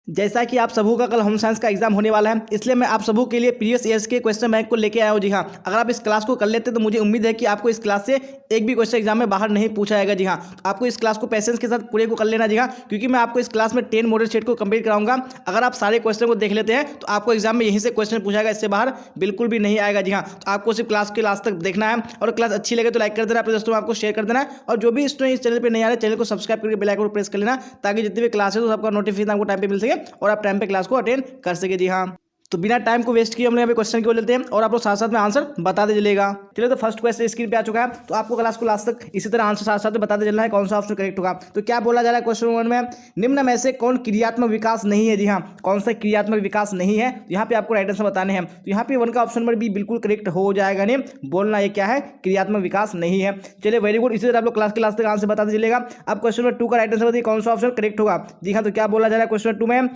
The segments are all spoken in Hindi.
जैसा कि आप सबों का कल होम साइंस का एग्जाम होने वाला है, इसलिए मैं आप सबों के लिए प्रीवियस ईयर्स के क्वेश्चन बैंक को लेके आया हूँ। जी हाँ, अगर आप इस क्लास को कर लेते तो मुझे उम्मीद है कि आपको इस क्लास से एक भी क्वेश्चन एग्जाम में बाहर नहीं पूछा जाएगा। जी हाँ, आपको इस क्लास को पैसेंस के साथ पूरे को कर लेना। जी हाँ, क्योंकि मैं आपको इस क्लास में 10 मॉडल सेट को कंप्लीट कराऊंगा। अगर आप सारे क्वेश्चन को देख लेते हैं तो आपको एग्जाम में यहीं से क्वेश्चन पूछा जाएगा, इससे बाहर बिल्कुल भी नहीं आएगा। जी हाँ, तो आपको सिर्फ क्लास के लास्ट तक देखना है और क्लास अच्छी लगे तो लाइक कर देना, अपने दोस्तों में आपको शेयर कर देना और जो भी स्टूडेंट इस चैनल पर नहीं आ रहे चैनल को सब्सक्राइब करके बेल आइकन को प्रेस कर लेना, ताकि जितनी भी क्लास है तो आपका नोटिफिकेशन आपको टाइम पे मिल सके और आप टाइम पे क्लास को अटेंड कर सके। जी हाँ, तो बिना टाइम को वेस्ट किए हम लोग यहाँ पे क्वेश्चन की ओर लेते हैं और आप लोग साथ साथ में आंसर बताते चलेगा। चलिए, तो फर्स्ट क्वेश्चन स्क्रीन पे आ चुका है, तो आपको क्लास को लास्ट तक इसी तरह आंसर साथ साथ में बताते चलना है कौन सा ऑप्शन करेक्ट होगा। तो क्या बोला जा रहा है क्वेश्चन 1 में, निम्न में से कौन क्रियात्मक विकास नहीं है। जी हाँ, कौन सा क्रियात्मक विकास नहीं है, यहाँ पे आपको राइट आंसर बताने हैं। तो यहाँ पे 1 का ऑप्शन नंबर बी बिल्कुल करेक्ट हो जाएगा। नहीं बोलना ये क्या है, क्रियात्मक विकास नहीं है। चलिए, वेरी गुड, इसी तरह आप लोग क्लास के लास्ट तक आंसर बताते चलेगा। अब क्वेश्चन नंबर 2 का राइट आंसर बताइए कौन सा ऑप्शन करेक्ट होगा। जी हाँ, तो क्या बोला जा रहा है क्वेश्चन 2 में,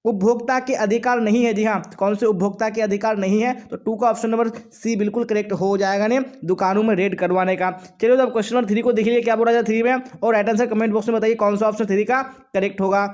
उपभोक्ता के अधिकार नहीं है। जी हाँ, कौन से उपभोक्ता के अधिकार नहीं है, तो 2 का ऑप्शन नंबर सी बिल्कुल करेक्ट हो जाएगा। ने दुकानों में रेड करवाने का। चलिए, तो अब क्वेश्चन नंबर 3 को देखिए क्या बोला जाए 3 में, और राइट आंसर कमेंट बॉक्स में बताइए कौन सा ऑप्शन 3 का करेक्ट होगा।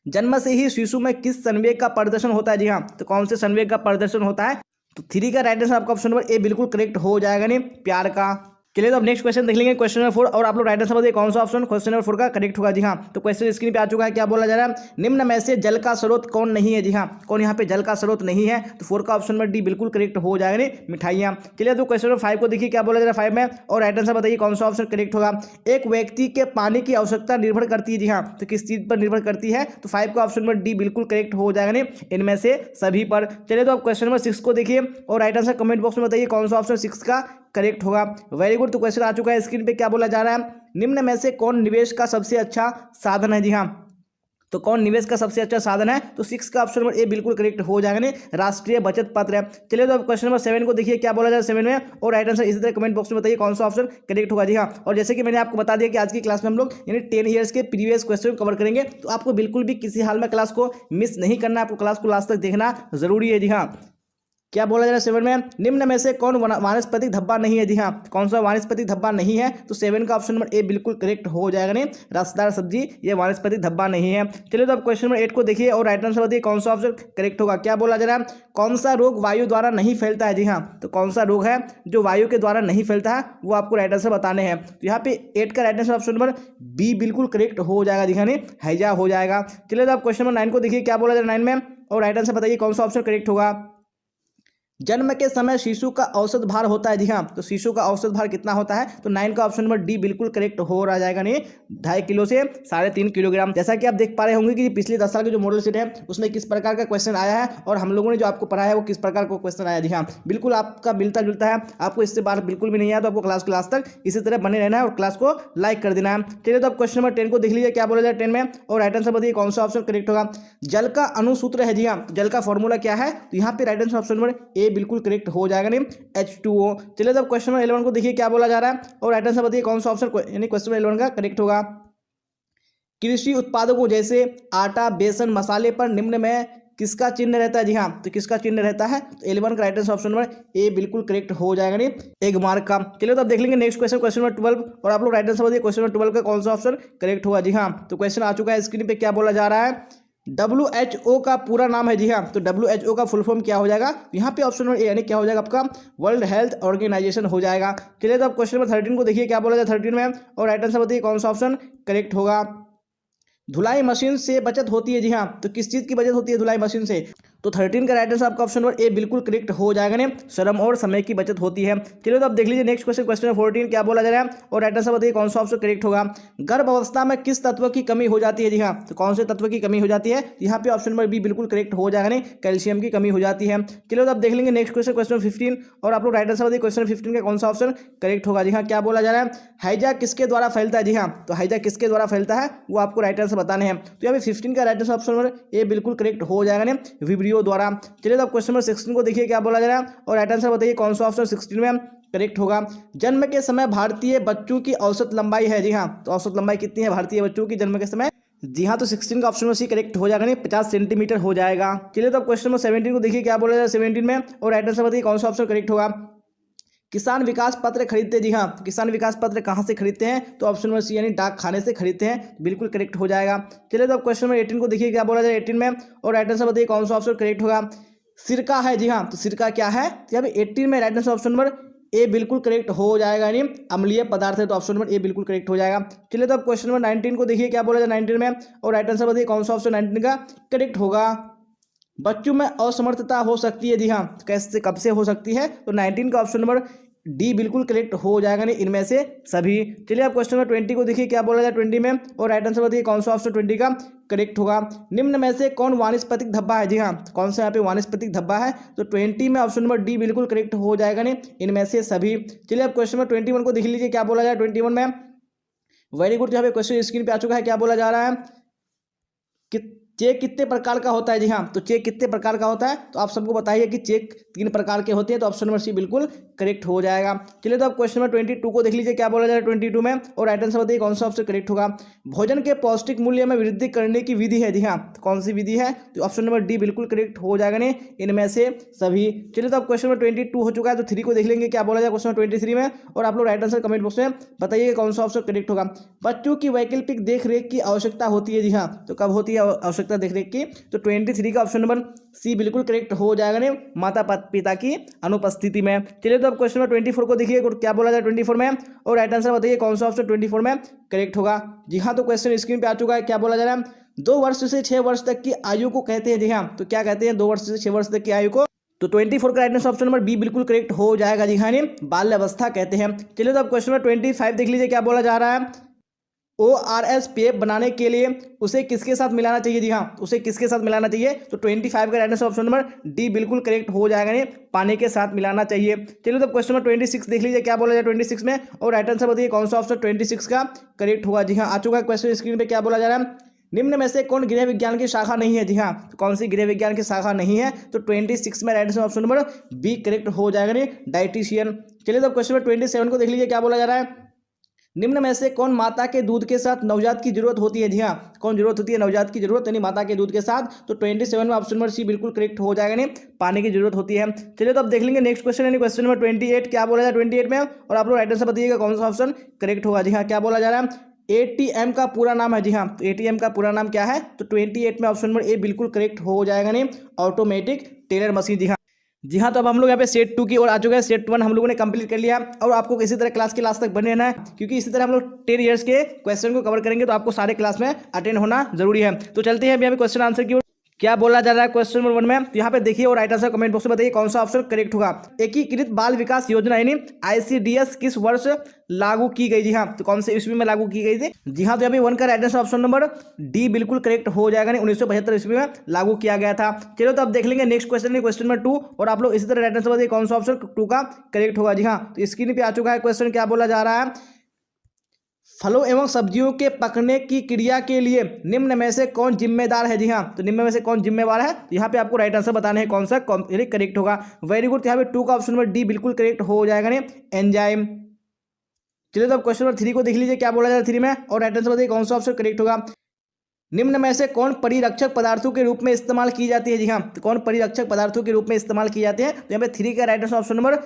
जन्म से ही शिशु में किस संवेग का प्रदर्शन होता है। जी हाँ, तो कौन से संवेग का प्रदर्शन होता है, तो 3 का राइट आंसर आपका ऑप्शन नंबर ए बिल्कुल करेक्ट हो जाएगा। नहीं प्यार का। चलिए, तो अब नेक्स्ट क्वेश्चन देख लेंगे क्वेश्चन नंबर 4, और आप लोग राइट आंसर बताइए कौन सा ऑप्शन क्वेश्चन नंबर 4 का करेक्ट होगा। जी हाँ, तो क्वेश्चन स्क्रीन पे आ चुका है, क्या बोला जा रहा है, निम्न में से जल का स्रोत कौन नहीं है। जी हाँ, कौन यहाँ पे जल का स्रोत नहीं है, तो 4 का ऑप्शन नंबर डी बिल्कुल करेक्ट हो जाएगा। नहीं मिठाइयाँ। चलिए, तो क्वेश्चन नंबर 5 को देखिए क्या बोला जा रहा है 5 में, और राइट आंसर बताइए कौन सा ऑप्शन करेक्ट होगा। एक व्यक्ति के पानी की आवश्यकता निर्भर करती है। जी हाँ, तो किस चीज पर निर्भर करती है, तो 5 का ऑप्शन नंबर डी बिल्कुल करेक्ट हो जाएगा। नहीं इनमें से सभी पर। चलिए, तो अब क्वेश्चन नंबर 6 को देखिए और राइट आंसर कमेंट बॉक्स में बताइए कौन सा ऑप्शन 6 का करेक्ट होगा। वेरी गुड, तो क्वेश्चन आ चुका है स्क्रीन पे, क्या बोला जा रहा है, निम्न में से कौन निवेश का सबसे अच्छा साधन है। जी हाँ, तो कौन निवेश का सबसे अच्छा साधन है, तो 6 का ऑप्शन नंबर ए बिल्कुल करेक्ट हो जाएगा। नहीं राष्ट्रीय बचत पत्र है। चलिए, तो अब क्वेश्चन नंबर 7 को देखिए क्या बोला जाए 7 में, और राइट आंसर इसी तरह कमेंट बॉक्स में बताइए कौन सा ऑप्शन करेक्ट होगा। जी हाँ, और जैसे कि मैंने आपको बता दिया कि आज की क्लास में हम लोग यानी 10 ईयर्स के प्रीवियस क्वेश्चन कवर करेंगे, तो आपको बिल्कुल भी किसी हाल में क्लास को मिस नहीं करना, आपको क्लास को लास्ट तक देखना जरूरी है। जी हाँ, क्या बोला जा रहा है 7 में, निम्न में से कौन वानस्पतिक धब्बा नहीं है। जी हाँ, कौन सा वानस्पतिक धब्बा नहीं है, तो 7 का ऑप्शन नंबर ए बिल्कुल करेक्ट हो जाएगा। नहीं रसदार सब्जी ये वानस्पतिक धब्बा नहीं है। चलिए, तो अब क्वेश्चन नंबर 8 को देखिए और राइट आंसर बताइए कौन सा ऑप्शन करेक्ट होगा। क्या बोला जा रहा है, कौन सा रोग वायु द्वारा नहीं फैलता है। जी हाँ, तो कौन सा रोग है जो वायु के द्वारा नहीं फैलता है, वो आपको राइट आंसर बताने हैं। तो यहाँ पे 8 का right answer option number B बिल्कुल करेक्ट हो जाएगा। जी हाँ, नहीं हैजा हो जाएगा। चलिए, तो अब क्वेश्चन नंबर 9 को देखिए क्या बोला जा रहा है 9 में, और राइट आंसर बताइए कौन सा ऑप्शन करेक्ट होगा। जन्म के समय शिशु का औसत भार होता है। जी हाँ, तो शिशु का औसत भार कितना होता है, तो 9 का ऑप्शन नंबर डी बिल्कुल करेक्ट हो रहा जाएगा। नहीं 2.5 किलो से 3.5 किलोग्राम। जैसा कि आप देख पा रहे होंगे कि पिछले 10 साल के जो मॉडल सेट है उसमें किस प्रकार का क्वेश्चन आया है और हम लोगों ने जो आपको पढ़ाया है वो किस प्रकार का क्वेश्चन आया। जी हाँ, बिल्कुल आपका मिलता जुलता है, आपको इससे बाहर बिल्कुल भी नहीं आया। तो आपको क्लास तक इसी तरह बने रहना है और क्लास को लाइक कर देना है। चलिए, तो अब क्वेश्चन नंबर 10 को देख लीजिए क्या बोला जाए 10 में, और राइट आंसर बताइए कौन सा ऑप्शन करेक्ट होगा। जल का अणुसूत्र है। जी हाँ, जल का फॉर्मूला क्या है, तो यहाँ पे right answer option number A बिल्कुल करेक्ट हो जाएगा। नहीं H2O। चलिए, तो क्वेश्चन नंबर 11 को देखिए क्या बोला जा रहा है, और राइट आंसर बताइए कौन सा ऑप्शन यानी क्वेश्चन नंबर 11 का करेक्ट होगा। कृषि उत्पादकों जैसे आटा, बेसन, मसाले पर निम्न में किसका चिन्ह रहता है। जी हाँ, तो किसका चिन्ह रहता है, तो 11 का right answer option number A बिल्कुल करेक्ट हो जाएगा। नहीं एक मार्क का। चलिए, तो अब देख लेंगे नेक्स्ट क्वेश्चन क्वेश्चन नंबर 12, और आप लोग राइट आंसर बताइए क्वेश्चन नंबर 12 का कौन सा ऑप्शन करेक्ट होगा। जी हाँ, तो क्वेश्चन आ चुका है स्क्रीन पे, क्या बोला जा रहा है, WHO का पूरा नाम है। जी हाँ, तो WHO का फुल फॉर्म क्या हो जाएगा, यहाँ पे ऑप्शन नंबर ए यानी क्या हो जाएगा आपका वर्ल्ड हेल्थ ऑर्गेनाइजेशन हो जाएगा। चलिए, तो अब क्वेश्चन नंबर 13 को देखिए क्या बोला जाए 13 में, और राइट आंसर बताइए कौन सा ऑप्शन करेक्ट होगा। धुलाई मशीन से बचत होती है। जी हाँ, तो किस चीज़ की बचत होती है धुलाई मशीन से, तो 13 का राइट आंसर आपका ऑप्शन नंबर ए बिल्कुल करेक्ट हो जाएगा। ने श्रम और समय की बचत होती है। चलिए, तो अब देख लीजिए नेक्स्ट क्वेश्चन क्वेश्चन नंबर 14 क्या बोला जा रहा है, और राइट आंसर बताइए कौन सा ऑप्शन करेक्ट होगा। गर्भ अवस्था में किस तत्व की कमी हो जाती है। जी हाँ, तो कौन से तत्व की कमी हो जाती है, यहाँ पे ऑप्शन नंबर बी बिल्कुल करेक्ट हो जाएगा। नहीं कैल्शियम की कमी हो जाती है। चलिए, तो अब देख लेंगे नेक्स्ट क्वेश्चन क्वेश्चन 15, और आप लोग राइट आंसर बताइए क्वेश्चन 15 का कौन सा ऑप्शन करेक्ट होगा। जी हाँ, क्या बोला जा रहा है, हैजा किसके द्वारा फैलता है। जी हाँ, तो हैजा किसके द्वारा फैलता है वो आपको राइट आंसर बताने हैं। तो यहाँ पे 15 का right answer option number A बिल्कुल करेक्ट हो जाएगा। नहीं विब्रियो द्वारा। चलिए, तो अब क्वेश्चन नंबर 16 को देखिए क्या बोला जा रहा है, और राइट आंसर बताइए कौन सा ऑप्शन 16 में करेक्ट होगा। जन्म के समय भारतीय बच्चों की औसत लंबाई है। जी हाँ, तो औसत लंबाई कितनी है भारतीय बच्चों की जन्म के समय, जी हाँ, तो 16 का ऑप्शन में सी करेक्ट हो जाएगा। नहीं 50 सेंटीमीटर हो जाएगा। चलिए, तो अब क्वेश्चन नंबर 17 को देखिए क्या बोला जा रहा है 17 में, और राइट आंसर बताइए कौन सा ऑप्शन करेक्ट होगा। किसान विकास पत्र खरीदते, जी हाँ, किसान विकास पत्र कहाँ से खरीदते हैं? तो ऑप्शन नंबर सी यानी डाक खाने से खरीदते हैं, बिल्कुल करेक्ट हो जाएगा। चलिए तो अब क्वेश्चन नंबर 18 को देखिए क्या बोला जाए 18 में, और राइट आंसर बताइए कौन सा ऑप्शन करेक्ट होगा। सिरका है, जी हाँ, तो सिरका क्या है? तो यहाँ पे 18 में right answer option number A बिल्कुल करेक्ट हो जाएगा, यानी अम्लीय पदार्थ है, तो ऑप्शन नंबर ए बिल्कुल करेक्ट हो जाएगा। चलिए तो अब क्वेश्चन नंबर 19 को देखिए क्या बोला जाए 19 में, और राइट आंसर बताइए कौन सा ऑप्शन 19 का करेक्ट होगा। बच्चों में असमर्थता हो सकती है, जी हाँ, कैसे कब से हो सकती है? तो 19 का ऑप्शन नंबर डी बिल्कुल करेक्ट हो जाएगा, नहीं इनमें से सभी। चलिए अब क्वेश्चन नंबर 20 को देखिए क्या बोला जाए 20 में, और राइट आंसर बताइए कौन सा ऑप्शन 20 का करेक्ट होगा। निम्न में से कौन वानस्पतिक धब्बा है? जी हाँ, कौन सा यहाँ पे वानस्पतिक धब्बा है? तो 20 में ऑप्शन नंबर डी बिल्कुल करेक्ट हो जाएगा, नहीं इनमें से सभी। चलिए अब क्वेश्चन नंबर 21 को देख लीजिए क्या बोला जाए 21 में। वेरी गुड, यहाँ पे क्वेश्चन स्क्रीन पे आ चुका है, क्या बोला जा रहा है कि चेक कितने प्रकार का होता है? जी हाँ, तो चेक कितने प्रकार का होता है? तो आप सबको बताइए कि चेक 3 प्रकार के होते हैं, तो ऑप्शन नंबर सी बिल्कुल करेक्ट हो जाएगा। चलिए तो अब क्वेश्चन नंबर 22 को देख लीजिए क्या बोला जाए 22 में, और राइट आंसर बताइए कौन सा ऑप्शन करेक्ट होगा। भोजन के पौष्टिक मूल्य में वृद्धि करने की विधि है, जी हाँ, तो कौन सी विधि है? तो ऑप्शन नंबर डी बिल्कुल करेक्ट हो जाएगा, नहीं इनमें से सभी। चलिए तो अब क्वेश्चन नंबर 22 हो चुका है, तो 3 को देख लेंगे क्या बोला जाए क्वेश्चन नंबर 23 में, और आप लोग राइट आंसर कमेंट बॉक्स में बताइए कौन सा ऑप्शन करेक्ट होगा। बच्चों की वैकल्पिक देखरेख की आवश्यकता होती है, जी हाँ, तो कब होती है आवश्यकता देखरेख की? तो 23 का ऑप्शन नंबर सी बिल्कुल करेक्ट हो जाएगा, नहीं माता पिता की अनुपस्थिति में। चलिए तो अब क्वेश्चन नंबर 24 को देखिए क्या बोला जाए 24 में, और राइट आंसर बताइए कौन सा ऑप्शन 24 में करेक्ट होगा। जी हाँ, तो क्वेश्चन स्क्रीन पे आ चुका है, क्या बोला जा रहा है 2 वर्ष से 6 वर्ष तक की आयु को कहते हैं, जी हाँ, तो क्या कहते हैं 2 वर्ष से 6 वर्ष तक की आयु को? तो 24 का right answer option number B बिल्कुल करेक्ट हो जाएगा, जी हाँ, बाल्यावस्था कहते हैं। चलिए तो अब क्वेश्चन नंबर 25 देख लीजिए क्या बोला जा रहा है। ORS पेय बनाने के लिए उसे किसके साथ मिलाना चाहिए? जी हाँ, उसे किसके साथ मिलाना चाहिए? तो 25 का right answer option number D बिल्कुल करेक्ट हो जाएगा, नहीं पानी के साथ मिलाना चाहिए। चलिए तो क्वेश्चन नंबर 26 देख लीजिए क्या बोला जाए 26 में, और राइट आंसर बताइए कौन सा ऑप्शन 26 का करेक्ट होगा। जी हाँ, आ चुका है क्वेश्चन स्क्रीन पे, क्या बोला जा रहा है निम्न में से कौन गृह विज्ञान की शाखा नहीं है? जी हाँ, तो कौन सी गृह विज्ञान की शाखा नहीं है? तो 26 में right answer option number B correct हो जाएगा, नहीं डाइटिशियन। चलिए तो क्वेश्चन नंबर 27 को देख लीजिए क्या बोला जा रहा है। निम्न में से कौन माता के दूध के साथ नवजात की जरूरत होती है? जी हाँ, कौन जरूरत होती है नवजात की जरूरत, यानी माता के दूध के साथ? तो 27 में ऑप्शन नंबर सी बिल्कुल करेक्ट हो जाएगा, नहीं पानी की जरूरत होती है। चलिए तो अब देख लेंगे नेक्स्ट क्वेश्चन, यानी क्वेश्चन नंबर 28 क्या बोला जाए 28 में, और आप लोग राइट आंसर बताइएगा कौन सा ऑप्शन करेक्ट होगा। जी हाँ, क्या बोला जा रहा है ATM का पूरा नाम है? जी हाँ, तो ATM का पूरा नाम क्या है? तो 28 में ऑप्शन नंबर ए बिल्कुल करेक्ट हो जाएगा, नहीं ऑटोमेटिक टेलर मशीन। जी हाँ, जी हाँ, तो अब हम लोग यहाँ पे सेट 2 की ओर आ चुके हैं। सेट 1 हम लोगों ने कंप्लीट कर लिया, और आपको इसी तरह क्लास के लास्ट तक बने रहना है, क्योंकि इसी तरह हम लोग 10 ईयर्स के क्वेश्चन को कवर करेंगे, तो आपको सारे क्लास में अटेंड होना जरूरी है। तो चलते हैं अभी यहाँ पे क्वेश्चन आंसर की ओर। क्या बोला जा रहा है क्वेश्चन नंबर 1 में, तो यहाँ पे देखिए और राइट आंसर कमेंट बॉक्स में बताइए कौन सा ऑप्शन करेक्ट होगा। एकीकृत बाल विकास योजना यानी ICDS किस वर्ष लागू की गई? जी हाँ, तो कौन से ईस्वी में लागू की गई थी? जी हाँ, तो यहाँ पे 1 का right answer option number D बिल्कुल करेक्ट हो जाएगा, नहीं 1975 ईस्वी में लागू किया गया था। चलो तो अब देख लेंगे नेक्स्ट क्वेश्चन, क्वेश्चन नंबर 2, और आप लोग इसी तरह राइट आंसर बताइए कौन सा ऑप्शन 2 का करेक्ट होगा। जी हाँ, तो स्क्रीन पे आ चुका है क्वेश्चन, क्या बोला जा रहा है फलों एवं सब्जियों के पकने की क्रिया के लिए निम्न में से कौन जिम्मेदार है? जी हाँ, तो निम्न में से कौन जिम्मेवार है? तो यहाँ पे आपको राइट आंसर बताना है कौन सा करेक्ट होगा। वेरी गुड, यहाँ पे 2 का ऑप्शन नंबर डी बिल्कुल करेक्ट हो जाएगा, नहीं एंजाइम। चलिए तो अब क्वेश्चन नंबर 3 को देख लीजिए क्या बोला जा रहा है 3 में, और राइट आंसर बताइए कौन सा ऑप्शन करेक्ट होगा। निम्न में से कौन परिरक्षक पदार्थों के रूप में इस्तेमाल की जाती है? जी हाँ, तो कौन परिरक्षक पदार्थों के रूप में इस्तेमाल की जाते हैं? तो यहाँ पे 3 का right answer option number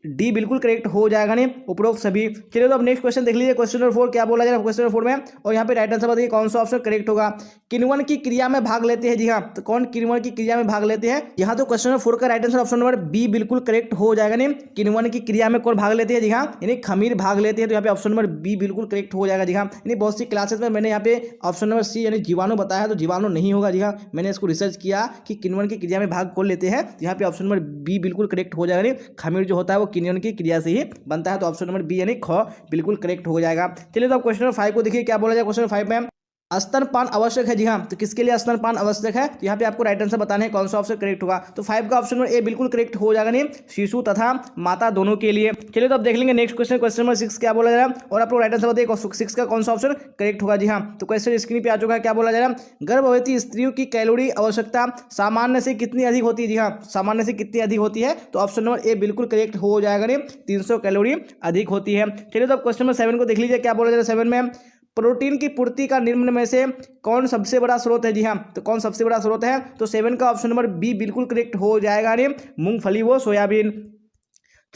D बिल्कुल करेक्ट हो जाएगा, नहीं उपरोक्त सभी। चलिए तो अब नेक्स्ट क्वेश्चन देख लीजिए क्वेश्चन नंबर 4 क्या बोला जा रहा है क्वेश्चन नंबर 4 में, और यहाँ पे राइट आंसर बताइए कौन सा ऑप्शन करेक्ट होगा। किण्वन की क्रिया में भाग लेते हैं? जी हाँ, तो कौन किण्वन की क्रिया में भाग लेते हैं? यहाँ तो क्वेश्चन नंबर 4 का right answer option number B बिल्कुल करेक्ट हो जाएगा, नहीं किण्वन की क्रिया में कौन भाग लेते हैं? जी हाँ, यानी खमीर भाग लेते हैं, तो यहाँ पे ऑप्शन नंबर बी बिल्कुल करेक्ट हो जाएगा। जी हाँ, यानी बहुत सी क्लासेस में मैंने यहाँ पे ऑप्शन नंबर सी यानी जीवाणु बताया है, तो जीवाणु नहीं होगा। जी हाँ, मैंने इसको रिसर्च किया कि किण्वन की क्रिया में भाग कौन लेते हैं, यहाँ पे ऑप्शन नंबर बी बिल्कुल करेक्ट हो जाएगा, नहीं खमीर जो होता है वो किण्वन की क्रिया से ही बनता है, तो ऑप्शन नंबर बी यानी ख बिल्कुल करेक्ट हो जाएगा। चलिए तो अब क्वेश्चन नंबर 5 को देखिए क्या बोला जाए क्वेश्चन नंबर 5 में, स्तनपान आवश्यक है? जी हाँ, तो किसके लिए स्तनपान आवश्यक है? तो यहाँ पे आपको राइट आंसर बताना है कौन सा ऑप्शन करेक्ट होगा। तो 5 का ऑप्शन नंबर ए बिल्कुल करेक्ट हो जाएगा, नहीं शिशु तथा माता दोनों के लिए। चलिए तो अब देख लेंगे नेक्स्ट क्वेश्चन, क्वेश्चन नंबर 6 क्या बोला जा रहा है, और आप लोग राइट आंसर बताइए 6 का कौन सा ऑप्शन करेक्ट होगा। जी हाँ, तो क्वेश्चन स्क्रीन पे आ चुका है, क्या बोला जा रहा है गर्भवती स्त्रियों की कैलोरी आवश्यकता सामान्य से कितनी अधिक होती है? जी हाँ, सामान्य से कितनी अधिक होती है? तो ऑप्शन नंबर ए बिल्कुल करेक्ट हो जाएगा, नहीं 300 कैलोरी अधिक होती है। चलिए तो अब क्वेश्चन नंबर 7 को देख लीजिए क्या बोला जा रहा है 7 में, प्रोटीन की पूर्ति का निम्न में से कौन सबसे बड़ा स्रोत है? जी हाँ, तो कौन सबसे बड़ा स्रोत है? तो 7 का ऑप्शन नंबर बी बिल्कुल करेक्ट हो जाएगा, नहीं मूंगफली व सोयाबीन।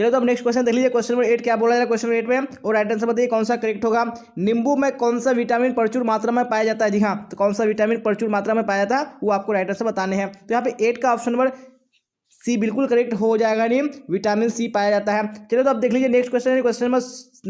चलिए तो अब नेक्स्ट क्वेश्चन देख लीजिए। क्वेश्चन नंबर 8 क्या बोला जा रहा है क्वेश्चन नंबर 8 में, और राइट आंसर बताइए कौन सा करेक्ट होगा। नींबू में कौन सा विटामिन प्रचुर मात्रा में पाया जाता है। जी हाँ, तो कौन सा विटामिन प्रचुर मात्रा में पाया जाता है वो आपको राइट आंसर बताने हैं। तो यहाँ पे 8 का ऑप्शन नंबर सी बिल्कुल करेक्ट हो जाएगा। नहीं, विटामिन सी पाया जाता है। चलिए तो अब देख लीजिए नेक्स्ट क्वेश्चन, क्वेश्चन नंबर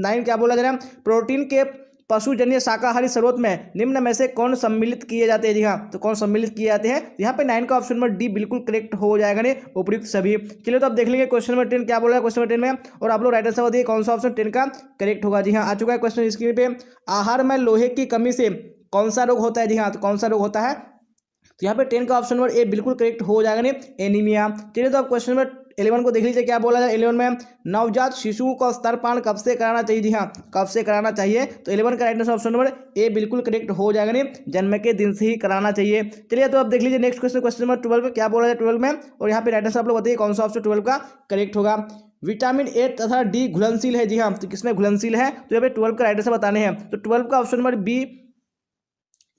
9 क्या बोला जा रहा है, प्रोटीन के पशुजन्य शाकाहारी स्रोत में निम्न में से कौन सम्मिलित किए जाते हैं। जी हाँ, तो कौन सम्मिलित किए जाते हैं। यहाँ पे 9 का ऑप्शन नंबर डी बिल्कुल करेक्ट हो जाएगा। नहीं, उपयुक्त सभी। चलिए तो अब देख लेंगे क्वेश्चन नंबर 10 क्या बोला है क्वेश्चन नंबर 10 में, और आप लोग राइट आंसर बताइए कौन सा ऑप्शन 10 का करेक्ट होगा। जी हाँ, आ चुका है क्वेश्चन स्क्रीन पे। आहार में लोहे की कमी से कौन सा रोग होता है। जी हाँ, तो कौन सा रोग होता है। तो यहाँ पे 10 का ऑप्शन नंबर ए बिल्कुल करेक्ट हो जाएगा। नहीं, एनीमिया। चलिए तो अब क्वेश्चन नंबर 11 को देख लीजिए क्या बोला जाए। 11 में नवजात शिशुओं को स्तनपान कब से कराना चाहिए। जी हाँ, कब से कराना चाहिए। तो 11 का right answer option number A बिल्कुल करेक्ट हो जाएगा। नहीं, जन्म के दिन से ही कराना चाहिए। चलिए तो अब देख लीजिए नेक्स्ट क्वेश्चन, क्वेश्चन नंबर 12 क्या बोला जाए 12 में, और यहाँ पे राइट आंसर आप लोग बताइए कौन सा ऑप्शन 12 का करेक्ट होगा। विटामिन ए तथा डी घुलनशील है। जी हाँ, तो किसमें घुलनशील है, तो यहाँ पे 12 का राइट आंसर बताने हैं। तो 12 का ऑप्शन नंबर बी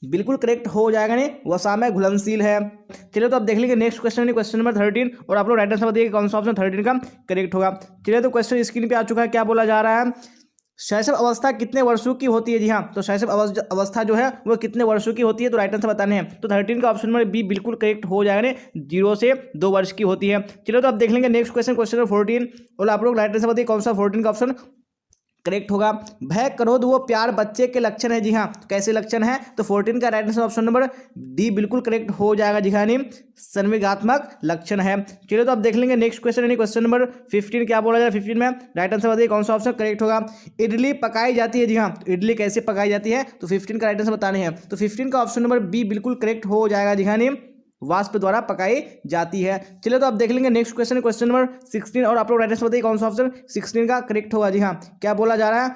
बिल्कुल करेक्ट हो जाएगा। नहीं, वसा में घुलनशील है। चलिए तो अब देख लीजिए नेक्स्ट क्वेश्चन, क्वेश्चन नंबर 13, और आप लोग राइट आंसर बताइए कौन सा ऑप्शन 13 का करेक्ट होगा। चलिए तो क्वेश्चन स्क्रीन पे आ चुका है क्या बोला जा रहा है, शैशव अवस्था कितने वर्षों की होती है। जी हाँ, तो शैशव अवस्था जो है वो कितने वर्षों की होती है, तो राइट आंसर बताने हैं। तो 13 का ऑप्शन नंबर बी बिल्कुल करेक्ट हो जाएगा। नहीं, 0 से 2 वर्ष की होती है। चलिए तो अब देख लेंगे नेक्स्ट क्वेश्चन, क्वेश्चन नंबर 14, और आप लोग राइट आंसर बताइए कौन सा 14 का ऑप्शन करेक्ट होगा। भय, क्रोध व प्यार बच्चे के लक्षण है। जी हाँ, कैसे लक्षण है, तो 14 का right answer option number D बिल्कुल करेक्ट हो जाएगा। जी हाँ, संवेगात्मक लक्षण है। चलिए तो अब देख लेंगे नेक्स्ट क्वेश्चन, यानी क्वेश्चन नंबर 15 क्या बोला जाए 15 में, राइट आंसर बताइए कौन सा ऑप्शन करेक्ट होगा। इडली पकाई जाती है। जी हाँ, तो इडली कैसे पकाई जाती है, तो 15 का राइट आंसर बताने हैं। तो 15 का ऑप्शन नंबर बी बिल्कुल करेक्ट हो जाएगा। जी हाँ, वाष्प द्वारा पकाई जाती है। चलिए तो आप देख लेंगे नेक्स्ट क्वेश्चन, क्वेश्चन नंबर 16, और आप लोग राइट आंसर बताइए कौन सा ऑप्शन 16 का करेक्ट होगा। जी हाँ, क्या बोला जा रहा है,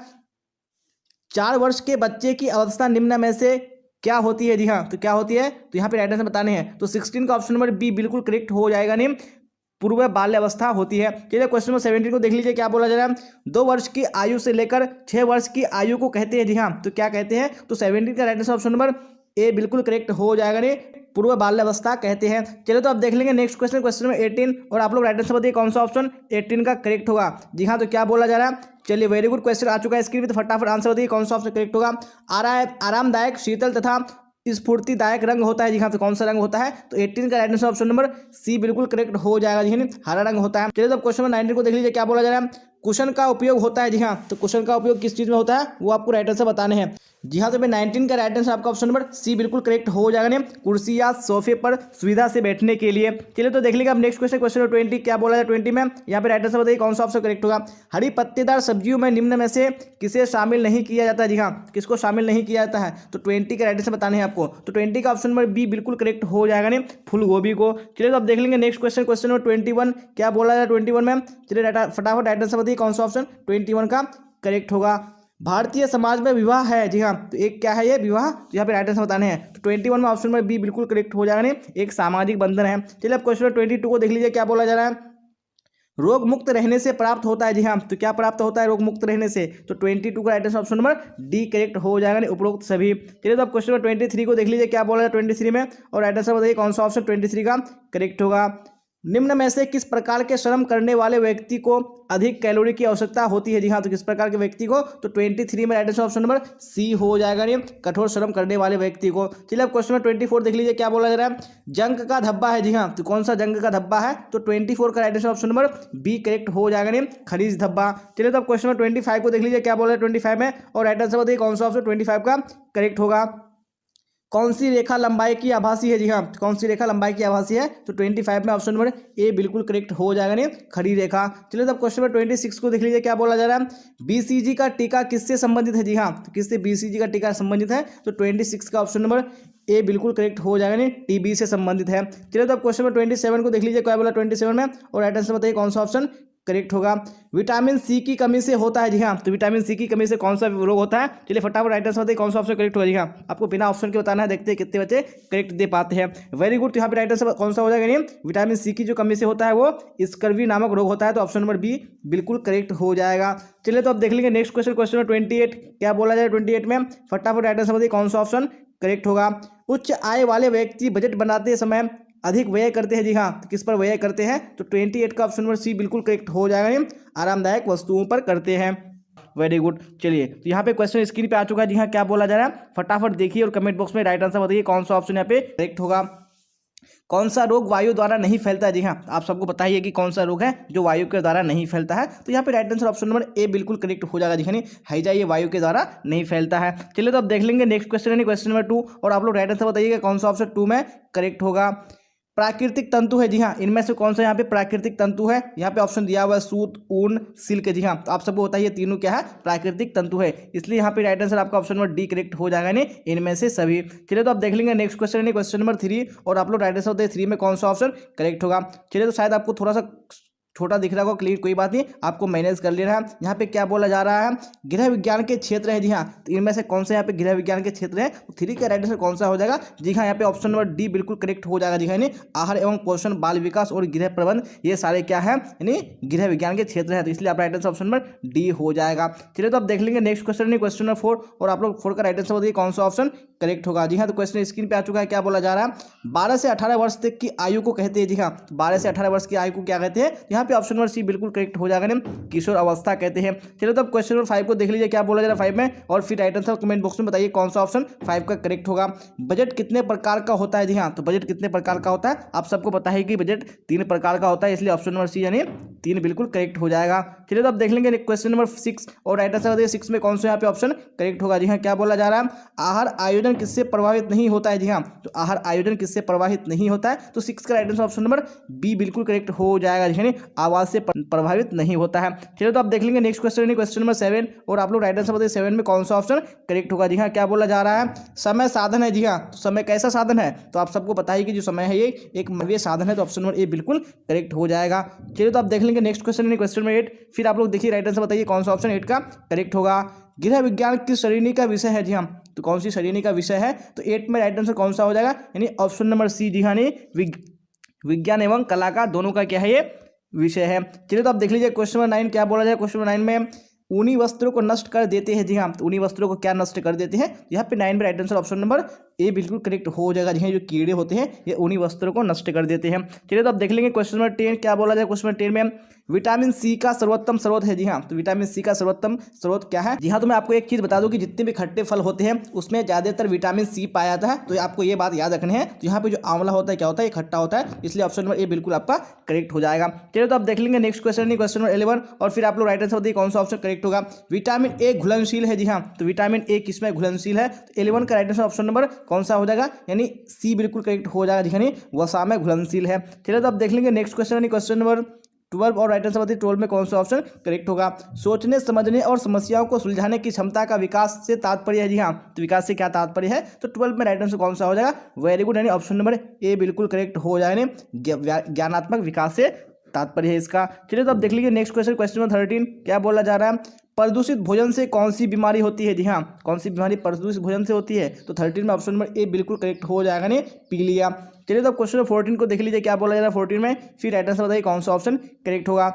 4 वर्ष के बच्चे की अवस्था निम्न में से क्या होती है। जी हाँ, तो क्या होती है, तो यहाँ पे राइट आंसर बताने हैं। तो 16 का ऑप्शन नंबर बी बिल्कुल करेक्ट हो जाएगा। नहीं, पूर्व बाल्यावस्था होती है। चलिए क्वेश्चन नंबर 17 को देख लीजिए क्या बोला जा रहा है, 2 वर्ष की आयु से लेकर 6 वर्ष की आयु को कहते हैं। जी हाँ, तो क्या कहते हैं, तो 17 का right answer option number A बिल्कुल करेक्ट हो जाएगा। नहीं, पूर्व बाल्यावस्था कहते हैं। चलिए तो आप देख लेंगे नेक्स्ट क्वेश्चन, क्वेश्चन नंबर 18, और आप लोग राइट आंसर बताइए कौन सा ऑप्शन 18 का करेक्ट होगा। जी हाँ, तो क्या बोला जा रहा है, चलिए वेरी गुड क्वेश्चन आ चुका है स्क्रीन पे, तो फटाफट आंसर बताइए कौन सा ऑप्शन करेक्ट होगा। आरामदायक, शीतल तथा स्फूर्तिदायक रंग होता है। जी हाँ, तो कौन सा रंग होता है, तो 18 का right answer option number C बिल्कुल करेक्ट हो जाएगा। जी हाँ, हरा रंग होता है। चलिए तो क्वेश्चन नंबर 19 को देख लीजिए क्या बोला जा रहा है, कुशन का उपयोग होता है। जी हाँ, तो कुशन का उपयोग किस चीज़ में होता है वो आपको राइट आंसर बताने हैं। जी हाँ, तो भाई 19 का राइट आंसर आपका ऑप्शन नंबर सी बिल्कुल करेक्ट हो जाएगा। नहीं, कुर्सी या सोफे पर सुविधा से बैठने के लिए। चलिए तो देख लीजिए अब नेक्स्ट क्वेश्चन, क्वेश्चन नंबर 20 क्या बोला है 20 में, यहाँ पे राइट आंसर बताइए कौन सा ऑप्शन करेक्ट होगा। हरी पत्तेदार सब्जियों में निम्न में से किसे शामिल नहीं किया जाता है। जी हाँ, किसको शामिल नहीं किया जाता है, तो 20 का राइट आंसर बताने हैं आपको। तो 20 का ऑप्शन नंबर बी बिल्कुल करेक्ट हो जाएगा। नहीं, फूल गोभी को। चलिए तो अब देख लेंगे नेक्स्ट क्वेश्चन, क्वेश्चन नंबर 21 क्या बोला है 21 में। चलिए फटाफट राइट आंसर बताइए कौन सा ऑप्शन 21 का करेक्ट होगा। भारतीय समाज में विवाह है। जी हाँ, तो एक क्या है ये विवाह, तो यहाँ पे राइट आंसर बताने हैं। तो 21 में ऑप्शन नंबर बी बिल्कुल करेक्ट हो जाएगा। नहीं, एक सामाजिक बंधन है। चलिए अब क्वेश्चन नंबर 22 को देख लीजिए क्या बोला जा रहा है, रोग मुक्त रहने से प्राप्त होता है। जी हाँ, तो क्या प्राप्त होता है रोग मुक्त रहने से, तो 22 का right answer option number D correct हो जाएगा। नहीं, उपरोक्त सभी। चलिए तो अब क्वेश्चन नंबर 23 को देख लीजिए क्या बोला है 23 में, और राइट आंसर बताइए कौन सा ऑप्शन 23 का करेक्ट होगा। निम्न में से किस प्रकार के श्रम करने वाले व्यक्ति को अधिक कैलोरी की आवश्यकता होती है। जी हाँ, तो किस प्रकार के व्यक्ति को, तो 23 में right answer option number C हो जाएगा। नहीं, कठोर श्रम करने वाले व्यक्ति को। चलिए अब क्वेश्चन नंबर 24 देख लीजिए क्या बोला जा रहा है, जंक का धब्बा है। जी हाँ, तो कौन सा जंक का धब्बा है, तो 24 का right answer option number B correct हो जाएगा। नहीं, खनिज धब्बा। चलिए तो अब क्वेश्चन नंबर 25 को देख लीजिए क्या बोला है 25 में, और राइट आंसर बताइए कौन सा ऑप्शन 25 का करेक्ट होगा। कौन सी रेखा लंबाई की आभासी है। जी हाँ, कौन सी रेखा लंबाई की आभासी है, तो 25 में ऑप्शन नंबर ए बिल्कुल करेक्ट हो जाएगा। नहीं, खड़ी रेखा। चलिए तो अब क्वेश्चन नंबर 26 को देख लीजिए क्या बोला जा रहा है, बीसीजी का टीका किससे संबंधित है। जी हाँ, तो किससे बीसीजी का टीका संबंधित है, तो 26 का ऑप्शन नंबर ए बिल्कुल करेक्ट हो जाएगा। नहीं, टीबी से संबंधित है। चलिए तो अब क्वेश्चन नंबर 27 को देख लीजिए क्या बोला 27 में, और राइट आंसर बताइए कौन सा ऑप्शन करेक्ट होगा। विटामिन सी की कमी से होता है। जी हाँ, तो विटामिन सी की कमी से कौन सा रोग होता है, चलिए फटाफट राइट आंसर बताइए कौन सा ऑप्शन करेक्ट होगा। जी हाँ, आपको बिना ऑप्शन के बताना है, देखते हैं कितने बच्चे करेक्ट दे पाते हैं। वेरी गुड, तो यहाँ पे राइट आंसर कौन सा हो जाएगा, नहीं विटामिन सी की जो कमी से होता है वो स्कर्वी नामक रोग होता है, तो ऑप्शन नंबर बी बिल्कुल करेक्ट हो जाएगा। चलिए तो अब देख लेंगे नेक्स्ट क्वेश्चन, क्वेश्चन नंबर 28 क्या बोला जाए 28 में, फटाफट राइट आंसर बताइए कौन सा ऑप्शन करेक्ट होगा। उच्च आय वाले व्यक्ति बजट बनाते समय अधिक व्यय करते हैं जी हाँ, तो किस पर व्यय करते हैं, तो 28 का ऑप्शन नंबर सी बिल्कुल करेक्ट हो जाएगा नहीं, आरामदायक वस्तुओं पर करते हैं। Very good. चलिए तो यहाँ पे क्वेश्चन स्क्रीन पे आ चुका है जी हाँ, क्या बोला जा रहा है फटाफट देखिए और कमेंट बॉक्स में राइट आंसर बताइए कौन सा ऑप्शन यहाँ पे करेक्ट होगा। कौन सा रोग वायु द्वारा नहीं फैलता है, जी हाँ आप सबको पता ही है कि कौन सा रोग है जो वायु के द्वारा नहीं फैलता है, तो यहाँ पे right answer option number A बिल्कुल करेक्ट हो जाएगा। जी हाँ हैजा ये वायु के द्वारा नहीं फैलता है। चलिए तो अब देख लेंगे नेक्स्ट क्वेश्चन है क्वेश्चन नंबर 2 और आप लोग राइट आंसर बताइएगा कौन सा ऑप्शन 2 में करेक्ट होगा। प्राकृतिक तंतु है, जी हाँ इनमें से कौन सा यहाँ पे प्राकृतिक तंतु है, यहाँ पे ऑप्शन दिया हुआ है सूत, ऊन, सिल्क। जी हाँ तो आप सबको बताइए तीनों क्या है, प्राकृतिक तंतु है, इसलिए यहाँ पे राइट आंसर आपका ऑप्शन नंबर डी करेक्ट हो जाएगा नहीं इनमें से सभी। चलिए तो आप देख लेंगे नेक्स्ट क्वेश्चन है क्वेश्चन नंबर 3 और आप लोग राइट आंसर बताइए 3 में कौन सा ऑप्शन करेक्ट होगा। चलिए तो शायद आपको थोड़ा सा छोटा दिख रहा होगा, क्लियर कोई बात नहीं, आपको मैनेज कर लेना है। यहाँ पे क्या बोला जा रहा है, गृह विज्ञान के क्षेत्र है, जी हाँ तो इनमें से कौन सा यहाँ पे गृह विज्ञान के क्षेत्र है, तो 3 का राइट आंसर कौन सा हो जाएगा, जी हाँ यहाँ पे ऑप्शन नंबर डी बिल्कुल करेक्ट हो जाएगा। जी हाँ आहार एवं पोषण, बाल विकास और गृह प्रबंध ये सारे क्या है यानी गृह विज्ञान के क्षेत्र है, तो इसलिए आप right answer option number D हो जाएगा। चलिए तो आप देख लेंगे नेक्स्ट क्वेश्चन है क्वेश्चन नंबर 4 और आप लोग 4 का राइट आंसर बताइए कौन सा ऑप्शन करेक्ट होगा। जी हाँ तो क्वेश्चन स्क्रीन पे आ चुका है, क्या बोला जा रहा है 12 से 18 वर्ष तक की आयु को कहते हैं। जी हाँ 12 से 18 वर्ष की आयु को क्या कहते हैं, यहाँ पे ऑप्शन नंबर सी बिल्कुल करेक्ट हो जाएगा, किशोर अवस्था कहते हैं। चलो तो अब क्वेश्चन नंबर 5 को देख लीजिए क्या बोला जा रहा है 5 में और फिर राइट आंसर कमेंट बॉक्स में बताइए कौन सा ऑप्शन 5 का करेक्ट होगा। बजट कितने प्रकार का होता है, जी हाँ तो बजट कितने प्रकार का होता है, आप सबको पता है कि बजट 3 प्रकार का होता है, इसलिए ऑप्शन नंबर सी यानी 3 बिल्कुल करेक्ट हो जाएगा। चलिए तो अब देख लेंगे क्वेश्चन नंबर 6 और राइट आंसर बताइए 6 में कौन सा यहाँ पे ऑप्शन करेक्ट होगा। जी हाँ क्या बोला जा रहा है, आहार आयोजन किससे प्रभावित नहीं होता है। जी हाँ तो आहार आयोजन किससे प्रभावित नहीं होता है, तो 6 का right answer option number B बिल्कुल करेक्ट हो जाएगा, यानी आवाज से प्रभावित नहीं होता है। चलिए तो आप देख लेंगे नेक्स्ट क्वेश्चन है क्वेश्चन नंबर 7 और आप लोग राइट आंसर बताइए 7 में कौन सा ऑप्शन करेक्ट होगा। जी हाँ क्या बोला जा रहा है, समय साधन है। जी हाँ तो समय कैसा साधन है, तो आप सबको पता है कि जो समय है ये एक मानवीय साधन है, तो ऑप्शन नंबर ए बिल्कुल करेक्ट हो जाएगा। चलिए तो आप देख लेंगे नेक्स्ट क्वेश्चन है क्वेश्चन नंबर 8, फिर आप लोग देखिए राइट आंसर बताइए कौन सा ऑप्शन 8 का करेक्ट होगा। गृह विज्ञान किस श्रेणी का विषय है, जी हाँ तो कौन सी श्रेणी का विषय है, तो 8 में राइट आंसर कौन सा हो जाएगा, यानी ऑप्शन नंबर सी। जी हाँ विज्ञान एवं कला का दोनों का क्या है ये विषय है। चलिए तो आप देख लीजिए क्वेश्चन नंबर 9 क्या बोला जाए, क्वेश्चन नंबर 9 में ऊनी वस्त्रों को नष्ट कर देते हैं। जी हाँ तो ऊनी वस्त्रों को क्या नष्ट कर देते हैं, यहाँ पे 9 में right answer option number A बिल्कुल करेक्ट हो जाएगा। जी हाँ जो कीड़े होते हैं ये ऊनी वस्त्रों को नष्ट कर देते हैं। चलिए तो आप देख लेंगे क्वेश्चन नंबर 10 क्या बोला जाए, क्वेश्चन नंबर 10 में विटामिन सी का सर्वोत्तम स्रोत है। जी हाँ तो विटामिन सी का सर्वोत्तम स्रोत क्या है, जी हाँ तो मैं आपको एक चीज बता दूं कि जितने भी खट्टे फल होते हैं उसमें ज्यादातर विटामिन सी पाया जाता है, तो आपको ये बात याद रखनी है। तो यहाँ पे जो आंवला होता है क्या होता है, ये खट्टा होता है, इसलिए ऑप्शन नंबर ए बिल्कुल आपका करेक्ट हो जाएगा। चलिए तो आप देख लेंगे नेक्स्ट क्वेश्चन है क्वेश्चन नंबर 11 और फिर आप लोग राइट आंसर बताइए कौन सा ऑप्शन करेक्ट होगा। विटामिन ए घुलनशील है। जी हाँ तो विटामिन ए किसमें घुलनशील है, तो 11 का राइट आंसर ऑप्शन नंबर कौन सा हो जाएगा, यानी सी बिल्कुल करेक्ट हो जाएगा, यानी वसा में घुलनशील है। चलिए तो आप देख लेंगे नेक्स्ट क्वेश्चन है क्वेश्चन नंबर 12 और राइट आंसर बताइए 12 में कौन सा ऑप्शन करेक्ट होगा। सोचने समझने और समस्याओं को सुलझाने की क्षमता का विकास से तात्पर्य है। जी हाँ तो विकास से क्या तात्पर्य है, तो 12 में राइट आंसर कौन सा हो जाएगा, वेरी गुड, यानी ऑप्शन नंबर ए बिल्कुल करेक्ट हो जाएगा, ज्ञानात्मक विकास से तात्पर्य है इसका। चलिए तो अब देख लीजिए नेक्स्ट क्वेश्चन क्वेश्चन नंबर 13 क्या बोला जा रहा है, प्रदूषित भोजन से कौन सी बीमारी होती है। जी हाँ कौन सी बीमारी प्रदूषित भोजन से होती है, तो 13 में ऑप्शन नंबर ए बिल्कुल करेक्ट हो जाएगा, नहीं पीलिया। चलिए तो क्वेश्चन नंबर 14 को देख लीजिए क्या बोला जा रहा है 14 में, फिर राइट आंसर बताइए कौन सा ऑप्शन करेक्ट होगा।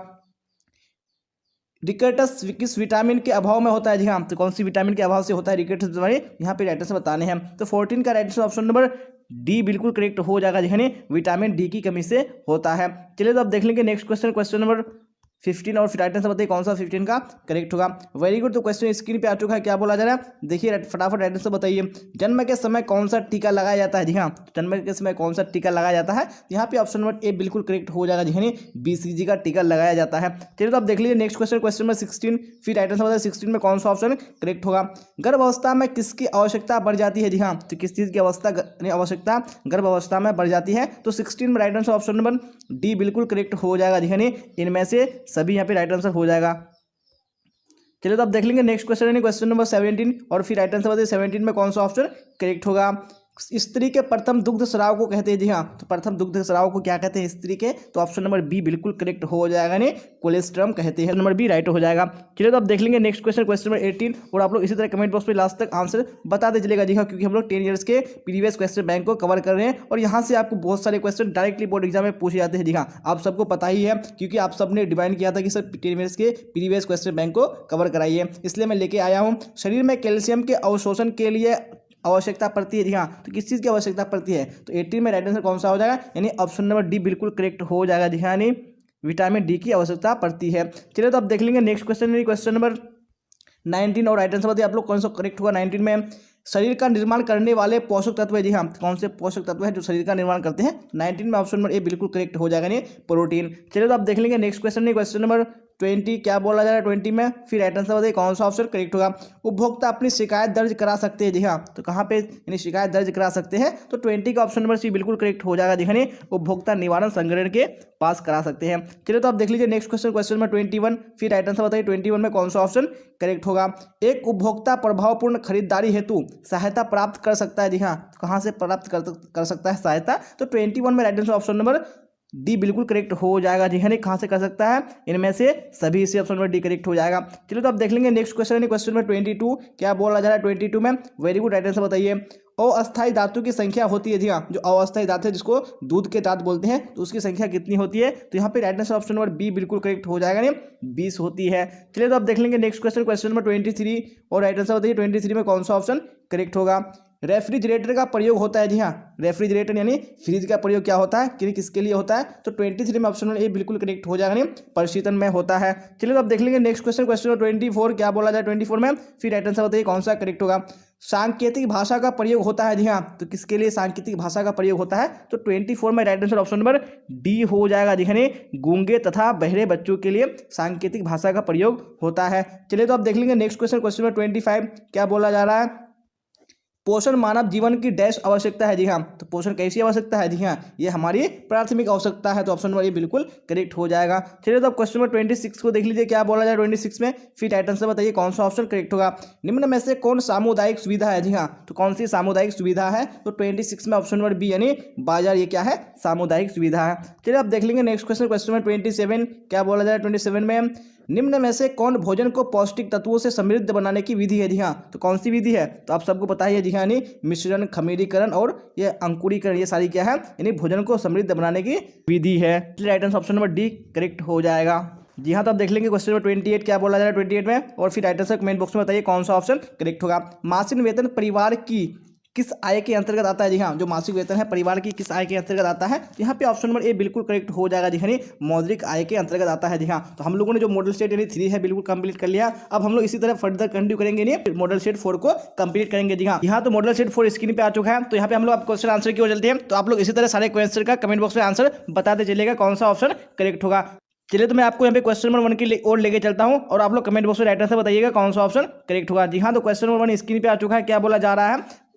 रिकेटस किस विटामिन के अभाव में होता है। जी हाँ तो कौन सी विटामिन के अभाव से होता है रिकेटस बीमारी, यहाँ पे राइट आंसर बताने हैं। तो 14 का right answer option number D बिल्कुल करेक्ट हो जाएगा, यानी विटामिन डी की कमी से होता है। चलिए तो अब देख लेंगे नेक्स्ट क्वेश्चन क्वेश्चन नंबर 15 और फिर राइट आंसर बताइए कौन सा 15 का करेक्ट होगा। वेरी गुड, तो क्वेश्चन स्क्रीन पे आ चुका है, क्या बोला जा रहा है देखिए फटाफट राइट आंसर बताइए। जन्म के समय कौन सा टीका लगाया जाता है। जी हाँ जन्म के समय कौन सा टीका लगाया जाता है, यहाँ पे ऑप्शन नंबर ए बिल्कुल करेक्ट हो जाएगा, यानी BCG का टीका लगाया जाता है। चलिए तो आप देख लीजिए नेक्स्ट क्वेश्चन क्वेश्चन नंबर 16, फिर राइट आंसर बताइए 16 में कौन सा ऑप्शन करेक्ट होगा। गर्भावस्था में किसकी आवश्यकता बढ़ जाती है। जी हाँ तो किस चीज़ की आवश्यकता गर्भावस्था में बढ़ जाती है, तो 16 में right answer option number D बिल्कुल करेक्ट हो जाएगा, यानी इनमें से सभी यहाँ पे राइट आंसर हो जाएगा। चलिए तो आप देख लेंगे नेक्स्ट क्वेश्चन है क्वेश्चन नंबर 17 और फिर राइट आंसर बताइए 17 में कौन सा ऑप्शन करेक्ट होगा। स्त्री के प्रथम दुग्ध स्राव को कहते हैं। जी हाँ तो प्रथम दुग्ध स्राव को क्या कहते हैं स्त्री के, तो ऑप्शन नंबर बी बिल्कुल करेक्ट हो जाएगा, यानी कोलेस्ट्रम कहते हैं, नंबर बी राइट हो जाएगा। चलिए तो आप देख लेंगे नेक्स्ट क्वेश्चन क्वेश्चन नंबर 18 और आप लोग इसी तरह कमेंट बॉक्स में लास्ट तक आंसर बताते चलेगा। जी हाँ क्योंकि हम लोग 10 ईयर्स के प्रीवियस क्वेश्चन बैंक को कवर कर रहे हैं और यहाँ से आपको बहुत सारे क्वेश्चन डायरेक्टली बोर्ड एग्जाम में पूछे जाते हैं। जी हाँ आप सबको पता ही है, क्योंकि आप सबने डिमांड किया था कि सर 10 ईयर्स के प्रीवियस क्वेश्चन बैंक को कवर कराइए, इसलिए मैं लेके आया हूँ। शरीर में कैल्शियम के अवशोषण के लिए आवश्यकता पड़ती है? जी हाँ, तो किस चीज़ की आवश्यकता पड़ती है? तो 18 में राइट आंसर कौन सा हो जाएगा, यानी ऑप्शन नंबर डी बिल्कुल करेक्ट हो जाएगा। जी हाँ, यानी विटामिन डी की आवश्यकता पड़ती है। चलिए तो अब देख लेंगे नेक्स्ट क्वेश्चन, क्वेश्चन नंबर 19 और राइट आंसर बताइए आप लोग कौन सा करेक्ट होगा। 19 में शरीर का निर्माण करने वाले पोषक तत्व है। जी हाँ, कौन से पोषक तत्व है जो शरीर का निर्माण करते हैं? 19 में ऑप्शन नंबर ए बिल्कुल करेक्ट हो जाएगा, नहीं प्रोटीन। चलिए तो आप देख लेंगे नेक्स्ट क्वेश्चन, क्वेश्चन नंबर 20 क्या बोला जा रहा है 20 में, फिर राइट आंसर बताइए कौन सा ऑप्शन करेक्ट होगा। उपभोक्ता अपनी शिकायत दर्ज करा सकते हैं। जी हाँ, तो कहाँ पे यानी शिकायत दर्ज करा सकते हैं? तो 20 का ऑप्शन नंबर सी बिल्कुल करेक्ट हो जाएगा। जी हाँ, उपभोक्ता निवारण संगठन के पास करा सकते हैं। चलिए तो आप देख लीजिए नेक्स्ट क्वेश्चन, क्वेश्चन नंबर 21, फिर राइट आंसर बताइए 21 में कौन सा ऑप्शन करेक्ट होगा। एक उपभोक्ता प्रभावपूर्ण खरीदारी हेतु सहायता प्राप्त कर सकता है। जी हाँ, कहाँ से प्राप्त कर सकता है सहायता? तो 21 में right answer option number D बिल्कुल करेक्ट हो जाएगा। जी हाँ, कहाँ से कर सकता है? इनमें से सभी से ऑप्शन नंबर डी करेक्ट हो जाएगा। चलिए तो आप देख लेंगे नेक्स्ट क्वेश्चन, क्वेश्चन नंबर 22 क्या बोला जा रहा है 22 में, वेरी गुड, राइट आंसर बताइए। अस्थायी धातु की संख्या होती है। जी हाँ, जो अस्थायी धातु है जिसको दूध के दांत बोलते हैं, तो उसकी संख्या कितनी होती है? तो यहाँ पे right answer option number B बिल्कुल करेक्ट हो जाएगा, नहीं 20 होती है। चलिए तो आप देख लेंगे नेक्स्ट क्वेश्चन, क्वेश्चन नंबर 23 और राइट आंसर बताइए 23 में कौन सा ऑप्शन करेक्ट होगा। रेफ्रिजरेटर का प्रयोग होता है। जी हाँ, रेफ्रिजरेटर यानी फ्रिज का प्रयोग क्या होता है, किसके लिए होता है? तो 23 में ऑप्शन नंबर ए बिल्कुल करेक्ट हो जाएगा, नहीं परिशीतन में होता है। चलिए तो अब देख लेंगे नेक्स्ट क्वेश्चन, क्वेश्चन नंबर 24 क्या बोला जाए 24 में, फिर राइट आंसर बताइए कौन सा करेक्ट होगा। सांकेतिक भाषा का प्रयोग होता है। जी हाँ, तो किसके लिए सांकेतिक भाषा का प्रयोग होता है? तो 24 में right answer option number D हो जाएगा। जी हाँ, गूंगे तथा बहरे बच्चों के लिए सांकेतिक भाषा का प्रयोग होता है। चलिए तो आप देख लेंगे नेक्स्ट क्वेश्चन, क्वेश्चन नंबर 25 क्या बोला जा रहा है। पोषण मानव जीवन की डैश आवश्यकता है। जी हाँ, तो पोषण कैसी आवश्यकता है? जी हाँ, ये हमारी प्राथमिक आवश्यकता है, तो ऑप्शन नंबर ये बिल्कुल करेक्ट हो जाएगा। चलिए तो अब क्वेश्चन नंबर 26 को देख लीजिए क्या बोला जाए 26 में, फिर राइट आंसर बताइए कौन सा ऑप्शन करेक्ट होगा। निम्न में से कौन सामुदायिक सुविधा है? जी हाँ, तो कौन सी सामुदायिक सुविधा है? तो 26 में ऑप्शन नंबर बी यानी बाजार, ये क्या है? सामुदायिक सुविधा है। चलिए अब देख लेंगे नेक्स्ट क्वेश्चन, क्वेश्चन नंबर 27 क्या बोला जाए 27 में, निम्न में से कौन भोजन को पौष्टिक तत्वों से समृद्ध बनाने की विधि है? जी हाँ, तो कौन सी विधि है? तो आप सबको पता है। जी हाँ, यानी मिश्रण, खमीरीकरण और ये अंकुरीकरण, ये सारी क्या है? यानी भोजन को समृद्ध बनाने की विधि है। Right answer option number D correct हो जाएगा। जी हाँ, तो आप देख लेंगे क्वेश्चन नंबर 28 क्या बोला जा रहा है 28 में, और फिर राइट आंसर कमेंट बॉक्स में बताइए कौन सा ऑप्शन करेक्ट होगा। मासिक वेतन परिवार की किस आय के अंतर्गत आता है? जी हाँ, जो मासिक वेतन है परिवार की किस आय के अंतर्गत आता है? यहाँ पे ऑप्शन नंबर ए बिल्कुल करेक्ट हो जाएगा। जी हाँ, मौद्रिक आय के अंतर्गत आता है। जी हाँ, तो हम लोगों ने जो मॉडल स्टेट यानी 3 है बिल्कुल कंप्लीट कर लिया। अब हम लोग इसी तरह फर्दर कंटिन्यू करेंगे, नहीं मॉडल स्टेट 4 को कंप्लीट करेंगे। जी हाँ, यहाँ तो मॉडल स्टेट 4 स्क्रीन पे आ चुका है, तो यहाँ पे हम लोग क्वेश्चन आंसर की ओर चलते हैं। तो आप लोग इसी तरह सारे क्वेश्चन का कमेंट बॉक्स में आंसर बताते चलिएगा कौन सा ऑप्शन करेक्ट होगा। चलिए तो मैं आपको यहाँ पे क्वेश्चन नंबर 1 की ओर लेके चलता हूँ, और आप लोग कमेंट बॉक्स में राइट आंसर बताइएगा कौन सा ऑप्शन करेक्ट होगा। जी हाँ, तो क्वेश्चन नंबर 1 स्क्रीन पे आ चुका है। क्या बोला जा रहा है,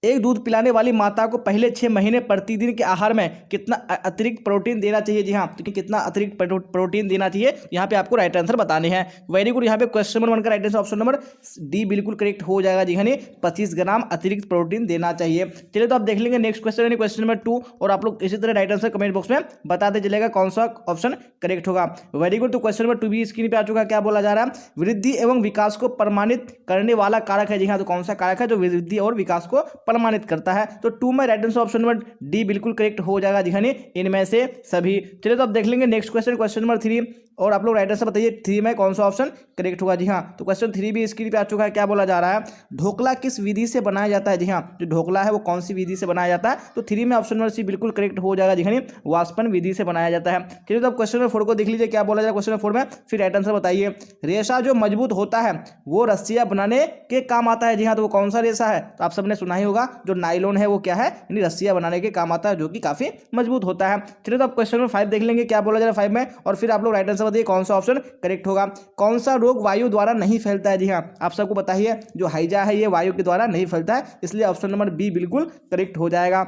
एक दूध पिलाने वाली माता को पहले 6 महीने प्रतिदिन के आहार में कितना अतिरिक्त प्रोटीन देना चाहिए? जी हाँ, तो कितना अतिरिक्त प्रोटीन देना चाहिए, यहाँ पे आपको राइट आंसर बताने हैं। वेरी गुड, यहाँ पे क्वेश्चन नंबर 1 का right answer option number D बिल्कुल करेक्ट हो जाएगा। जी हाँ, 25 ग्राम अतिरिक्त प्रोटीन देना चाहिए। चलिए तो आप देख लेंगे नेक्स्ट क्वेश्चन, क्वेश्चन नंबर 2, और आप लोग इसी तरह राइट आंसर कमेंट बॉक्स में बताते चलेगा कौन सा ऑप्शन करेक्ट होगा। वेरी गुड, तो क्वेश्चन नंबर 2 भी स्क्रीन पे आ चुका है। क्या बोला जा रहा है, वृद्धि एवं विकास को प्रमाणित करने वाला कारक है। जी हाँ, तो कौन सा कारक है जो वृद्धि और विकास को प्रमाणित करता है? तो 2 में right answer option number D बिल्कुल करेक्ट हो जाएगा। जी हाँ, इनमें से सभी। चलिए तो आप देख लेंगे नेक्स्ट क्वेश्चन, क्वेश्चन नंबर 3, और आप लोग राइट आंसर बताइए 3 में कौन सा ऑप्शन करेक्ट होगा। जी हाँ, तो क्वेश्चन 3 भी स्क्रीन पे आ चुका है। क्या बोला जा रहा है, ढोकला किस विधि से बनाया जाता है? जी हाँ, जो ढोकला है वो कौन सी विधि से बनाया जाता है? तो 3 में ऑप्शन नंबर सी बिल्कुल करेक्ट हो जाएगा। जी हाँ, वाष्पन विधि से बनाया जाता है। चलिए तो आप क्वेश्चन नंबर 4 को देख लीजिए। क्या बोला जाए क्वेश्चन नंबर 4 में, फिर राइट आंसर बताइए। रेशा जो मजबूत होता है वो रस्सियां बनाने के काम आता है। जी हाँ, तो वो कौन सा रेशा है? तो आप सबने सुना ही होगा, जो नायलॉन है वो क्या है, यानी रस्सियां बनाने के काम आता है, जो कि काफी मजबूत होता है। चलिए तो आप क्वेश्चन नंबर 5 देख लेंगे। क्या बोला जा रहा है 5 में, और फिर आप लोग राइट आंसर बताइए कौन सा ऑप्शन करेक्ट होगा। कौन सा रोग वायु द्वारा नहीं फैलता है? जी हाँ, आप सबको पता ही है जो हैजा है ये वायु के द्वारा नहीं फैलता है, इसलिए ऑप्शन नंबर बी बिल्कुल करेक्ट हो जाएगा।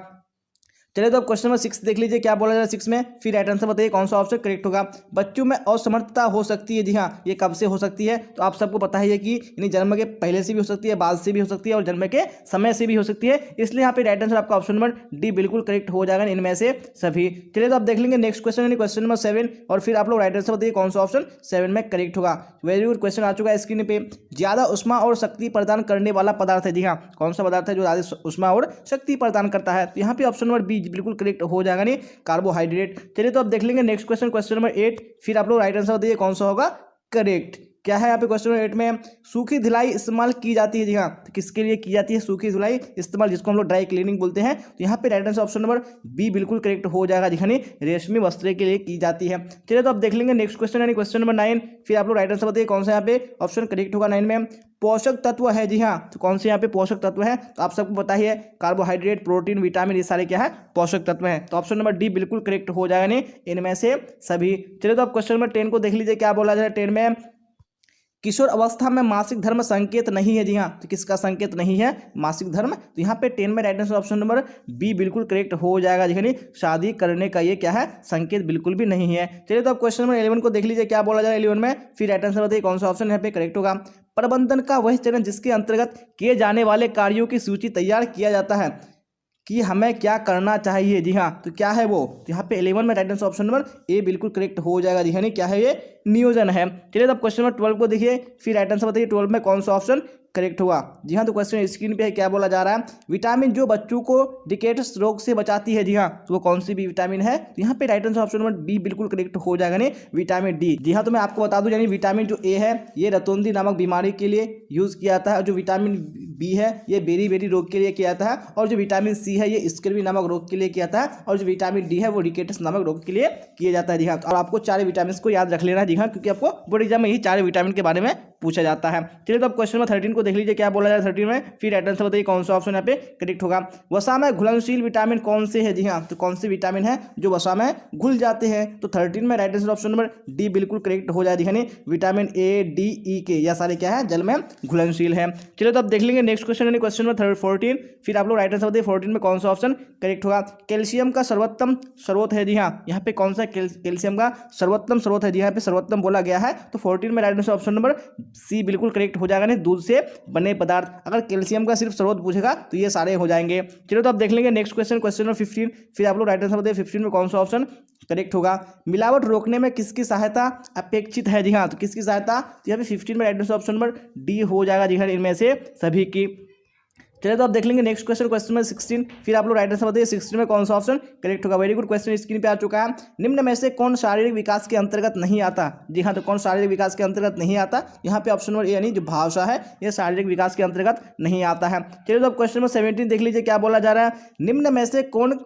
चलिए तो अब क्वेश्चन नंबर 6 देख लीजिए। क्या बोला जा रहा है 6 में, फिर राइट आंसर बताइए कौन सा ऑप्शन करेक्ट होगा। बच्चों में असमर्थता हो सकती है। जी हाँ, ये कब से हो सकती है? तो आप सबको पता ही है कि यानी जन्म के पहले से भी हो सकती है, बाद से भी हो सकती है, और जन्म के समय से भी हो सकती है, इसलिए यहाँ पे राइट आंसर आपका ऑप्शन नंबर डी बिल्कुल करेक्ट हो जाएगा इनमें से सभी। चलिए तो आप देख लेंगे नेक्स्ट क्वेश्चन, क्वेश्चन नंबर 7, और फिर आप लोग राइट आंसर बताइए कौन सा ऑप्शन 7 में करेक्ट होगा। वेरी गुड, क्वेश्चन आ चुका है स्क्रीन पे। ज्यादा उष्मा और शक्ति प्रदान करने वाला पदार्थ है। जी हाँ, कौन सा पदार्थ है जो ज्यादा उष्मा और शक्ति प्रदान करता है? तो यहाँ पे ऑप्शन नंबर बी बिल्कुल करेक्ट हो जाएगा, नहीं कार्बोहाइड्रेट। चलिए तो आप देख लेंगे नेक्स्ट क्वेश्चन, क्वेश्चन नंबर 8, फिर आप लोग राइट आंसर बताइए कौन सा होगा करेक्ट। क्या है यहाँ पे क्वेश्चन नंबर 8 में, सूखी धुलाई इस्तेमाल की जाती है। जी हाँ, तो किसके लिए की जाती है सूखी धुलाई इस्तेमाल, जिसको हम लोग ड्राई क्लीनिंग बोलते हैं। तो यहाँ पे right answer option number B बिल्कुल करेक्ट हो जाएगा। जी हाँ, रेशमी वस्त्र के लिए की जाती है। चलिए तो अब देख लेंगे नेक्स्ट क्वेश्चन यानी क्वेश्चन नंबर 9। फिर आप लोग राइट आंसर बताइए कौन सा यहाँ पे ऑप्शन करेक्ट होगा 9 में। पोषक तत्व है। जी हाँ, तो कौन से यहाँ पे पोषक तत्व है, तो आप सबको पता ही है कार्बोहाइड्रेट, प्रोटीन, विटामिन, ये सारे क्या है पोषक तत्व हैं। तो ऑप्शन नंबर डी बिल्कुल करेक्ट हो जाएगा नहीं इनमें से सभी। चलिए तो अब क्वेश्चन नंबर 10 को देख लीजिए क्या बोला जाए 10 में, किशोर अवस्था में मासिक धर्म संकेत नहीं है। जी हाँ, तो किसका संकेत नहीं है मासिक धर्म, तो यहाँ पे 10 में right answer option number B बिल्कुल करेक्ट हो जाएगा। जी शादी करने का ये क्या है संकेत बिल्कुल भी नहीं है। चलिए तो अब क्वेश्चन नंबर 11 को देख लीजिए क्या बोला जाए 11 में। फिर राइट आंसर बताइए कौन सा ऑप्शन यहाँ पे करेक्ट होगा। प्रबंधन का वह चरण जिसके अंतर्गत किए जाने वाले कार्यों की सूची तैयार किया जाता है कि हमें क्या करना चाहिए। जी हाँ, तो क्या है वो, तो यहाँ पे 11 में right answer option number A बिल्कुल करेक्ट हो जाएगा। जी हाँ, नहीं क्या है ये नियोजन है। चलिए तो अब क्वेश्चन नंबर 12 को देखिए, फिर राइट आंसर बताइए 12 में कौन सा ऑप्शन करेक्ट होगा। जी हाँ, तो क्वेश्चन स्क्रीन पे है क्या बोला जा रहा है, विटामिन जो बच्चों को रिकेट्स रोग से बचाती है। जी हाँ, तो वो कौन सी भी विटामिन है, तो यहाँ पे right answer option number B बिल्कुल करेक्ट हो जाएगा नहीं विटामिन डी। जी हाँ, तो मैं आपको बता दूं यानी विटामिन जो ए है ये रतौंधी नामक बीमारी के लिए यूज किया जाता है, और जो विटामिन बी है ये बेरी रोग के लिए किया जाता है, और जो विटामिन सी है ये स्कर्वी नामक रोग के लिए किया जाता है, और जो विटामिन डी है वो रिकेट्स नामक रोग के लिए किया जाता है। जी हाँ, और आपको 4 विटामिन को याद रख लेना। जी हाँ, क्योंकि आपको बोर्ड एग्जाम में यही 4 विटामिन के बारे में पूछा जाता है। चलिए तो अब क्वेश्चन नंबर 13 को देख लीजिए क्या बोला जाए 13 में। फिर राइट आंसर बताइए कौन सा ऑप्शन यहाँ पे करेक्ट होगा। वसा में घुलनशील विटामिन कौन से है। जी हाँ, तो कौन से विटामिन है जो वसा में घुल जाते हैं, तो 13 में right answer option number D बिल्कुल करेक्ट हो जाए। यानी विटामिन ए, डी, ई के यह सारे क्या है जल में घुलनशील है। चलिए तो अब देख लेंगे नेक्स्ट क्वेश्चन यानी क्वेश्चन नंबर 14। फिर आप लोग राइट आंसर बताइए 14 में कौन सा ऑप्शन करेक्ट होगा। कैल्शियम का सर्वोत्तम स्रोत है। जी हाँ, यहाँ पे कौन सा कैल्शियम का सर्वोत्तम स्रोत है। जी यहाँ पे सर्वोत्तम बोला गया है, तो 14 में right answer option number C बिल्कुल करेक्ट हो जाएगा। नहीं दूध से बने पदार्थ, अगर कैल्शियम का सिर्फ स्रोत पूछेगा तो ये सारे हो जाएंगे। चलो तो आप देख लेंगे नेक्स्ट क्वेश्चन क्वेश्चन नंबर 15। फिर आप लोग राइट आंसर बताइए 15 में कौन सा ऑप्शन करेक्ट होगा। मिलावट रोकने में किसकी सहायता अपेक्षित है। जी हाँ, तो किसकी सहायता, तो यहाँ पे 15 में right answer option number D हो जाएगा। जी हाँ, इनमें से सभी की। चलिए तो आप देख लेंगे नेक्स्ट क्वेश्चन क्वेश्चन नंबर 16। फिर आप लोग राइट आंसर बताइए 16 में कौन सा ऑप्शन करेक्ट होगा। वेरी गुड, क्वेश्चन स्क्रीन पे आ चुका है। निम्न में से कौन शारीरिक विकास के अंतर्गत नहीं आता। जी हाँ, तो कौन शारीरिक विकास के अंतर्गत नहीं आता, यहाँ पे ऑप्शन नंबर ए यानी जो भाषा है ये शारीरिक विकास के अंतर्गत नहीं आता है। चलिए तो अब क्वेश्चन नंबर 17 देख लीजिए क्या बोला जा रहा है। निम्न में से कौन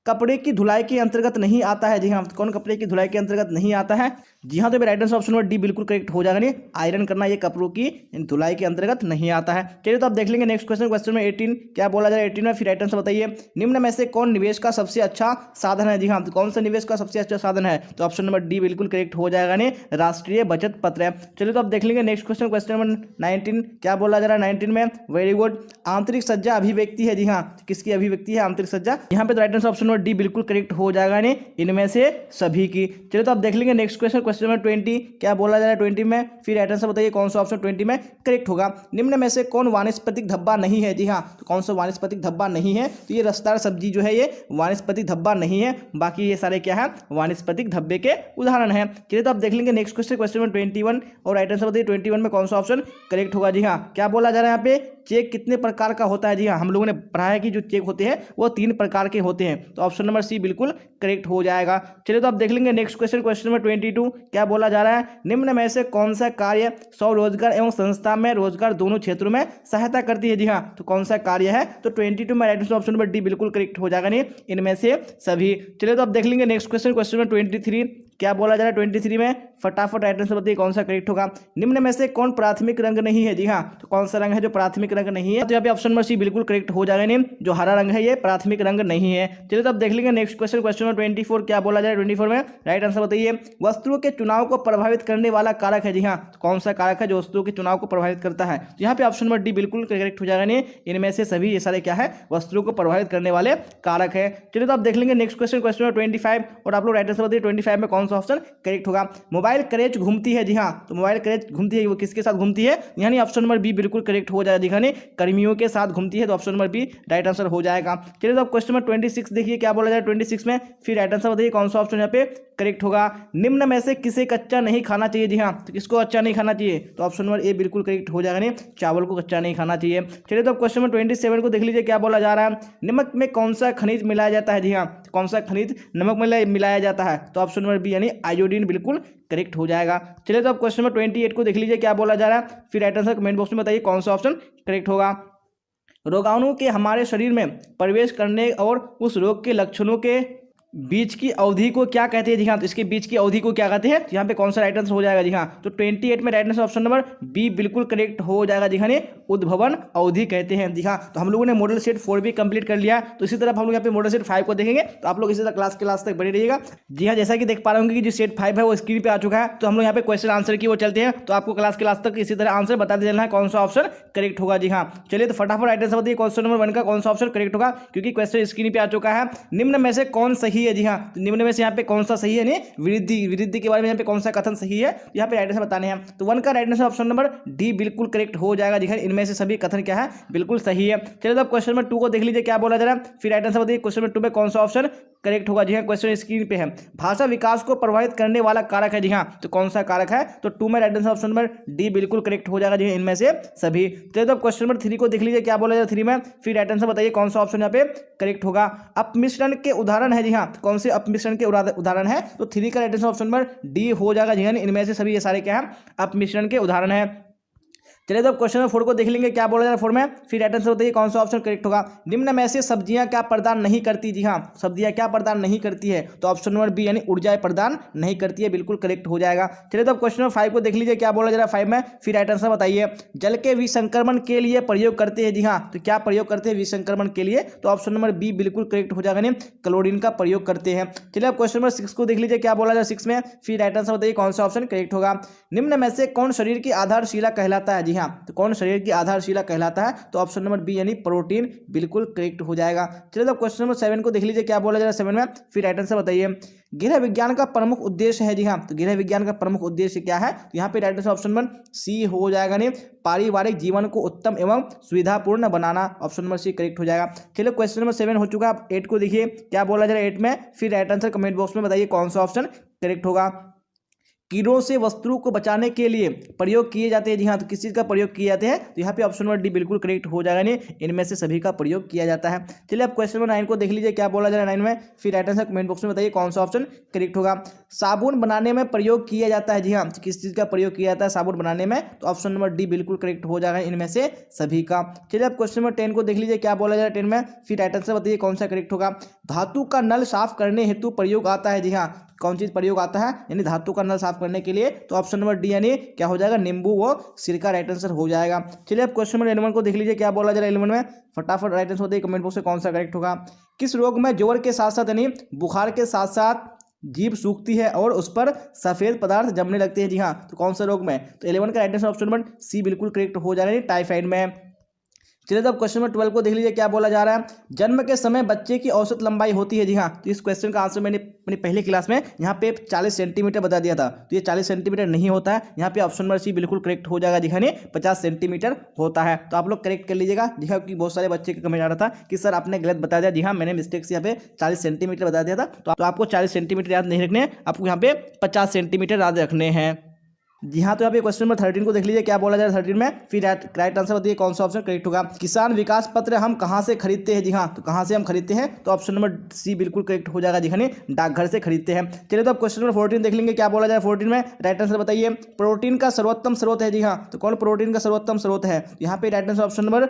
कपड़े की धुलाई के अंतर्गत नहीं आता है। जी हाँ, कौन कपड़े की धुलाई के अंतर्गत नहीं आता है। जी हाँ, तो right answer option number D बिल्कुल करेक्ट हो जाएगा। नहीं आयरन करना ये कपड़ों की धुलाई के अंतर्गत नहीं आता है। चलिए तो आप देख लेंगे नेक्स्ट क्वेश्चन क्वेश्चन में 18 क्या बोला जाए 18 में। फिर राइट आंसर बताइए निम्न में से कौन निवेश का सबसे अच्छा साधन है। जी हाँ, तो कौन सा निवेश का सबसे अच्छा साधन है, तो ऑप्शन नंबर डी बिल्कुल करेक्ट हो जाएगा। नहीं राष्ट्रीय बचत पत्र है। चलिए तो आप देख लेंगे नेक्स्ट क्वेश्चन क्वेश्चन नंबर 19 क्या बोला जा रहा है 19 में। वेरी गुड, आंतरिक सज्जा अभिव्यक्ति है। जी हाँ, किसकी अभिव्यक्ति है आंतरिक सज्जा, यहाँ पे तो right answer option number D बिल्कुल करेक्ट हो जाएगा। नहीं इनमें से सभी की। चलिए तो आप देख लेंगे नेक्स्ट क्वेश्चन क्वेश्चन नंबर 20 क्या बोला जा रहा है 20 में। फिर राइट आंसर बताइए कौन सा ऑप्शन 20 में करेक्ट होगा। निम्न में से कौन वानस्पतिक धब्बा नहीं है। जी हाँ, तो कौन सा वानस्पतिक धब्बा नहीं है, तो ये रसदार सब्जी जो है ये वानस्पतिक धब्बा नहीं है, बाकी ये सारे क्या है वानस्पतिक धब्बे के उदाहरण है। चलिए तो आप देख लेंगे नेक्स्ट क्वेश्चन क्वेश्चन नंबर 21 और राइट आंसर बताइए 21 में कौन सा ऑप्शन करेक्ट होगा। जी हाँ, क्या बोला जा रहा है यहाँ पे चेक कितने प्रकार का होता है। जी हाँ, हम लोगों ने पढ़ा है कि जो चेक होते हैं वो 3 प्रकार के होते हैं, तो ऑप्शन नंबर सी बिल्कुल करेक्ट हो जाएगा। चलिए तो आप देख लेंगे नेक्स्ट क्वेश्चन क्वेश्चन नंबर 22 क्या बोला जा रहा है। निम्न में से कौन सा कार्य स्वरोजगार एवं संस्था में रोजगार दोनों क्षेत्रों में सहायता करती है। जी हाँ, तो कौन सा कार्य है, तो 22 में right answer option number D बिल्कुल करेक्ट हो जाएगा। नहीं इनमें से सभी। चलिए तो आप देख लेंगे नेक्स्ट क्वेश्चन क्वेश्चन नंबर 23 क्या बोला जा रहा है 23 में। फटाफट राइट आंसर बताइए कौन सा करेक्ट होगा। निम्न में से कौन प्राथमिक रंग नहीं है। जी हाँ, तो कौन सा रंग है जो प्राथमिक रंग नहीं है, तो यहाँ पे ऑप्शन नंबर सी बिल्कुल करेक्ट हो जाएगा। नहीं जो हरा रंग है ये प्राथमिक रंग नहीं है। चलिए तो आप देख लेंगे नेक्स्ट क्वेश्चन क्वेश्चन नंबर 24 क्या बोला जाए 24 में। राइट आंसर बताइए वस्तुओं के चुनाव को प्रभावित करने वाला कारक है। जी हाँ, तो कौन सा कारक है जो वस्तुओं के चुनाव को प्रभावित करता है, तो यहाँ पे ऑप्शन नंबर डी बिल्कुल करेक्ट हो जाएगा। नहीं इनमें से सभी ये सारे क्या है वस्तुओं को प्रभावित करने वाले कारक है। चलिए तो आप देख लेंगे नेक्स्ट क्वेश्चन क्वेश्चन नंबर 25 और आप लोग राइट आंसर बताइए 25 में कौन सा ऑप्शन करेक्ट होगा। मोबाइल करेज घूमती है। जी हाँ, तो मोबाइल करेज घूमती है वो किसके साथ घूमती है, यानी ऑप्शन नंबर बी बिल्कुल करेक्ट हो जाएगा। दिखाने कर्मियों के साथ घूमती है, तो option number B right answer हो जाएगा। चलिए तो अब क्वेश्चन नंबर 26 देखिए क्या बोला जाए 26 में। फिर राइट आंसर बताइए कौन सा ऑप्शन यहाँ पे करेक्ट होगा। निम्न में से किसे कच्चा नहीं खाना चाहिए। जी हाँ, तो किसको कच्चा नहीं खाना चाहिए, तो ऑप्शन नंबर ए बिल्कुल करेक्ट हो जाएगा। नहीं चावल को कच्चा नहीं खाना चाहिए। चलिए तो अब क्वेश्चन नंबर 27 को देख लीजिए क्या बोला जा रहा है। नमक में कौन सा खनिज मिलाया जाता है। जी हाँ, कौन सा खनिज नमक में मिलाया जाता है, तो ऑप्शन नंबर बी यानी आयोडीन बिल्कुल करेक्ट हो जाएगा। चलिए तो अब क्वेश्चन नंबर 28 को देख लीजिए क्या बोला जा रहा है, फिर राइट आंसर कमेंट बॉक्स में बताइए कौन सा ऑप्शन करेक्ट होगा। रोगाणु के हमारे शरीर में प्रवेश करने और उस रोग के लक्षणों के बीच की अवधि को क्या कहते हैं? जी हाँ, तो इसके बीच की अवधि को क्या कहते हैं? यहाँ पे कौन सा राइट आंसर हो जाएगा? जी हाँ, तो 28 में right answer option number B बिल्कुल करेक्ट हो जाएगा। जी हाँ, उद्भवन अवधि कहते हैं। जी हाँ, तो हम लोगों ने मॉडल सेट 4 भी कंप्लीट कर लिया, तो इसी तरह हम लोग यहाँ पे मॉडल सेट 5 को देखेंगे। तो आप लोग इसी तरह क्लास तक बने रहिएगा। जी हाँ, जैसा कि देख पा रहे होंगे कि जो सेट 5 है वो स्क्रीन पे आ चुका है। तो हम लोग यहाँ पे क्वेश्चन आंसर की वो चलते हैं, तो आपको क्लास तक इसी तरह आंसर बता देना है कौन सा ऑप्शन करेक्ट होगा। जी हाँ, चलिए तो फटाफट राइट आंसर बताइए क्वेश्चन नंबर 1 का कौन सा ऑप्शन करेक्ट होगा, क्योंकि क्वेश्चन स्क्रीन पे आ चुका है। निम्न में से कौन सही है? जी हाँ, तो निम्न में से यहाँ पे कौन सा सही है? नहीं, वृद्धि के बारे में यहाँ पे कौन सा कथन सही है, यहाँ पे राइट आंसर बताने हैं। तो 1 का right answer option number D बिल्कुल करेक्ट हो जाएगा। दिखाई इनमें से सभी कथन क्या है? बिल्कुल सही है। चलिए तो अब क्वेश्चन नंबर 2 को देख लीजिए क्या बोला जा रहा है, फिर राइट आंसर बताइए क्वेश्चन नंबर 2 में कौन सा ऑप्शन करेक्ट होगा। जी हाँ, क्वेश्चन स्क्रीन पे है। भाषा विकास को प्रभावित करने वाला कारक है। जी हाँ, तो कौन सा कारक है? तो 2 में right answer option number D बिल्कुल करेक्ट हो जाएगा। जी इनमें से सभी। चलिए तो अब क्वेश्चन नंबर 3 को देख लीजिए क्या बोला जा रहा है 3 में, फिर राइट आंसर बताइए कौन सा ऑप्शन यहाँ पे करेक्ट होगा। अपमिश्रण के उदाहरण है। जी हाँ, कौन से अपमिश्रण के उदाहरण है? तो 3 का right answer option number D हो जाएगा। जी हाँ, इनमें से सभी ये सारे क्या है? अपमिश्रण के उदाहरण है। चलिए तो क्वेश्चन नंबर 4 को देख लेंगे क्या बोला जा रहा है 4 में, फिर राइट आंसर बताइए कौन सा ऑप्शन करेक्ट होगा। निम्न में से सब्जियां क्या प्रदान नहीं करती? जी हाँ, सब्जियां क्या प्रदान नहीं करती है? तो ऑप्शन नंबर बी यानी ऊर्जा प्रदान नहीं करती है, बिल्कुल करेक्ट हो जाएगा। चलिए तो क्वेश्चन नंबर 5 को देख लीजिए क्या बोला जा रहा है 5 में, फिर राइट आंसर बताइए। जल के विसंक्रमण के लिए प्रयोग करते हैं। जी हाँ, तो क्या प्रयोग करते हैं विसंक्रमण के लिए? तो ऑप्शन नंबर बी बिल्कुल करेक्ट हो जाएगा, क्लोरीन का प्रयोग करते हैं। चलिए अब क्वेश्चन नंबर 6 को देख लीजिए क्या बोला जा रहा है 6 में, फिर राइट आंसर बताइए कौन सा ऑप्शन करेक्ट होगा। निम्न में से कौन शरीर की आधारशिला कहलाता है? जी हाँ, तो कौन शरीर की आधारशिला कहलाता है? तो ऑप्शन नंबर बी यानी प्रोटीन बिल्कुल करेक्ट हो जाएगा। चलिए तो क्वेश्चन नंबर 7 को देख लीजिए क्या बोला जा रहा है 7 में, फिर राइट आंसर बताइए। गृह विज्ञान का प्रमुख उद्देश्य है। जी हाँ, तो गृह विज्ञान का प्रमुख उद्देश्य क्या है? तो यहाँ पे right answer option number C हो जाएगा, पारिवारिक जीवन को उत्तम एवं सुविधापूर्ण बनाना, ऑप्शन नंबर सी करेक्ट हो जाएगा। चलिए क्वेश्चन नंबर 7 हो चुका है। 8 को देखिए क्या बोला जा रहा है 8 में, फिर राइट आंसर कमेंट बॉक्स में बताइए कौन सा ऑप्शन करेक्ट होगा। कीड़ों से वस्तुओं को बचाने के लिए प्रयोग किए जाते हैं। जी हाँ, तो किस चीज़ का प्रयोग किए जाते हैं? तो यहाँ पे ऑप्शन नंबर डी बिल्कुल करेक्ट हो जाएगा, इनमें से सभी का प्रयोग किया जाता है। चलिए अब क्वेश्चन नंबर 9 को देख लीजिए क्या बोला जा रहा है 9 में, फिर राइट आंसर कमेंट बॉक्स में बताइए कौन सा ऑप्शन करेक्ट होगा। साबुन बनाने में प्रयोग किया जाता है। जी हाँ, तो किस चीज़ का प्रयोग किया जाता है साबुन बनाने में? तो ऑप्शन नंबर डी बिल्कुल करेक्ट हो जाएगा, इनमें से सभी का। चलिए अब क्वेश्चन नंबर 10 को देख लीजिए क्या बोला जा रहा है 10 में, फिर राइट आंसर बताइए कौन सा करेक्ट होगा। धातु का नल साफ करने हेतु प्रयोग आता है। जी हाँ, कौन चीज प्रयोग आता है यानी धातु का नल साफ करने के लिए? तो ऑप्शन नंबर डी यानी क्या हो जाएगा? नींबू व सिरका राइट आंसर हो जाएगा। चलिए अब क्वेश्चन नंबर 11 को देख लीजिए क्या बोला जा रहा है 11 में, फटाफट राइट आंसर बताइए कमेंट बॉक्स में कौन सा करेक्ट होगा। किस रोग में ज्वर के साथ साथ यानी बुखार के साथ साथ जीभ सूखती है और उस पर सफेद पदार्थ जमने लगते हैं? जी हाँ, तो कौन सा रोग में? तो 11 का right answer option number C बिल्कुल करेक्ट हो जाएगा, टाइफाइड में। चलिए तो अब क्वेश्चन नंबर 12 को देख लीजिए क्या बोला जा रहा है। जन्म के समय बच्चे की औसत लंबाई होती है। जी हाँ, तो इस क्वेश्चन का आंसर मैंने अपनी पहली क्लास में यहाँ पे 40 सेंटीमीटर बता दिया था, तो ये 40 सेंटीमीटर नहीं होता है। यहाँ पे ऑप्शन नंबर सी बिल्कुल करेक्ट हो जाएगा, दिखाने 50 सेंटीमीटर होता है। तो आप लोग करेक्ट कर लीजिएगा। जी हाँ, क्योंकि बहुत सारे बच्चे का कमेंट आ रहा था कि सर आपने गलत बता दिया। जी हाँ, मैंने मिस्टेक से यहाँ पे 40 सेंटीमीटर बता दिया था, तो आपको 40 सेंटीमीटर याद नहीं रखने, आपको यहाँ पे 50 सेंटीमीटर याद रखने हैं। जी हाँ, तो यहाँ पे क्वेश्चन नंबर 13 को देख लीजिए क्या बोला जा रहा है 13 में, फिर राइट आंसर बताइए कौन सा ऑप्शन करेक्ट होगा। किसान विकास पत्र हम कहाँ से खरीदते हैं? जी हाँ, तो कहाँ से हम खरीदते हैं? तो ऑप्शन नंबर सी बिल्कुल करेक्ट हो जाएगा, दिखाने डाकघर से खरीदते हैं। चलिए तो अब क्वेश्चन नंबर 14 देख लेंगे क्या बोला जा रहा है 14 में, राइट आंसर बताइए। प्रोटीन का सर्वोत्तम स्रोत है। जी हाँ, तो कौन प्रोटीन का सर्वोत्तम स्रोत है? यहाँ पे right answer option number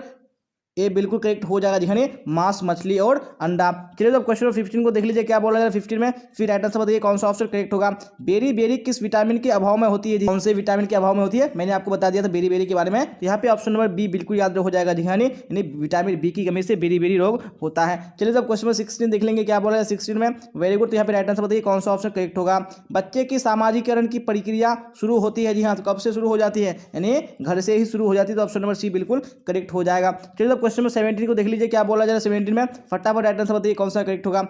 A बिल्कुल करेक्ट हो जाएगा, दिखाने मांस, मछली और अंडा। चलिए तो क्वेश्चन नंबर 15 को देख लीजिए क्या बोला जा रहा है 15 में, फिर राइट आंसर बताइए कौन सा ऑप्शन करेक्ट होगा। बेरी बेरी किस विटामिन के अभाव में होती है? कौन से विटामिन के अभाव में होती है? मैंने आपको बता दिया था बेरी बेरी के बारे में, तो यहाँ पे ऑप्शन नंबर बी बिल्कुल याद हो जाएगा, दिखाने यानी विटामिन बी की कमी से बेरी बेरी रोग होता है। चलिए तो क्वेश्चन नंबर 16 देख लेंगे क्या बोला है 16 में, वेरी गुड। तो यहाँ पे राइट आंसर बताइए कौन सा ऑप्शन करेक्ट होगा। बच्चे की सामाजिकरण की प्रक्रिया शुरू होती है। जी हाँ, तो कब से शुरू हो जाती है? यानी घर से ही शुरू हो जाती है, तो ऑप्शन नंबर सी बिल्कुल करेक्ट हो जाएगा। चलिए तो क्वेश्चन नंबर 17 को देख लीजिए क्या बोला जा रहा है 17 में, फटाफट राइट आंसर बताइए कौन सा करेक्ट होगा।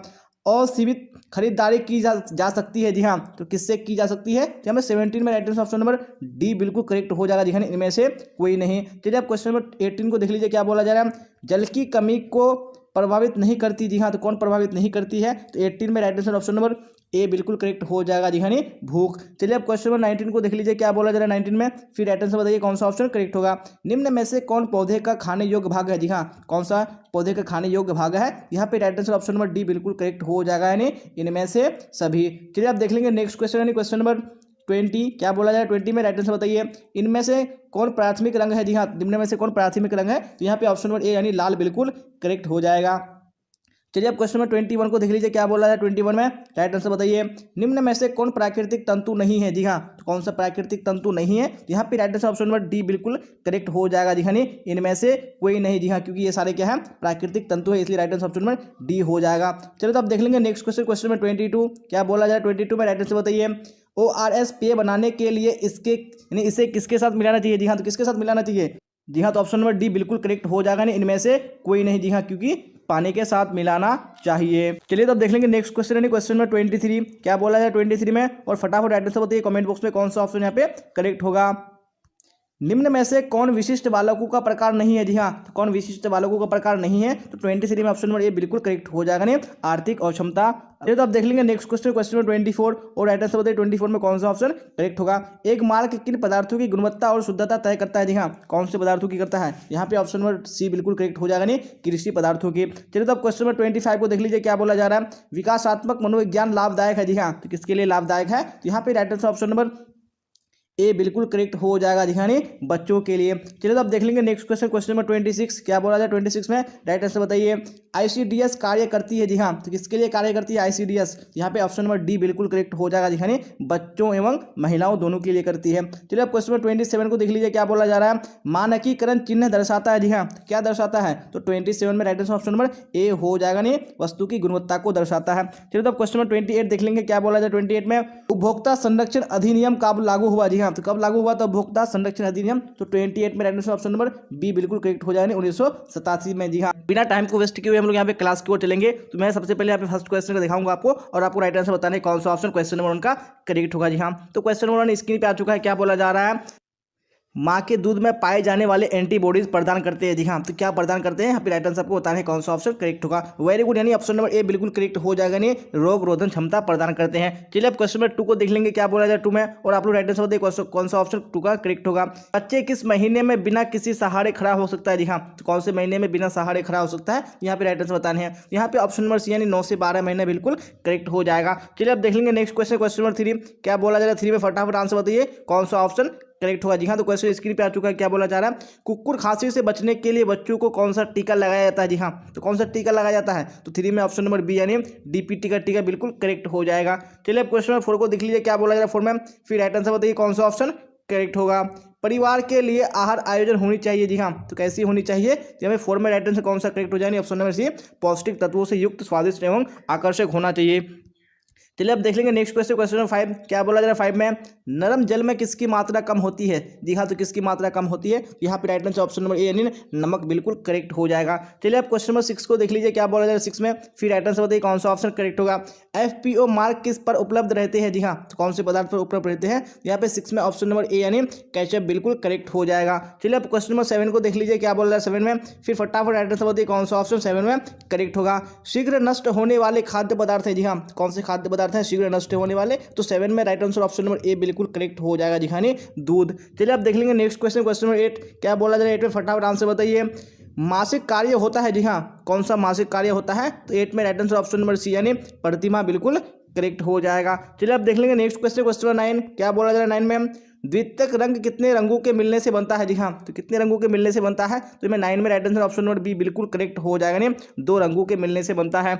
असीमित खरीदारी की जा सकती है। जी हाँ, तो किससे की जा सकती है? तो हमें 17 में right answer option number D बिल्कुल करेक्ट हो जाएगा, दिखाने इनमें से कोई नहीं। चलिए अब क्वेश्चन नंबर 18 को देख लीजिए क्या बोला जा रहा है। जल की कमी को प्रभावित नहीं करती। जी हाँ, तो कौन प्रभावित नहीं करती है? तो 18 में right answer option number A बिल्कुल करेक्ट हो जाएगा। जी हाँ, नहीं भूख। चलिए अब क्वेश्चन नंबर 19 को देख लीजिए, क्या बोला जा रहा है 19 में, फिर राइट आंसर बताइए कौन सा ऑप्शन करेक्ट होगा। निम्न में से कौन पौधे का खाने योग्य भाग है? जी हाँ, कौन सा पौधे का खाने योग्य भाग है? यहाँ पे right answer option number D बिल्कुल करेक्ट हो जाएगा, यानी इनमें से सभी। चलिए आप देख लेंगे नेक्स्ट क्वेश्चन, यानी क्वेश्चन नंबर 20, क्या बोला जाए 20 में राइट आंसर बताइए, इनमें से कौन प्राथमिक रंग है? जी हाँ, निम्न में से कौन प्राथमिक रंग है? तो यहाँ पे ऑप्शन नंबर ए यानी लाल बिल्कुल करेक्ट हो जाएगा। चलिए अब क्वेश्चन नंबर 21 को देख लीजिए, क्या बोला है 21 में, राइट आंसर बताइए, निम्न में से कौन प्राकृतिक तंतु नहीं है? जी हाँ, तो कौन सा प्राकृतिक तंतु नहीं है? यहाँ पे right answer option number D बिल्कुल करेक्ट हो जाएगा। जी हाँ, नहीं इनमें से कोई नहीं। जी हाँ, क्योंकि ये सारे क्या है, प्राकृतिक तंतु है, इसलिए right answer option number D हो जाएगा। चलो तो अब देख लेंगे नेक्स्ट क्वेश्चन, क्वेश्चन नंबर 22, क्या बोला जाए 22 में, राइट आंसर बताइए, ORS पेय बनाने के लिए इसके यानी इसे किसके साथ मिलाना चाहिए? जी हाँ, तो किसके साथ मिलाना चाहिए? जी हाँ, तो ऑप्शन नंबर डी बिल्कुल करेक्ट हो जाएगा, नहीं इनमें से कोई नहीं। जी हाँ, क्योंकि पानी के साथ मिलाना चाहिए। चलिए तो अब देख लेंगे नेक्स्ट क्वेश्चन, यानी क्वेश्चन नंबर 23, क्या बोला जाए 23 में, और फटाफट राइट आंसर बताइए कमेंट बॉक्स में कौन सा ऑप्शन यहाँ पे करेक्ट होगा। निम्न में से कौन विशिष्ट बालकों का प्रकार नहीं है? जी हाँ, तो कौन विशिष्ट बालकों का प्रकार नहीं है? तो 23 में ऑप्शन नंबर ए बिल्कुल करेक्ट हो जाएगा, नहीं आर्थिक अक्षमता। चलिए तो आप देख लेंगे नेक्स्ट क्वेश्चन, क्वेश्चन नंबर 24, और राइट आंसर बताइए 24 में कौन सा ऑप्शन करेक्ट होगा। एक मार्क किन पदार्थों की गुणवत्ता और शुद्धता तय करता है? जी हाँ, कौन से पदार्थों की करता है? यहाँ पे ऑप्शन नंबर सी बिल्कुल करेक्ट हो जाएगा, नहीं कृषि पदार्थों की। चलिए तो अब क्वेश्चन नंबर 25 को देख लीजिए, क्या बोला जा रहा है, विकासात्मक मनोविज्ञान लाभदायक है? जी हाँ, तो किसके लिए लाभदायक है? तो यहाँ पे right answer option number A बिल्कुल करेक्ट हो जाएगा। दिखाने बच्चों के लिए। चलिए तो अब देख लेंगे नेक्स्ट क्वेश्चन, क्वेश्चन नंबर 26, क्या बोला जाए 26 में, राइट आंसर बताइए। ICDS कार्य करती है? जी हाँ, तो किसके लिए कार्य करती है ICDS? यहाँ पे ऑप्शन नंबर डी बिल्कुल करेक्ट हो जाएगा। दिखाने बच्चों एवं महिलाओं दोनों के लिए करती है। चलिए अब क्वेश्चन नंबर 27 को देख लीजिए, क्या बोला जा रहा है, मानकीकरण चिन्ह दर्शाता है? जी हाँ, क्या दर्शाता है? तो 27 में right answer option number A हो जाएगा, नहीं वस्तु की गुणवत्ता को दर्शाता है। चलिए तो अब क्वेश्चन नंबर 28 देख लेंगे, क्या बोला जाए 28 में, उपभोक्ता संरक्षण अधिनियम कब लागू हुआ? जी हाँ, तो कब लागू हुआ? तो उपभोक्ता संरक्षण अधिनियम तो 28 में right answer option number B बिल्कुल करेक्ट हो जाएगा, 1987 में। जी हाँ, बिना टाइम को वेस्ट किए हुए हम लोग यहाँ पे क्लास की ओर चलेंगे। तो मैं सबसे पहले यहाँ पे फर्स्ट क्वेश्चन को दिखाऊंगा आपको, और आपको राइट आंसर बताने कौन सा ऑप्शन क्वेश्चन नंबर 1 का करेक्ट होगा। जी हाँ, तो क्वेश्चन नंबर 1 स्क्रीन पे आ चुका है। क्या बोला जा रहा है, माँ के दूध में पाए जाने वाले एंटीबॉडीज प्रदान करते हैं? जी हाँ, तो क्या प्रदान करते हैं? यहाँ पे राइट आंसर आपको बताना है कौन सा ऑप्शन करेक्ट होगा। वेरी गुड, यानी ऑप्शन नंबर ए बिल्कुल करेक्ट हो जाएगा, नहीं रोग रोधन क्षमता प्रदान करते हैं। चलिए अब क्वेश्चन नंबर 2 को देख लेंगे, क्या बोला जाए 2 में, और आप लोग राइट आंसर बताइए कौन सा ऑप्शन 2 का करेक्ट होगा। बच्चे किस महीने में बिना किसी सहारे खड़ा हो सकता है? जी हाँ, तो कौन से महीने में बिना सहारे खड़ा हो सकता है? यहाँ पे राइट आंसर बताने हैं। यहाँ पे ऑप्शन नंबर सी यानी 9 से 12 महीने बिल्कुल करेक्ट हो जाएगा। चलिए अब देख लेंगे नेक्स्ट क्वेश्चन, क्वेश्चन नंबर 3, क्या बोला जा रहा है 3 में, फटाफट आंसर बताइए कौन सा ऑप्शन करेक्ट होगा। जी हाँ, तो क्वेश्चन स्क्रीन पे आ चुका है। क्या बोला जा रहा है, कुकुर खांसी से बचने के लिए बच्चों को कौन सा टीका लगाया जाता है? जी हाँ, तो कौन सा टीका लगाया जाता है? तो 3 में ऑप्शन नंबर बी यानी DPT का टीका बिल्कुल करेक्ट हो जाएगा। चलिए अब क्वेश्चन नंबर 4 को देख लीजिए, क्या बोला जा रहा है 4 में, फिर राइट आंसर बताइए कौन सा ऑप्शन करेक्ट होगा। परिवार के लिए आहार आयोजन होनी चाहिए? जी हाँ, तो कैसी होनी चाहिए? हमें 4 में राइट आंसर कौन सा करेक्ट हो जाए? ऑप्शन नंबर सी, पौष्टिक तत्वों से युक्त, स्वादिष्ट एवं आकर्षक होना चाहिए। चलिए अब देख लेंगे नेक्स्ट क्वेश्चन, क्वेश्चन नंबर 5, क्या बोला जा रहा है 5 में, नरम जल में किसकी मात्रा कम होती है? जी हाँ, तो किसकी मात्रा कम होती है? यहाँ पे right answer option number A यानी नमक बिल्कुल करेक्ट हो जाएगा। चलिए अब क्वेश्चन नंबर 6 को देख लीजिए, क्या बोला जा रहा है 6 में, फिर राइट आंसर बताइए कौन सा ऑप्शन करेक्ट होगा। FPO मार्क किस पर उपलब्ध रहते हैं? जी हाँ, तो कौन से पदार्थ पर उपलब्ध रहते हैं? यहाँ पे 6 में ऑप्शन नंबर ए यानी केचप बिल्कुल करेक्ट हो जाएगा। चलिए अब क्वेश्चन नंबर 7 को देख लीजिए, क्या बोल रहा है 7 में, फिर फटाफट राइट आंसर बताइए कौन सा ऑप्शन 7 में करेक्ट होगा। शीघ्र नष्ट होने वाले खाद्य पदार्थ है? जी हाँ, कौन से खाद्य पदार्थ हैं शीघ्र नष्ट होने वाले? तो 7 में right answer option number A बिल्कुल करेक्ट हो जाएगा। दिखाने दूध। चलिए अब देख लेंगे नेक्स्ट क्वेश्चन, क्वेश्चन नंबर 8, क्या बोला जा रहा है 8 में, फटाफट आंसर बताइए। मासिक कार्य होता है? जी हाँ, कौन सा मासिक कार्य होता है? तो 8 में right answer option number C यानी प्रतिमा बिल्कुल करेक्ट हो जाएगा। चलिए अब देख लेंगे नेक्स्ट क्वेश्चन, क्वेश्चन नंबर 9, क्या बोला जा रहा है 9 में, द्वितीयक रंग कितने रंगों के मिलने से बनता है? जी हाँ, तो कितने रंगों के मिलने से बनता है? तो मैं 9 में right answer option number B बिल्कुल करेक्ट हो जाएगा, नहीं 2 रंगों के मिलने से बनता है।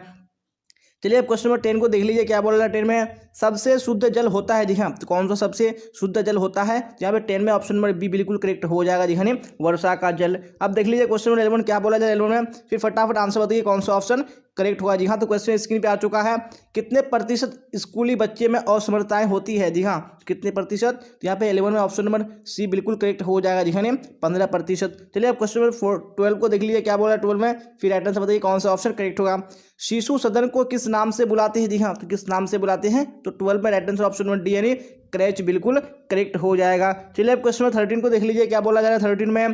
चलिए अब क्वेश्चन नंबर 10 को देख लीजिए, क्या बोल रहा है 10 में, सबसे शुद्ध जल होता है? जी हाँ, तो कौन सा सबसे शुद्ध जल होता है? यहाँ पे 10 में ऑप्शन नंबर बी बिल्कुल करेक्ट हो जाएगा। जी हाँ, वर्षा का जल। अब देख लीजिए क्वेश्चन नंबर 11, क्या बोला जाए 11 में, फिर फटाफट आंसर बताइए कौन सा ऑप्शन करेक्ट होगा। जी हाँ, तो क्वेश्चन स्क्रीन पे आ चुका है, कितने प्रतिशत स्कूली बच्चे में असमर्थताएं होती है? जी हाँ, कितने प्रतिशत? तो यहाँ पे 11 में ऑप्शन नंबर सी बिल्कुल करेक्ट हो जाएगा। जी हाँ, 15%। चलिए अब क्वेश्चन नंबर 12 को देख लीजिए, क्या बोला है 12 में, फिर राइट आंसर बताइए कौन सा ऑप्शन करेक्ट होगा। शिशु सदन को किस नाम से बुलाते हैं? जी हाँ, तो किस नाम से बुलाते हैं? तो 12 में right answer option number D यानी क्रैच बिल्कुल करेक्ट हो जाएगा। चलिए अब क्वेश्चन नंबर 13 को देख लीजिए, क्या बोला जा रहा है 13 में,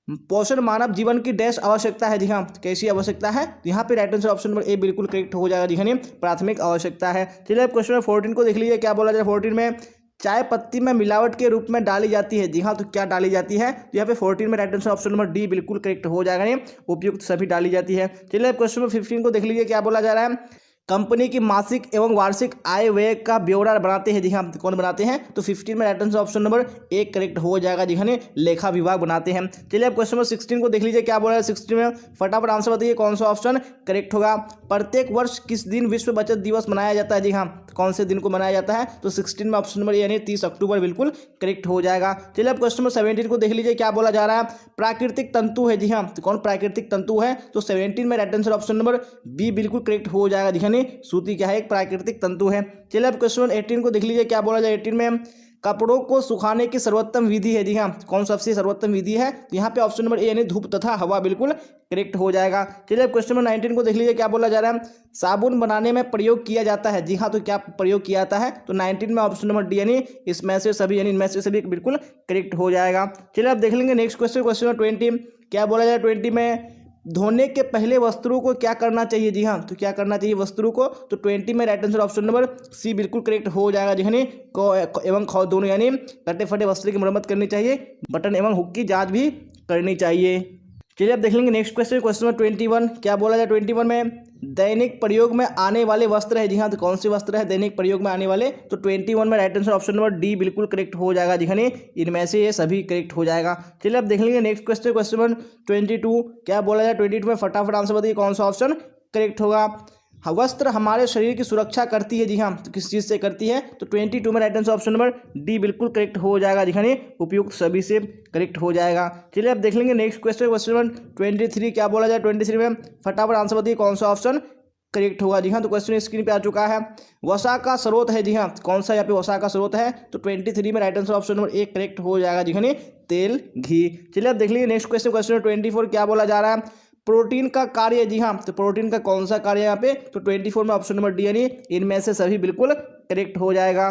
पोषण मानव जीवन की डैश आवश्यकता है। जी हाँ, कैसी आवश्यकता है? तो यहाँ पे right answer option number A बिल्कुल करेक्ट हो जाएगा। जी हाँ, प्राथमिक आवश्यकता है। चलिए अब क्वेश्चन नंबर 14 को देख लीजिए, क्या बोला जाए 14 में, चाय पत्ती में मिलावट के रूप में डाली जाती है। जी हाँ, तो क्या डाली जाती है? तो यहाँ पे 14 में right answer option number D बिल्कुल करेक्ट हो जाएगा। नहीं, उपयुक्त सभी डाली जाती है। चलिए अब क्वेश्चन नंबर 15 को देख लीजिए, क्या बोला जा रहा है, कंपनी की मासिक एवं वार्षिक आय व्यय का ब्यौरा बनाते हैं। जी हाँ, कौन बनाते हैं? तो 15 में राइट आंसर ऑप्शन नंबर एक करेक्ट हो जाएगा। जी हाँ, लेखा विभाग बनाते हैं। चलिए अब क्वेश्चन नंबर 16 को देख लीजिए, क्या बोला है 16 में, फटाफट आंसर बताइए कौन सा ऑप्शन करेक्ट होगा। प्रत्येक वर्ष किस दिन विश्व बचत दिवस मनाया जाता है? जी हाँ, कौन से दिन को मनाया जाता है? तो 16 में ऑप्शन नंबर यानी 30 अक्टूबर बिल्कुल करेक्ट हो जाएगा। चलिए अब क्वेश्चन नंबर 17 को देख लीजिए, क्या बोला जा रहा है, प्राकृतिक तंतु है। जी हाँ, तो कौन प्राकृतिक तंतु है? तो 17 में right answer option number B बिल्कुल करेक्ट हो जाएगा। जी हाँ, सूती क्या है? एक प्राकृतिक तंतु है। चलिए अब क्वेश्चन 18 को देख लीजिए, क्या बोला जाए 18 में, कपड़ों को सुखाने की सर्वोत्तम विधि है। जी हाँ, कौन सबसे सर्वोत्तम विधि है? तो यहाँ पे ऑप्शन नंबर ए यानी धूप तथा हवा बिल्कुल करेक्ट हो जाएगा। चलिए अब क्वेश्चन नंबर 19 को देख लीजिए, क्या बोला जा रहा है, साबुन बनाने में प्रयोग किया जाता है। जी हाँ, तो क्या प्रयोग किया जाता है? तो 19 में ऑप्शन नंबर डी यानी इसमें से सभी यानी इनमें से सभी बिल्कुल करेक्ट हो जाएगा। चलिए अब देख लेंगे नेक्स्ट क्वेश्चन, क्वेश्चन नंबर 20, क्या बोला जाए 20 में, धोने के पहले वस्त्रों को क्या करना चाहिए? जी हाँ, तो क्या करना चाहिए वस्त्रों को? तो 20 में right answer option number C बिल्कुल करेक्ट हो जाएगा। जी हाँ, क एवं ख दोनों यानी कटे फटे वस्त्र की मरम्मत करनी चाहिए, बटन एवं हुक की जांच भी करनी चाहिए। चलिए अब देख लेंगे नेक्स्ट क्वेश्चन, क्वेश्चन नंबर 21, क्या बोला जाए 21 में, दैनिक प्रयोग में आने वाले वस्त्र है। जी हाँ, तो कौन से वस्त्र है दैनिक प्रयोग में आने वाले? तो 21 में right answer option number D बिल्कुल करेक्ट हो जाएगा। जी हाँ, इनमें से ये सभी करेक्ट हो जाएगा। चलिए अब देख लेंगे नेक्स्ट क्वेश्चन, क्वेश्चन नंबर 22, क्या बोला जाए 22 में, फटाफट आंसर बताइए कौन सा ऑप्शन करेक्ट होगा। वस्त्र हमारे शरीर की सुरक्षा करती है। जी हाँ, तो किस चीज़ से करती है? तो 22 में right answer option number D बिल्कुल करेक्ट हो जाएगा। जी हाँ, उपयुक्त सभी से करेक्ट हो जाएगा। चलिए अब देख लेंगे नेक्स्ट क्वेश्चन, क्वेश्चन नंबर 23, क्या बोला जाए 23 में, फटाफट आंसर बताइए कौन सा ऑप्शन करेक्ट होगा। जी हाँ, तो क्वेश्चन स्क्रीन पे आ चुका है, वसा का स्रोत है। जी हाँ, कौन सा यहाँ पे वसा का स्रोत है? तो 23 में राइट आंसर ऑप्शन नंबर एक करेक्ट हो जाएगा। जी हाँ, तेल घी। चलिए अब देख लीजिए नेक्स्ट क्वेश्चन, क्वेश्चन नंबर 24, क्या बोला जा रहा है, प्रोटीन का कार्य। जी हाँ, तो प्रोटीन का कौन सा कार्य यहाँ पे? तो 24 में ऑप्शन नंबर डी यानी इनमें से सभी बिल्कुल करेक्ट हो जाएगा।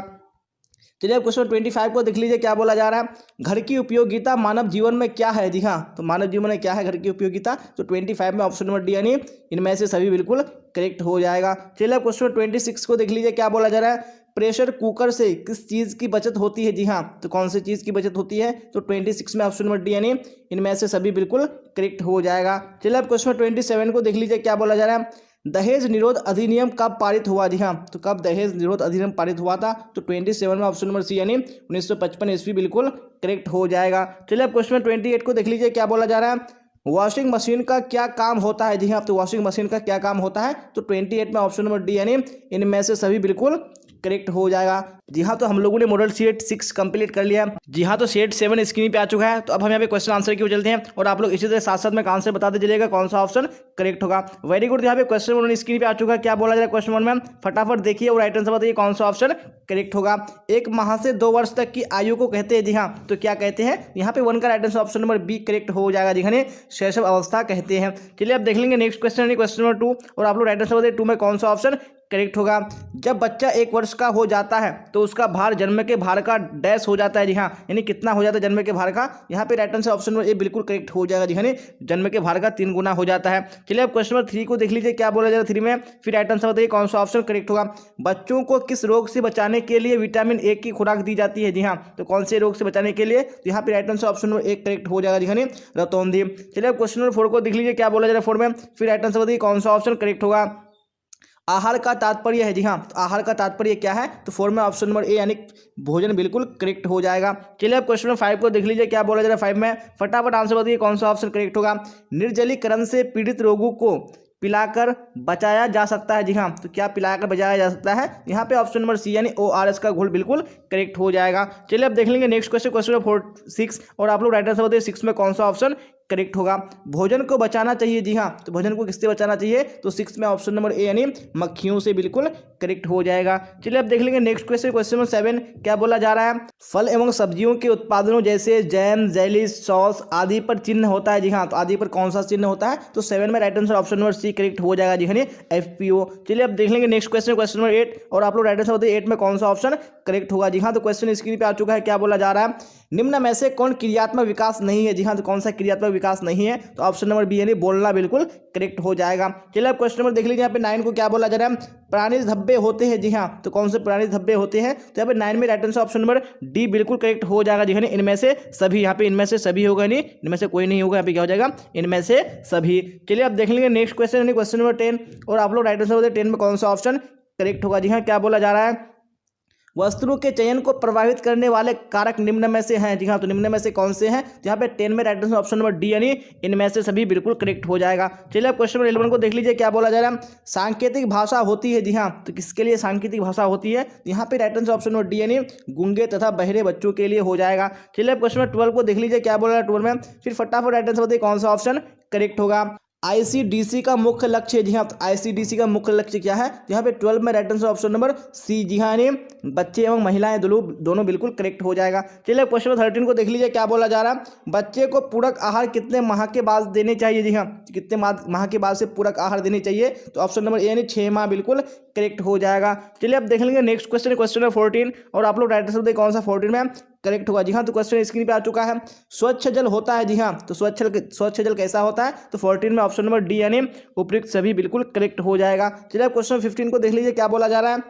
चलिए अब क्वेश्चन 25 को देख लीजिए, क्या बोला जा रहा है, घर की उपयोगिता मानव जीवन में क्या है? जी हाँ, तो मानव जीवन में क्या है घर की उपयोगिता? तो 25 में ऑप्शन नंबर डी यानी इनमें से सभी बिल्कुल करेक्ट हो जाएगा। चलिए अब क्वेश्चन 26 को देख लीजिए, क्या बोला जा रहा है, प्रेशर कुकर से किस चीज़ की बचत होती है? जी हाँ, तो कौन सी चीज़ की बचत होती है? तो 26 में ऑप्शन नंबर डी यानी इनमें से सभी बिल्कुल करेक्ट हो जाएगा। चलिए अब क्वेश्चन 27 को देख लीजिए, क्या बोला जा रहा है, दहेज निरोध अधिनियम कब पारित हुआ? जी हाँ, तो कब दहेज निरोध अधिनियम पारित हुआ था? तो 27 में ऑप्शन नंबर सी यानी 1955 ईस्वी बिल्कुल करेक्ट हो जाएगा। चलिए अब क्वेश्चन 28 को देख लीजिए, क्या बोला जा रहा है, वॉशिंग मशीन का क्या काम होता है? जी हाँ, तो वॉशिंग मशीन का क्या काम होता है? तो 28 में ऑप्शन नंबर डी यानी इनमें से सभी बिल्कुल करेक्ट हो जाएगा। जी हाँ, तो हम लोगों ने मॉडल सेट 6 कंप्लीट कर लिया। जी हाँ, तो सेट 7 स्क्रीन पे आ चुका है। तो अब हम यहाँ पे क्वेश्चन आंसर की ओर चलते हैं और आप लोग इसी तरह साथ साथ में आंसर बताते चलिएगा कौन सा ऑप्शन करेक्ट होगा। वेरी गुड, यहाँ पे क्वेश्चन 1 स्क्रीन पे आ चुका है। क्या बोला जाए क्वेश्चन 1 में, फटाफट देखिए और राइट आंसर बताइए कौन सा ऑप्शन करेक्ट होगा। 1 माह से 2 वर्ष तक की आयु को कहते हैं। जी हाँ, तो क्या कहते हैं? यहाँ पे 1 का right answer option number B correct हो जाएगा। जी हाँ, शैशव अवस्था कहते हैं। चलिए अब देख लेंगे नेक्स्ट क्वेश्चन, क्वेश्चन नंबर 2 और आप लोग राइट आंसर बताइए 2 में कौन सा ऑप्शन करेक्ट होगा। जब बच्चा 1 वर्ष का हो जाता है तो उसका भार जन्म के भार का डैश हो जाता है। जी हाँ, यानी कितना हो जाता है जन्म के भार का? यहाँ पे right answer option number A बिल्कुल करेक्ट हो जाएगा। जी हाँ, जन्म के भार का 3 गुना हो जाता है। चलिए अब क्वेश्चन नंबर 3 को देख लीजिए, क्या बोला जा रहा है 3 में, फिर राइट आंसर बताइए कौन सा ऑप्शन करेक्ट होगा। बच्चों को किस रोग से बचाने के लिए विटामिन ए की खुराक दी जाती है? जी हाँ, तो कौन से रोग से बचाने के लिए? तो यहाँ पे right answer option number 1 correct हो जाएगा। जी हाँ, रतौंधी। चलिए अब क्वेश्चन नंबर 4 को देख लीजिए, क्या बोला जा रहा है 4 में, फिर राइट आंसर बताइए कौन सा ऑप्शन करेक्ट होगा। आहार का तात्पर्य है। जी हाँ, तो आहार का तात्पर्य क्या है? तो 4 में ऑप्शन नंबर ए यानी भोजन बिल्कुल करेक्ट हो जाएगा। चलिए अब क्वेश्चन नंबर 5 को देख लीजिए, क्या बोला जा रहा है 5 में, फटाफट आंसर बताइए कौन सा ऑप्शन करेक्ट होगा। निर्जलीकरण से पीड़ित रोगों को पिलाकर बचाया जा सकता है। जी हाँ, तो क्या पिलाकर बचाया जा सकता है? यहाँ पे ऑप्शन नंबर सी यानी ORS का घोल बिल्कुल करेक्ट हो जाएगा। चलिए अब देख लेंगे नेक्स्ट क्वेश्चन, क्वेश्चन नंबर 6 और आप लोग राइट आंसर बताइए 6 में कौन सा ऑप्शन करेक्ट होगा। भोजन को बचाना चाहिए। जी हाँ, तो भोजन को किससे बचाना चाहिए? तो 6 में ऑप्शन नंबर ए यानी मक्खियों से बिल्कुल करेक्ट हो जाएगा। चलिए अब देख लेंगे नेक्स्ट क्वेश्चन, क्वेश्चन नंबर 7, क्या बोला जा रहा है, फल एवं सब्जियों के उत्पादनों जैसे जैम, जेली, सॉस आदि पर चिन्ह होता है। जी हाँ, तो आदि पर कौन सा चिन्ह होता है? तो 7 में right answer option number C correct हो जाएगा। जी हाँ, FPO। चलिए अब देख लेंगे नेक्स्ट क्वेश्चन, क्वेश्चन नंबर 8 और आप लोग राइट आंसर बताइए 8 में कौन सा ऑप्शन करेक्ट होगा। जी हाँ, तो क्वेश्चन स्क्रीन पे आ चुका है। क्या बोला जा रहा है, निम्न में से कौन क्रियात्मक विकास नहीं है? जी हाँ, तो कौन सा क्रियात्मक विकास नहीं है, तो ऑप्शन नंबर बी यानी बोलना बिल्कुल करेक्ट हो जाएगा। चलिए आप क्वेश्चन नंबर देख लीजिए, यहाँ पे 9 को क्या बोला जा रहा है, प्राणी धब्बे होते हैं। जी हाँ, तो कौन से प्राणी धब्बे होते हैं, तो यहाँ पे 9 में right answer option number D बिल्कुल करेक्ट हो जाएगा। जी हाँ, इनमें से सभी, यहाँ पे इनमें से सभी होगा, नहीं इनमें से कोई नहीं होगा, यहाँ पे क्या हो जाएगा, इनमें से सभी। चलिए आप देख लेंगे नेक्स्ट क्वेश्चन यानी क्वेश्चन नंबर 10, और आप लोग राइट आंसर बताइए 10 में कौन सा ऑप्शन करेक्ट होगा। जी हाँ, क्या बोला जा रहा है, वस्तुओं के चयन को प्रभावित करने वाले कारक निम्न में से हैं। जी हाँ, तो निम्न में से कौन से हैं, तो यहाँ पे 10 में right answer option number D यानी इनमें से सभी बिल्कुल करेक्ट हो जाएगा। चलिए अब क्वेश्चन नंबर 11 को देख लीजिए, क्या बोला जा रहा है, सांकेतिक भाषा होती है। जी हाँ, तो किसके लिए सांकेतिक भाषा होती है, यहाँ पे right answer option number D यानी गूंगे तथा बहरे बच्चों के लिए हो जाएगा। चलिए अब क्वेश्चन नंबर 12 को देख लीजिए, क्या बोला रहा है 12 में, फिर फटाफट राइट आंसर बताइए कौन सा ऑप्शन करेक्ट होगा। आईसीडीसी का मुख्य लक्ष्य है। जी हाँ, तो आईसीडीसी का मुख्य लक्ष्य क्या है, यहाँ पे 12 में right answer option number C. जी हाँ, यानी बच्चे एवं महिलाएं दोनों बिल्कुल करेक्ट हो जाएगा। चलिए क्वेश्चन नंबर 13 को देख लीजिए, क्या बोला जा रहा है, बच्चे को पूरक आहार कितने माह के बाद देने चाहिए। जी हाँ, कितने माह के बाद से पूरक आहार देने चाहिए, तो ऑप्शन नंबर ए यानी 6 माह बिल्कुल करेक्ट हो जाएगा। चलिए अब देख लेंगे नेक्स्ट क्वेश्चन, क्वेश्चन नंबर 14, और आप लोग राइट आंसर बताइए कौन सा 14 में करेक्ट होगा। जी हाँ, तो क्वेश्चन स्क्रीन पे आ चुका है, स्वच्छ जल होता है। जी हाँ, तो स्वच्छ जल कैसा होता है, तो 14 में ऑप्शन नंबर डी यानी उपयुक्त सभी बिल्कुल करेक्ट हो जाएगा। चलिए क्वेश्चन 15 को देख लीजिए, क्या बोला जा रहा है,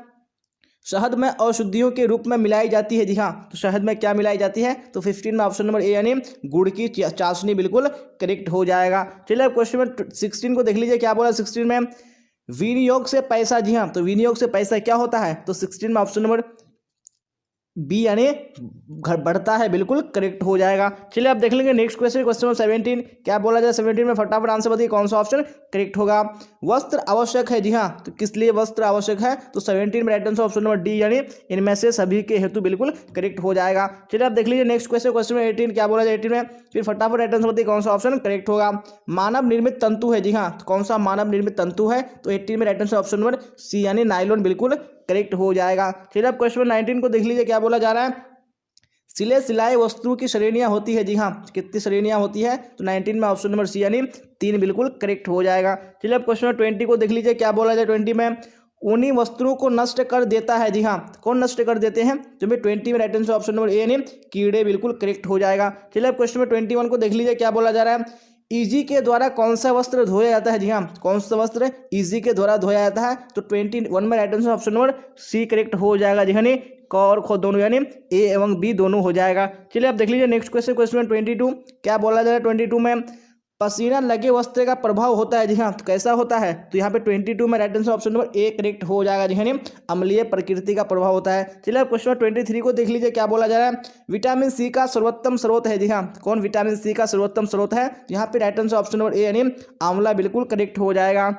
शहद में औषधियों के रूप में मिलाई जाती है। जी हाँ, तो शहद में क्या मिलाई जाती है, तो 15 में ऑप्शन नंबर ए यानी गुड़ की चाशनी बिल्कुल करेक्ट हो जाएगा। चलिए क्वेश्चन नंबर 16 को देख लीजिए, क्या बोला 16 में, विनियोग से पैसा। जी हाँ, तो विनियोग से पैसा क्या होता है, तो 16 में ऑप्शन नंबर बी यानी बढ़ता है बिल्कुल करेक्ट हो जाएगा। चलिए आप देख लेंगे नेक्स्ट क्वेश्चन, क्वेश्चन नंबर 17, क्या बोला जाए 17 में, फटाफट आंसर बताइए कौन सा ऑप्शन करेक्ट होगा। वस्त्र आवश्यक है। जी हाँ, तो किस लिए वस्त्र आवश्यक है, तो 17 में right answer option number D यानी इनमें से सभी के हेतु बिल्कुल करेक्ट हो जाएगा। चलिए आप देख लीजिए नेक्स्ट क्वेश्चन, क्वेश्चन नंबर 18, क्या बोला जाए 18 में, फिर फटाफट राइट आंसर बताइए कौन सा ऑप्शन करेक्ट होगा। मानव निर्मित तंतु है। जी हाँ, तो कौन सा मानव निर्मित तंतु है, तो 18 में right answer option number C यानी नायलॉन बिल्कुल करेक्ट हो जाएगा। चलिए आप क्वेश्चन नंबर 19 को देख लीजिए, क्या बोला जा रहा है, सिलाई वस्तुओं की श्रेणियां होती है। जी हाँ, कितनी श्रेणियां होती है, तो 19 में ऑप्शन नंबर सी यानी 3 बिल्कुल करेक्ट हो जाएगा। चलिए अब क्वेश्चन नंबर 20 को देख लीजिए, क्या बोला जाए 20 में, उन्हीं वस्तुओं को नष्ट कर देता है। जी हाँ, कौन नष्ट कर देते हैं, तो मैं 20 में right answer option number A यानी कीड़े बिल्कुल करेक्ट हो जाएगा। चलिए अब क्वेश्चन नंबर 21 को देख लीजिए, क्या बोला जा रहा है, ईजी के द्वारा कौन सा वस्त्र धोया जाता है। जी हाँ, कौन सा वस्त्र ईजी के द्वारा धोया जाता है, तो 21 में right answer option number C correct हो जाएगा। जी हाँ, क और ख दोनों यानी ए एवं बी दोनों हो जाएगा। चलिए आप देख लीजिए नेक्स्ट क्वेश्चन, क्वेश्चन नंबर 22, क्या बोला जा रहा है 22 में, पसीना लगे वस्त्र का प्रभाव होता है। जी हाँ, तो कैसा होता है, तो यहाँ पे 22 में right answer option number A correct हो जाएगा। जी हाँ, अम्लीय प्रकृति का प्रभाव होता है। चलिए अब क्वेश्चन 23 को देख लीजिए, क्या बोला जा रहा है, विटामिन सी का सर्वोत्तम स्रोत है। जी हाँ, कौन विटामिन सी का सर्वोत्तम स्रोत है, यहाँ पे right answer option number A यानी आंवला बिल्कुल करेक्ट हो जाएगा।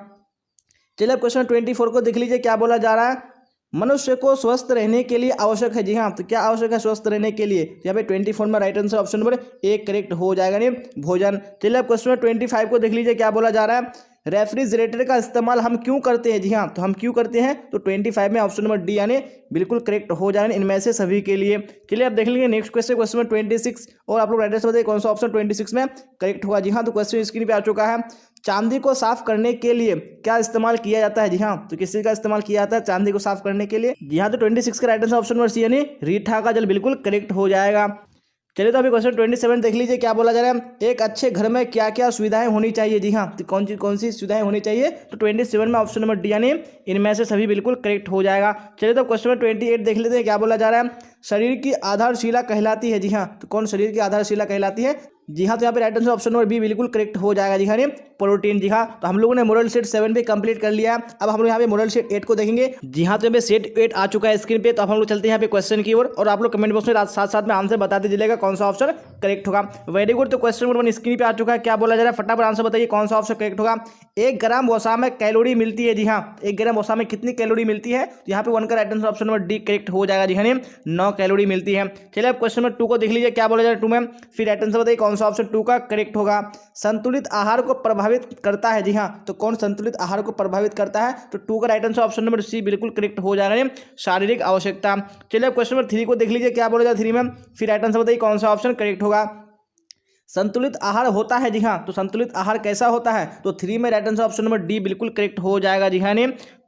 चलिए अब क्वेश्चन 24 को देख लीजिए, क्या बोला जा रहा है, मनुष्य को स्वस्थ रहने के लिए आवश्यक है। जी हाँ, तो क्या आवश्यक है स्वस्थ रहने के लिए, यहाँ पे 24 में right answer option number A correct हो जाएगा, नहीं भोजन। चलिए अब क्वेश्चन 25 को देख लीजिए, क्या बोला जा रहा है, रेफ्रिजरेटर का इस्तेमाल हम क्यों करते हैं। जी हाँ, तो हम क्यों करते हैं, तो 25 में ऑप्शन नंबर डी यानी बिल्कुल करेक्ट हो जाएगा इनमें से सभी के लिए। चलिए अब देख लेंगे नेक्स्ट क्वेश्चन, क्वेश्चन नंबर 26, और आप लोग राइट आंसर बताइए कौन सा ऑप्शन 26 में करेक्ट होगा। जी हाँ, तो क्वेश्चन स्क्रीन पे आ चुका है, चांदी को साफ करने के लिए क्या इस्तेमाल किया जाता है। जी हाँ, तो किसी का इस्तेमाल किया जाता है चांदी को साफ करने के लिए। जी हाँ, तो 26 का right answer option number C यानी रीठा का जल बिल्कुल करेक्ट हो जाएगा। चलिए तो अभी क्वेश्चन 27 देख लीजिए, क्या बोला जा रहा है, एक अच्छे घर में क्या क्या सुविधाएं होनी चाहिए। जी हाँ, तो कौन सी सुविधाएं होनी चाहिए, तो 27 में ऑप्शन नंबर डी यानी इनमें से सभी बिल्कुल करेक्ट हो जाएगा। चलिए तो क्वेश्चन नंबर 28 देख लेते हैं, क्या बोला जा रहा है, शरीर की आधारशिला कहलाती है। जी हाँ, तो कौन शरीर की आधारशिला कहलाती है, जी हाँ, तो यहाँ पे right answer option number B बिल्कुल करेक्ट हो जाएगा। जी हाँ, प्रोटीन। जी हाँ, तो हम लोगों ने मोरल सेट 7 भी कंप्लीट कर लिया। अब हम लोग यहाँ पे मोरल सेट 8 को देखेंगे। जी हाँ, तो यहाँ पे सेट 8 आ चुका है स्क्रीन पे, तो अब हम लोग चलते हैं यहाँ पे क्वेश्चन की ओर, और आप लोग कमेंट बॉक्स में साथ साथ में आंसर बताते चलेगा कौन सा ऑप्शन करेक्ट होगा। वेरी गुड, तो क्वेश्चन नंबर 1 स्क्रीन पे आ चुका है, क्या बोला जा रहा है, फटाफट आंसर बताइए कौन सा ऑप्शन करेक्ट होगा। 1 ग्राम वसा में कैलोरी मिलती है। जी हाँ, 1 ग्राम वसा में कितनी कैलोरी मिलती है, तो यहाँ पे 1 का right answer option number D correct हो जाएगा। जी हाँ, 9 कैलोरी मिलती है। चलिए अब क्वेश्चन नंबर 2 को देख लीजिए, क्या बोला जा रहा है 2 में, फिर राइट आंसर बताइए कौन सा ऑप्शन 2 का करेक्ट होगा। संतुलित आहार को प्रभावित करता है। जी हाँ, तो कौन संतुलित आहार को प्रभावित करता है, तो 2 का right answer option number C बिल्कुल करेक्ट हो जाएगा, शारीरिक आवश्यकता। चलिए अब क्वेश्चन नंबर 3 को देख लीजिए, क्या बोला जाए 3 में, फिर राइट आंसर बताइए कौन सा ऑप्शन करेक्ट होगा। संतुलित आहार होता है। जी हाँ, तो संतुलित आहार कैसा होता है, तो 3 में right answer option number D बिल्कुल करेक्ट हो जाएगा। जी हाँ,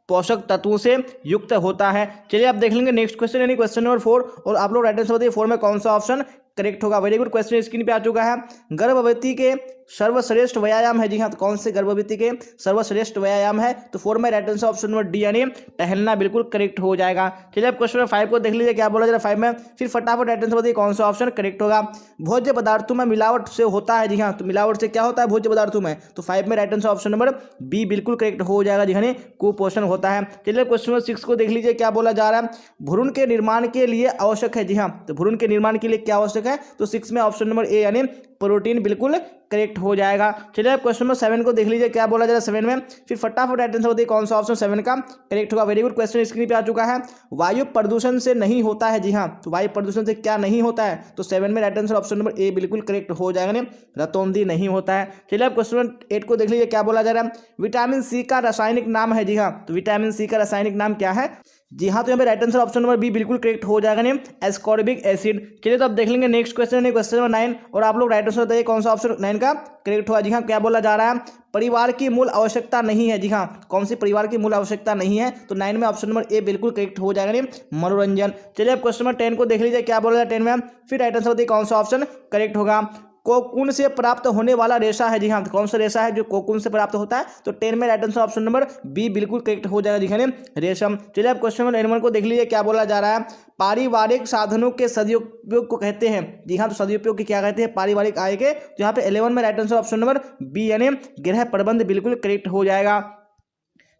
पोषक तत्वों से युक्त होता है। चलिए आप देख लेंगे नेक्स्ट क्वेश्चन यानी क्वेश्चन नंबर 4, और आप लोग राइट आंसर बताइए 4 में कौन सा ऑप्शन करेक्ट होगा। वेरी गुड, क्वेश्चन स्क्रीन पे आ चुका है। गर्भवती के सर्वश्रेष्ठ व्यायाम है, जी हाँ, तो कौन से गर्भवती के सर्वश्रेष्ठ व्यायाम है? तो 4 में right answer option number D यानी टहलना बिल्कुल करेक्ट हो जाएगा। चलिए अब क्वेश्चन नंबर 5 को देख लीजिए क्या बोला जा रहा है 5 में, फिर फटाफट राइट आंसर बताइए कौन सा ऑप्शन करेक्ट होगा। भोज्य पदार्थों में मिलावट से होता है, जी हाँ, तो मिलावट से क्या होता है भोज्य पदार्थों में? तो 5 में right answer option number B बिल्कुल करेक्ट हो जाएगा, जी हाँ, कुपोषण होता है। चलिए क्वेश्चन नंबर 6 को देख लीजिए क्या बोला जा रहा है। भ्रूण के निर्माण के लिए आवश्यक है, जी हाँ, तो भ्रूण के निर्माण के लिए क्या आवश्यक है? तो 6 में ऑप्शन नंबर ए यानी प्रोटीन बिल्कुल करेक्ट हो जाएगा। चलिए अब क्वेश्चन नंबर 7 को देख लीजिए क्या बोला जा रहा है 7 में, फिर फटाफट राइट आंसर बताइए कौन सा ऑप्शन 7 का करेक्ट होगा। वेरी गुड, क्वेश्चन स्क्रीन पे आ चुका है। वायु प्रदूषण से नहीं होता है, जी हाँ, तो वायु प्रदूषण से क्या नहीं होता है? तो 7 में right answer option number A बिल्कुल करेक्ट हो जाएगा, नहीं रतौंधी नहीं होता है। चलिए अब क्वेश्चन नंबर 8 को देख लीजिए क्या बोला जा रहा है। विटामिन सी का रासायनिक नाम है, जी हाँ, तो विटामिन सी का रासायनिक नाम क्या है? जी हाँ, तो यहाँ पे right answer option number B बिल्कुल करेक्ट हो जाएगा, नेम एस्कॉर्बिक एसिड। चलिए तो अब देख लेंगे नेक्स्ट क्वेश्चन है क्वेश्चन नंबर 9, और आप लोग राइट आंसर बताइए कौन सा ऑप्शन 9 का करेक्ट होगा। जी हाँ, क्या बोला जा रहा है? परिवार की मूल आवश्यकता नहीं है, जी हाँ, कौन सी परिवार की मूल आवश्यकता नहीं है? तो 9 में ऑप्शन नंबर ए बिल्कुल करेक्ट हो जाएगा, नेम मनोरंजन। चलिए अब क्वेश्चन नंबर 10 को देख लीजिए क्या बोला जा रहा है 10 में, फिर राइट आंसर बताइए कौन सा ऑप्शन करेक्ट होगा। कोकून से प्राप्त होने वाला रेशा है, जी हाँ, तो कौन सा रेशा है जो कोकून से प्राप्त होता है? तो 10 में right answer option number B बिल्कुल करेक्ट हो जाएगा, जी हाँ, रेशम। चलिए अब क्वेश्चन नंबर 11 को देख लीजिए क्या बोला जा रहा है। पारिवारिक साधनों के सदुपयोग को कहते हैं, जी हाँ, तो सदुपयोग की क्या कहते हैं? पारिवारिक आय के। तो यहाँ पे 11 में right answer option number B यानी गृह प्रबंध बिल्कुल करेक्ट हो जाएगा।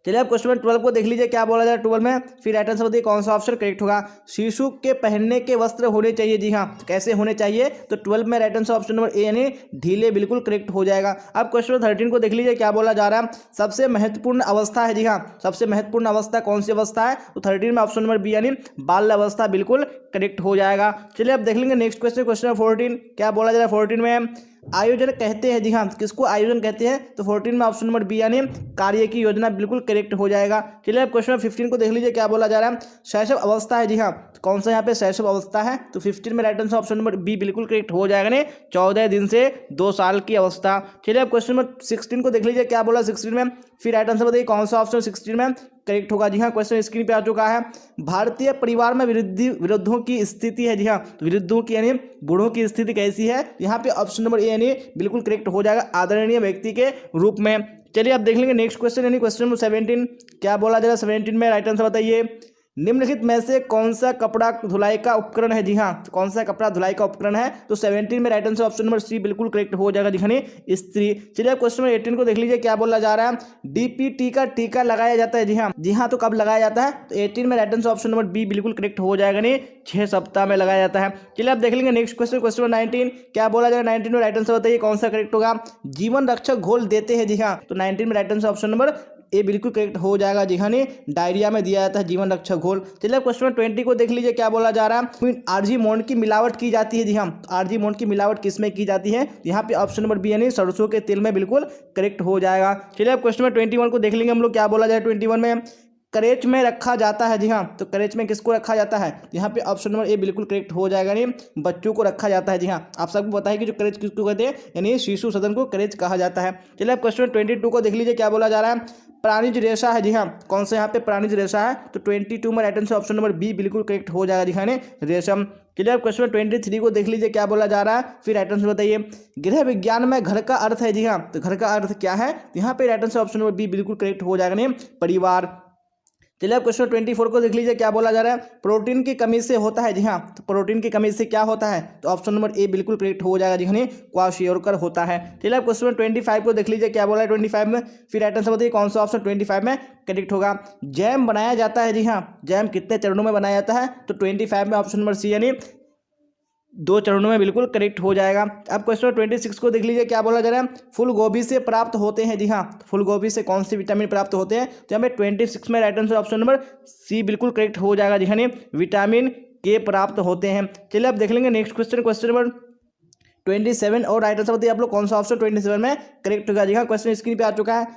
चलिए अब क्वेश्चन नंबर 12 को देख लीजिए क्या बोला जाए 12 में, फिर राइट आंसर बताइए कौन सा ऑप्शन करेक्ट होगा। शिशु के पहनने के वस्त्र होने चाहिए, जी हाँ, तो कैसे होने चाहिए? तो 12 में right answer option number A यानी ढीले बिल्कुल करेक्ट हो जाएगा। अब क्वेश्चन नंबर 13 को देख लीजिए क्या बोला जा रहा है। सबसे महत्वपूर्ण अवस्था है, जी हाँ, सबसे महत्वपूर्ण अवस्था कौन सी अवस्था है? तो 13 में ऑप्शन नंबर बी यानी बाल्य अवस्था बिल्कुल करेक्ट हो जाएगा। चलिए अब देख लेंगे नेक्स्ट क्वेश्चन क्वेश्चन नंबर 14 क्या बोला जा रहा है 14 में, आयोजन कहते हैं, जी हाँ, किसको आयोजन कहते हैं? तो 14 में ऑप्शन नंबर बी यानी कार्य की योजना बिल्कुल करेक्ट हो जाएगा। चलिए अब क्वेश्चन नंबर 15 को देख लीजिए क्या बोला जा रहा है। शैशव अवस्था है, जी हाँ, तो कौन सा यहाँ पे शैशव अवस्था है? तो 15 में right answer option number B बिल्कुल करेक्ट हो जाएगा, नहीं 14 दिन से 2 साल की अवस्था। चलिए अब क्वेश्चन नंबर 16 को देख लीजिए क्या बोला 16 में, फिर राइट आंसर बताइए कौन सा ऑप्शन 16 में करेक्ट होगा। जी हाँ, क्वेश्चन स्क्रीन पे आ चुका है। भारतीय परिवार में विरुद्धों की स्थिति है, जी हाँ, तो विरुद्धों की यानी बूढ़ों की स्थिति कैसी है? यहाँ पे ऑप्शन नंबर ए यानी बिल्कुल करेक्ट हो जाएगा, आदरणीय व्यक्ति के रूप में। चलिए अब देख लेंगे नेक्स्ट क्वेश्चन यानी क्वेश्चन नंबर 17 क्या बोला जाएगा 17 में राइट आंसर बताइए। निम्नलिखित में से कौन सा कपड़ा धुलाई का उपकरण है? जी हाँ, तो कौन सा कपड़ा धुलाई का उपकरण है? तो 17 में right answer option number C बिल्कुल करेक्ट हो जाएगा, जी हाँ, स्त्री। चलिए क्वेश्चन नंबर 18 को देख लीजिए क्या बोला जा रहा है। डीपीटी का टीका लगाया जाता है, जी हाँ, जी हाँ, तो कब लगाया जाता है? तो 18 में right answer option number B बिल्कुल करेक्ट हो जाएगा, नहीं 6 सप्ताह में लगाया जाता है। चलिए अब देख लेंगे नेक्स्ट क्वेश्चन क्वेश्चन नंबर 19 क्या बोला जा रहा है 19 में राइट आंसर बताइए कौन सा करेक्ट होगा। जीवन रक्षक घोल देते हैं, जी हाँ, तो 19 में right answer option number A बिल्कुल करेक्ट हो जाएगा, जी हाँ, डायरिया में दिया जाता है जीवन रक्षक घोल। चलिए क्वेश्चन नंबर 20 को देख लीजिए क्या बोला जा रहा है। आरजी मोंड की मिलावट की जाती है, जी हाँ, आरजी मोंड की मिलावट किस में की जाती है? यहाँ पे ऑप्शन नंबर बी यानी सरसों के तेल में बिल्कुल करेक्ट हो जाएगा। चलिए अब क्वेश्चन नंबर 21 को देख लेंगे हम लोग क्या बोला जाए 21 में, करेच में रखा जाता है, जी हाँ, तो करेच में किसको रखा जाता है? यहाँ पे ऑप्शन नंबर ए बिल्कुल करेक्ट हो जाएगा, नहीं बच्चों को रखा जाता है, जी हाँ, आप सबको पता है कि जो करेच किसको कहते हैं, यानी शिशु सदन को करेच कहा जाता है। चलिए अब क्वेश्चन 22 को देख लीजिए क्या बोला जा रहा है। प्राणिज रेशा है, जी हाँ, कौन सा यहाँ पे प्राणिज रेशा है? तो 22 में right answer option number B बिल्कुल करेक्ट हो जाएगा, जी हाँ, रेशम। चलिए अब क्वेश्चन 23 को देख लीजिए क्या बोला जा रहा है, फिर राइट आंसर बताइए। गृह विज्ञान में घर का अर्थ है, जी हाँ, तो घर का अर्थ क्या है? यहाँ पे right answer option number B बिल्कुल करेक्ट हो जाएगा, नहीं परिवार। चलिए अब क्वेश्चन 24 को देख लीजिए क्या बोला जा रहा है। प्रोटीन की कमी से होता है, जी हाँ, तो प्रोटीन की कमी से क्या होता है? तो ऑप्शन नंबर ए बिल्कुल करेक्ट हो जाएगा, जी हाँ, क्वाशियोरकर होता है। चलिए अब क्वेश्चन 25 को देख लीजिए क्या बोला है 25 में, फिर राइट आंसर बताइए कौन सा ऑप्शन 25 में करेक्ट होगा। जैम बनाया जाता है, जी हाँ, जैम कितने चरणों में बनाया जाता है? तो 25 में ऑप्शन नंबर सी यानी 2 चरणों में बिल्कुल करेक्ट हो जाएगा। अब क्वेश्चन 26 को देख लीजिए क्या बोला जा रहा है। फूल गोभी से प्राप्त होते हैं, जी हाँ, फूल गोभी से कौन से विटामिन प्राप्त होते हैं? तो यहाँ पे 26 में right answer option number C बिल्कुल करेक्ट हो जाएगा, जी हाँ, विटामिन के प्राप्त होते हैं। चलिए अब देख लेंगे नेक्स्ट क्वेश्चन क्वेश्चन नंबर 27 और राइट आंसर बताइए आप लोग कौन सा ऑप्शन 27 में करेक्ट होगा। जी हाँ, क्वेश्चन स्क्रीन पे आ चुका है।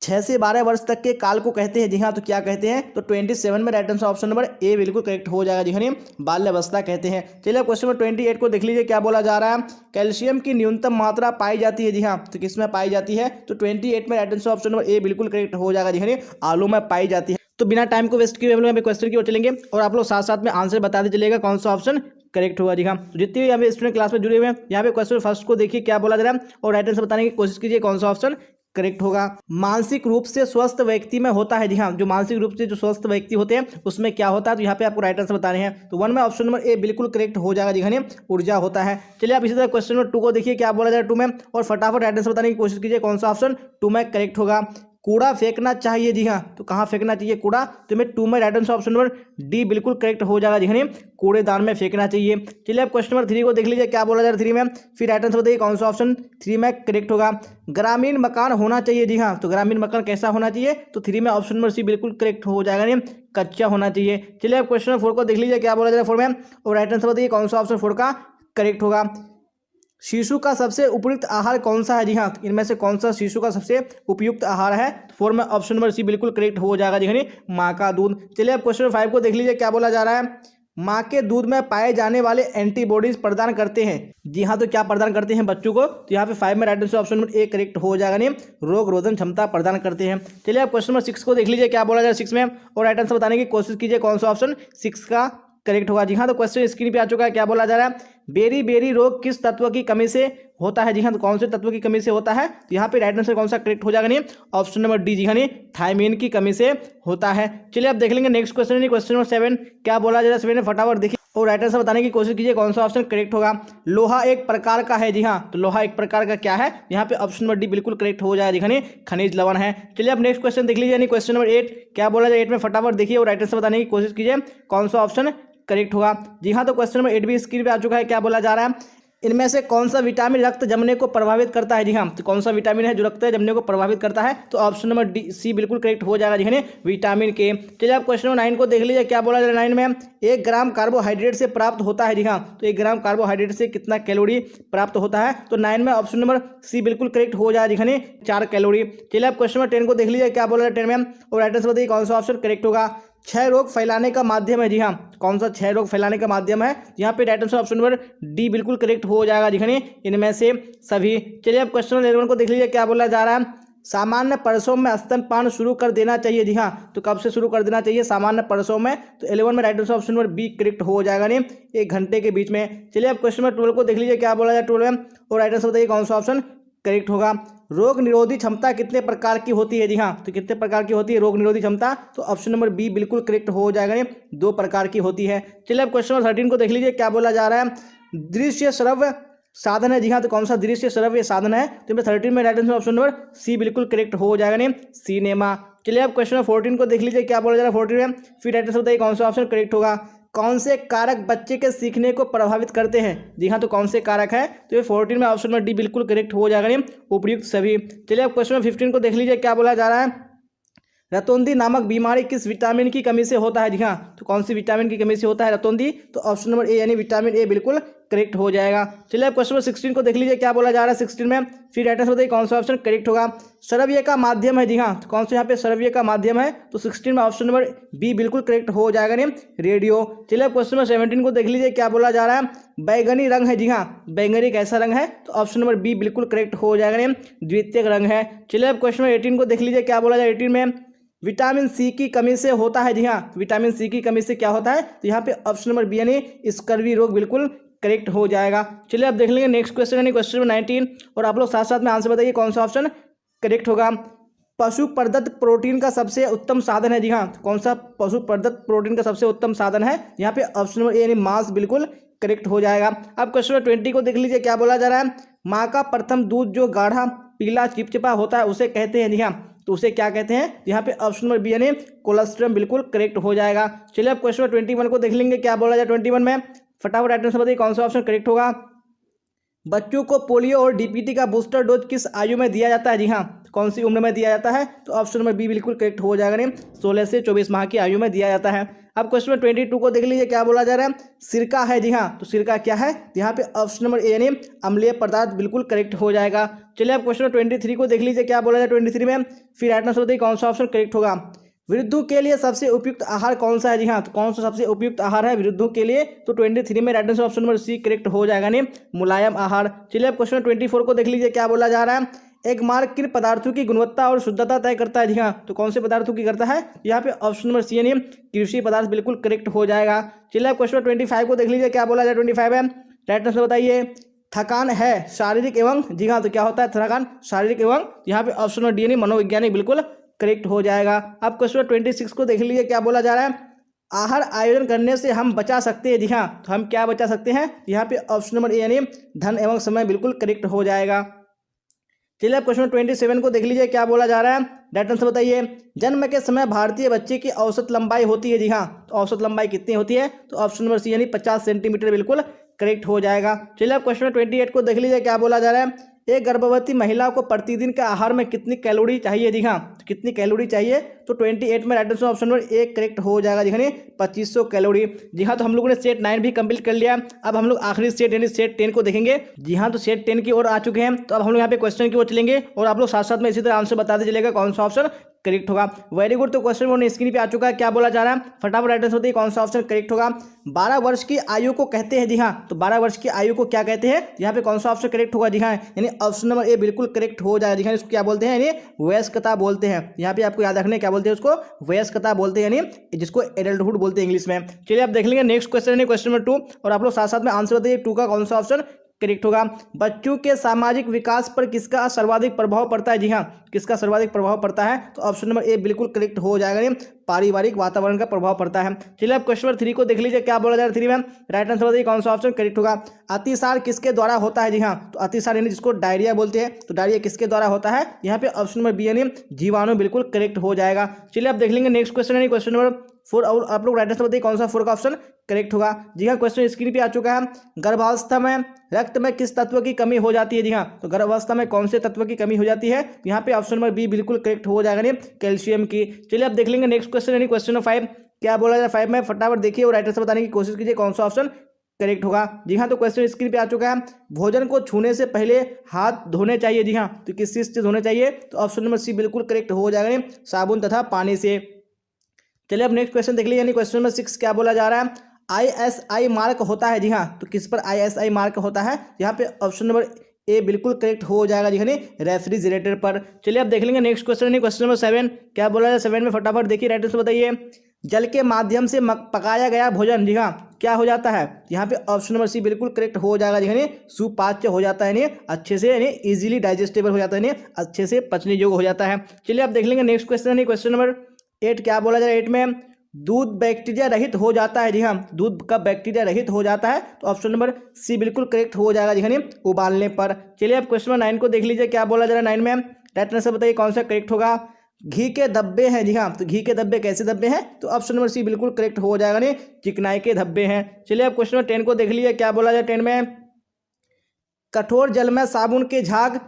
6 से 12 वर्ष तक के काल को कहते हैं, जी हाँ, तो क्या कहते हैं? तो 27 में right answer option number A बिल्कुल करेक्ट हो जाएगा, जी हाँ, बाल्यावस्था कहते हैं। चलिए क्वेश्चन नंबर 28 को देख लीजिए क्या बोला जा रहा है। कैल्शियम की न्यूनतम मात्रा पाई जाती है, जी हाँ, तो किस में पाई जाती है? तो 28 में right answer option number A बिल्कुल करेक्ट हो जाएगा, जी हाँ, आलू में पाई जाती है। तो बिना टाइम को वेस्ट किए हम लोग क्वेश्चन की ओर चलेंगे और आप लोग साथ साथ में आंसर बताते चलिएगा कौन सा ऑप्शन करेक्ट होगा जी हाँ। तो जितने भी यहाँ पे स्टूडेंट क्लास में जुड़े हुए हैं, यहाँ पे क्वेश्चन फर्स्ट को देखिए क्या बोला जा रहा है और राइट आंसर बताने की कोशिश कीजिए कौन सा ऑप्शन करेक्ट होगा। मानसिक रूप से स्वस्थ व्यक्ति में होता है जी हाँ, जो मानसिक रूप से जो स्वस्थ व्यक्ति होते हैं उसमें क्या होता है, तो यहाँ पे आपको राइट आंसर बताने हैं। तो 1 में ऑप्शन नंबर ए बिल्कुल करेक्ट हो जाएगा जी हाँ, ऊर्जा होता है। चलिए आप इसी तरह क्वेश्चन नंबर 2 को देखिए क्या बोला जाए 2 में, और फटाफट राइट आंसर बताने की कोशिश कीजिए कौन सा ऑप्शन 2 में करेक्ट होगा। कूड़ा फेंकना चाहिए जी हाँ, तो कहाँ फेंकना चाहिए कूड़ा, तो मैं 2 में right answer option number D बिल्कुल करेक्ट हो जाएगा जी हाँ, कूड़ेदान में फेंकना चाहिए। चलिए आप क्वेश्चन नंबर 3 को देख लीजिए क्या बोला जा रहा है 3 में, फिर राइट आंसर बताइए कौन सा ऑप्शन 3 में करेक्ट होगा। ग्रामीण मकान होना चाहिए जी हाँ, तो ग्रामीण मकान कैसा होना चाहिए, तो 3 में ऑप्शन नंबर सी बिल्कुल करेक्ट हो जाएगा नहीं, कच्चा होना चाहिए। चलिए आप क्वेश्चन नंबर 4 को देख लीजिए क्या बोला जा रहा है 4 में, और राइट आंसर बताइए कौन सा ऑप्शन 4 का करेक्ट होगा। शिशु का सबसे उपयुक्त आहार कौन सा है जी हाँ, इनमें से कौन सा शिशु का सबसे उपयुक्त आहार है, 4 में ऑप्शन नंबर सी बिल्कुल करेक्ट हो जाएगा जी हाँ, माँ का दूध। चलिए आप क्वेश्चन नंबर 5 को देख लीजिए क्या बोला जा रहा है, माँ के दूध में पाए जाने वाले एंटीबॉडीज प्रदान करते हैं जी हाँ, तो क्या प्रदान करते हैं बच्चों को, तो यहाँ पे 5 में right answer option number A correct हो जाएगा नहीं, रोग रोधन क्षमता प्रदान करते हैं। चलिए आप क्वेश्चन नंबर 6 को देख लीजिए क्या बोला जा रहा है 6 में, और राइट आंसर बताने की कोशिश कीजिए कौन सा ऑप्शन 6 का करेक्ट होगा जी हाँ। तो क्वेश्चन स्क्रीन पे आ चुका है क्या बोला जा रहा है, बेरी बेरी रोग किस तत्व की कमी से होता है जी हाँ, तो कौन से तत्व की कमी से होता है, तो यहाँ पे राइट आंसर कौन सा करेक्ट हो जाएगा नहीं, ऑप्शन नंबर डी जी हाँ, थायमीन की कमी से होता है। चलिए आप देख लेंगे नेक्स्ट क्वेश्चन क्वेश्चन नंबर 7 क्या बोला जा रहा है 7 में, फटाफट देखिए और राइट आंसर बताने की कोशिश कीजिए कौन सा ऑप्शन करेक्ट होगा। लोहा एक प्रकार का है जी हाँ, तो लोहा एक प्रकार का क्या है, यहाँ पे ऑप्शन नंबर डी बिल्कुल करेक्ट हो जाएगा जी हाँ, खनिज लवण है। चलिए आप नेक्स्ट क्वेश्चन देख लीजिए यानी क्वेश्चन नंबर 8 क्या बोला जाए 8 में, फटाफट देखिए और राइट आंसर बताने की कोशिश कीजिए कौन सा ऑप्शन करेक्ट होगा जी हाँ। तो क्वेश्चन नंबर 8 भी स्क्रीन पे आ चुका है क्या बोला जा रहा है, इनमें से कौन सा विटामिन रक्त जमने को प्रभावित करता है जी हाँ, तो कौन सा विटामिन है जो रक्त जमने को प्रभावित करता है, तो ऑप्शन नंबर डी सी बिल्कुल करेक्ट हो जाएगा जी हाँ, विटामिन के। चलिए आप क्वेश्चन नंबर 9 को देख लीजिए क्या बोला जा रहा है 9 में, 1 ग्राम कार्बोहाइड्रेट से प्राप्त होता है जी हाँ, तो 1 ग्राम कार्बोहाइड्रेट से कितना कैलोरी प्राप्त होता है, तो 9 में ऑप्शन नंबर सी बिल्कुल करेक्ट हो जाएगा जी हाँ, 4 कैलोरी। चलिए आप क्वेश्चन नंबर 10 को देख लीजिए क्या बोला जा रहा है 10 में, और राइट आंसर बताइए कौन सा ऑप्शन करेक्ट होगा। क्षय रोग फैलाने का माध्यम है जी हाँ, कौन सा क्षय रोग फैलाने का माध्यम है, यहाँ पे right answer option number D बिल्कुल करेक्ट हो जाएगा जी हाँ, इनमें से सभी। चलिए अब क्वेश्चन नंबर 11 को देख लीजिए क्या बोला जा रहा है, सामान्य परसों में स्तनपान शुरू कर देना चाहिए जी हाँ, तो कब से शुरू कर देना चाहिए सामान्य परसों में, तो 11 में right answer option number B correct हो जाएगा नहीं, 1 घंटे के बीच में। चलिए अब क्वेश्चन नंबर 12 को देख लीजिए क्या बोला जाए 12 में, और राइट आंसर बताइए कौन सा ऑप्शन करेक्ट होगा। रोग निरोधी क्षमता कितने प्रकार की होती है जी हाँ, तो कितने प्रकार की होती है रोग निरोधी क्षमता, तो ऑप्शन नंबर बी बिल्कुल करेक्ट हो जाएगा नहीं, 2 प्रकार की होती है। चलिए अब क्वेश्चन नंबर 13 को देख लीजिए क्या बोला जा रहा है, दृश्य श्रव्य साधन है जी हाँ, तो कौन सा दृश्य श्रव्य साधन है, तो 13 में right answer option number C बिल्कुल करेक्ट हो जाएगा नहीं, सिनेमा। चलिए अब क्वेश्चन नंबर 14 को देख लीजिए क्या बोला जा रहा है 14 में, फिर राइट आंसर बताइए कौन सा ऑप्शन करेक्ट होगा। कौन से कारक बच्चे के सीखने को प्रभावित करते हैं जी हाँ, तो कौन से कारक है, तो ये 14 में ऑप्शन नंबर डी बिल्कुल करेक्ट हो जाएगा नहीं, उपयुक्त सभी। चलिए अब क्वेश्चन नंबर 15 को देख लीजिए क्या बोला जा रहा है, रतौंधी नामक बीमारी किस विटामिन की कमी से होता है जी हाँ, तो कौन सी विटामिन की कमी से होता है रतौंधी, तो ऑप्शन नंबर ए यानी विटामिन ए बिल्कुल करेक्ट हो जाएगा। चलिए अब क्वेश्चन नंबर 16 को देख लीजिए क्या बोला जा रहा है 16 में, फिर राइट आंसर बताइए कौन सा ऑप्शन करेक्ट होगा। श्रव्य का माध्यम है जी हाँ, तो कौन सा यहाँ पे श्रव्य का माध्यम है, तो 16 में ऑप्शन नंबर बी बिल्कुल करेक्ट हो जाएगा नहीं, रेडियो। चलिए अब क्वेश्चन नंबर 17 को देख लीजिए क्या बोला जा रहा है, बैगनी रंग है जी हाँ, बैगनी कैसा रंग है, तो ऑप्शन नंबर बी बिल्कुल करेक्ट हो जाएगा नहीं, द्वितीयक रंग है। चलिए अब क्वेश्चन नंबर 18 को देख लीजिए क्या बोला जाए 18 में, विटामिन सी की कमी से होता है जी हाँ, विटामिन सी की कमी से क्या होता है, तो यहाँ पे ऑप्शन नंबर बी यानी स्कर्वी रोग बिल्कुल करेक्ट हो जाएगा। चलिए अब देख लेंगे नेक्स्ट क्वेश्चन यानी क्वेश्चन नंबर 19, और आप लोग साथ साथ में आंसर बताइए कौन सा ऑप्शन करेक्ट होगा। पशु प्रदत्त प्रोटीन का सबसे उत्तम साधन है जी हाँ, कौन सा पशु प्रदत्त प्रोटीन का सबसे उत्तम साधन है, यहाँ पे ऑप्शन नंबर ए यानी मांस बिल्कुल करेक्ट हो जाएगा। अब क्वेश्चन नंबर 20 को देख लीजिए क्या बोला जा रहा है, माँ का प्रथम दूध जो गाढ़ा पीला चिपचिपा होता है उसे कहते हैं जी हाँ, तो उसे क्या कहते हैं, यहाँ पे ऑप्शन नंबर बी यानी कोलेस्ट्रम बिल्कुल करेक्ट हो जाएगा। चलिए अब क्वेश्चन नंबर 21 को देख लेंगे क्या बोला जाए 21 में, फटाफट राइट आंसर बताइए कौन सा ऑप्शन करेक्ट होगा। बच्चों को पोलियो और डीपीटी का बूस्टर डोज किस आयु में दिया जाता है जी हाँ, कौन सी उम्र में दिया जाता है, तो ऑप्शन नंबर बी बिल्कुल करेक्ट हो जाएगा नहीं, 16 से 24 माह की आयु में दिया जाता है। अब क्वेश्चन नंबर 22 को देख लीजिए क्या बोला जा रहा है, सिरका है जी हाँ, तो सिरका क्या है, यहाँ पे ऑप्शन नंबर ए यानी अम्लीय पदार्थ बिल्कुल करेक्ट हो जाएगा। चलिए अब क्वेश्चन नंबर 23 को देख लीजिए क्या बोला जाए 23 में, फिर राइट आंसर बताइए कौन सा ऑप्शन करेक्ट होगा। वृद्धों के लिए सबसे उपयुक्त आहार कौन सा है जी हाँ, तो कौन सा सबसे उपयुक्त आहार है वृद्धों के लिए, तो 23 में right answer option number C correct हो जाएगा नहीं, मुलायम आहार। चलिए अब क्वेश्चन 24 को देख लीजिए क्या बोला जा रहा है, एक मार्ग किन पदार्थों की गुणवत्ता और शुद्धता तय करता है? जी हाँ, तो कौन से पदार्थों की करता है? यहाँ पे ऑप्शन नंबर सी यानी कृषि पदार्थ बिल्कुल करेक्ट हो जाएगा। चलिए आप क्वेश्चन 25 को देख लीजिए, क्या बोला जाए 25 है, राइट आंसर बताइए। थकान है शारीरिक एवं, जी हाँ, तो क्या होता है थकान? शारीरिक एवं, यहाँ पे ऑप्शन नंबर डी यानी मनोवैज्ञानिक बिल्कुल करेक्ट हो जाएगा। अब क्वेश्चन 26 को देख लीजिए, क्या बोला जा रहा है? आहार आयोजन करने से हम बचा सकते हैं। जी हाँ, तो हम क्या बचा सकते हैं? यहाँ पे ऑप्शन नंबर ए यानी धन एवं समय बिल्कुल करेक्ट हो जाएगा। चलिए आप क्वेश्चन 27 को देख लीजिए, क्या बोला जा रहा है? राइट आंसर बताइए। जन्म के समय भारतीय बच्चे की औसत लंबाई होती है। जी हाँ, तो औसत लंबाई कितनी होती है? तो ऑप्शन नंबर सी यानी 50 सेंटीमीटर बिल्कुल करेक्ट हो जाएगा। चलिए आप क्वेश्चन 28 को देख लीजिए, क्या बोला जा रहा है? एक गर्भवती महिला को प्रतिदिन के आहार में कितनी कैलोरी चाहिए? जी हाँ, तो कितनी कैलोरी चाहिए? तो 28 में right answer option number A correct हो जाएगा। जी हाँ, 2500 कैलोरी। जी हाँ, तो हम लोगों ने सेट 9 भी कंप्लीट कर लिया। अब हम लोग आखिरी सेट यानी सेट 10 को देखेंगे। जी हाँ, तो सेट 10 की ओर आ चुके हैं। तो अब हम लोग यहाँ पे क्वेश्चन की ओर चलेंगे और आप लोग साथ साथ में इसी तरह आंसर बताते चलेगा कौन सा ऑप्शन करेक्ट होगा। Very good. तो क्वेश्चन वन स्क्रीन पे आ चुका है, क्या बोला जा रहा है? फटाफट राइट आंसर बताइए कौन सा ऑप्शन करेक्ट होगा। 12 वर्ष की आयु को कहते हैं। जी हाँ, तो 12 वर्ष की आयु को क्या कहते हैं? यहाँ पे कौन सा ऑप्शन करेक्ट होगा? जी हाँ, यानी ऑप्शन नंबर ए बिल्कुल करेक्ट हो जाएगा। जी हाँ, इसको क्या बोलते हैं? यानी वयस्कता बोलते हैं। यहाँ पे आपको याद रखना है, क्या बोलते हैं उसको? वयस्कता बोलते हैं, यानी जिसको एडल्टहुड बोलते हैं इंग्लिश में। चलिए आप देख लेंगे नेक्स्ट क्वेश्चन यानी क्वेश्चन नंबर 2, और आप लोग साथ साथ में आंसर बताइए 2 का कौन सा ऑप्शन करेक्ट होगा। बच्चों के सामाजिक विकास पर किसका सर्वाधिक प्रभाव पड़ता है? जी हाँ, किसका सर्वाधिक प्रभाव पड़ता है? तो ऑप्शन नंबर ए बिल्कुल करेक्ट हो जाएगा, यानी पारिवारिक वातावरण का प्रभाव पड़ता है। चलिए आप क्वेश्चन नंबर 3 को देख लीजिए, क्या बोला जा रहा है 3 में? राइट आंसर बताइए कौन सा ऑप्शन करेक्ट होगा। अतिसार किसके द्वारा होता है? जी हाँ, तो अतिसार यानी जिसको डायरिया बोलते हैं, तो डायरिया किसके द्वारा होता है? यहाँ पे ऑप्शन नंबर बी यानी जीवाणु बिल्कुल करेक्ट हो जाएगा। चलिए आप देख लेंगे नेक्स्ट क्वेश्चन यानी क्वेश्चन नंबर 4, और आप लोग राइट आंसर बताइए कौन सा 4 का ऑप्शन करेक्ट होगा। जी हाँ, क्वेश्चन स्क्रीन पे आ चुका है। गर्भावस्था में रक्त में किस तत्व की कमी हो जाती है? जी हाँ, तो गर्भावस्था में कौन से तत्व की कमी हो जाती है? यहाँ पे ऑप्शन नंबर बी बिल्कुल करेक्ट हो जाएगा, यानी कैल्शियम की। चलिए आप देख लेंगे नेक्स्ट क्वेश्चन यानी क्वेश्चन नंबर 5, क्या बोला जाए 5 में? फटाफट देखिए और राइट आंसर बताने की कोशिश कीजिए कौन सा ऑप्शन करेक्ट होगा। जी हाँ, तो क्वेश्चन स्क्रीन पे आ चुका है। भोजन को छूने से पहले हाथ धोने चाहिए। जी हाँ, तो किस चीज से धोने चाहिए? तो ऑप्शन नंबर सी बिल्कुल करेक्ट हो जाएगा, यानी साबुन तथा पानी से। चलिए अब नेक्स्ट क्वेश्चन देख लीजिए, यानी क्वेश्चन नंबर 6, क्या बोला जा रहा है? ISI मार्क होता है। जी हाँ, तो किस पर ISI मार्क होता है? यहाँ पे ऑप्शन नंबर ए बिल्कुल करेक्ट हो जाएगा, जी हाँ, रेफ्रिजरेटर पर। चलिए अब देख लेंगे नेक्स्ट क्वेश्चन क्वेश्चन नंबर 7, क्या बोला जाए 7 में? फटाफट देखिए राइट आंसर बताइए। जल के माध्यम से पकाया गया भोजन, जी हाँ, क्या हो जाता है? यहाँ पे ऑप्शन नंबर सी बिल्कुल करेक्ट हो जाएगा, जी हाँ, सुपाच्य हो जाता है, यानी अच्छे से, यानी इजीली डाइजेस्टेबल हो जाता है, यानी अच्छे से पचने योग्य हो जाता है। चलिए आप देख लेंगे नेक्स्ट क्वेश्चन क्वेश्चन नंबर 8, क्या बोला जाए 8 में? दूध बैक्टीरिया रहित हो जाता है। जी हाँ, दूध का बैक्टीरिया रहित हो जाता है, तो ऑप्शन नंबर सी बिल्कुल करेक्ट हो जाएगा, जी हाँ, उबालने पर। चलिए अब क्वेश्चन नंबर 9 को देख लीजिए, क्या बोला जा रहा है 9 में? राइट आंसर बताइए कौन सा करेक्ट होगा। घी के धब्बे हैं। जी हाँ, तो घी के धब्बे कैसे धब्बे हैं? तो ऑप्शन नंबर सी बिल्कुल करेक्ट हो जाएगा, नहीं चिकनाई के धब्बे हैं। चलिए अब क्वेश्चन नंबर 10 को देख लीजिए, क्या बोला जाए 10 में? कठोर जल में साबुन के झाग,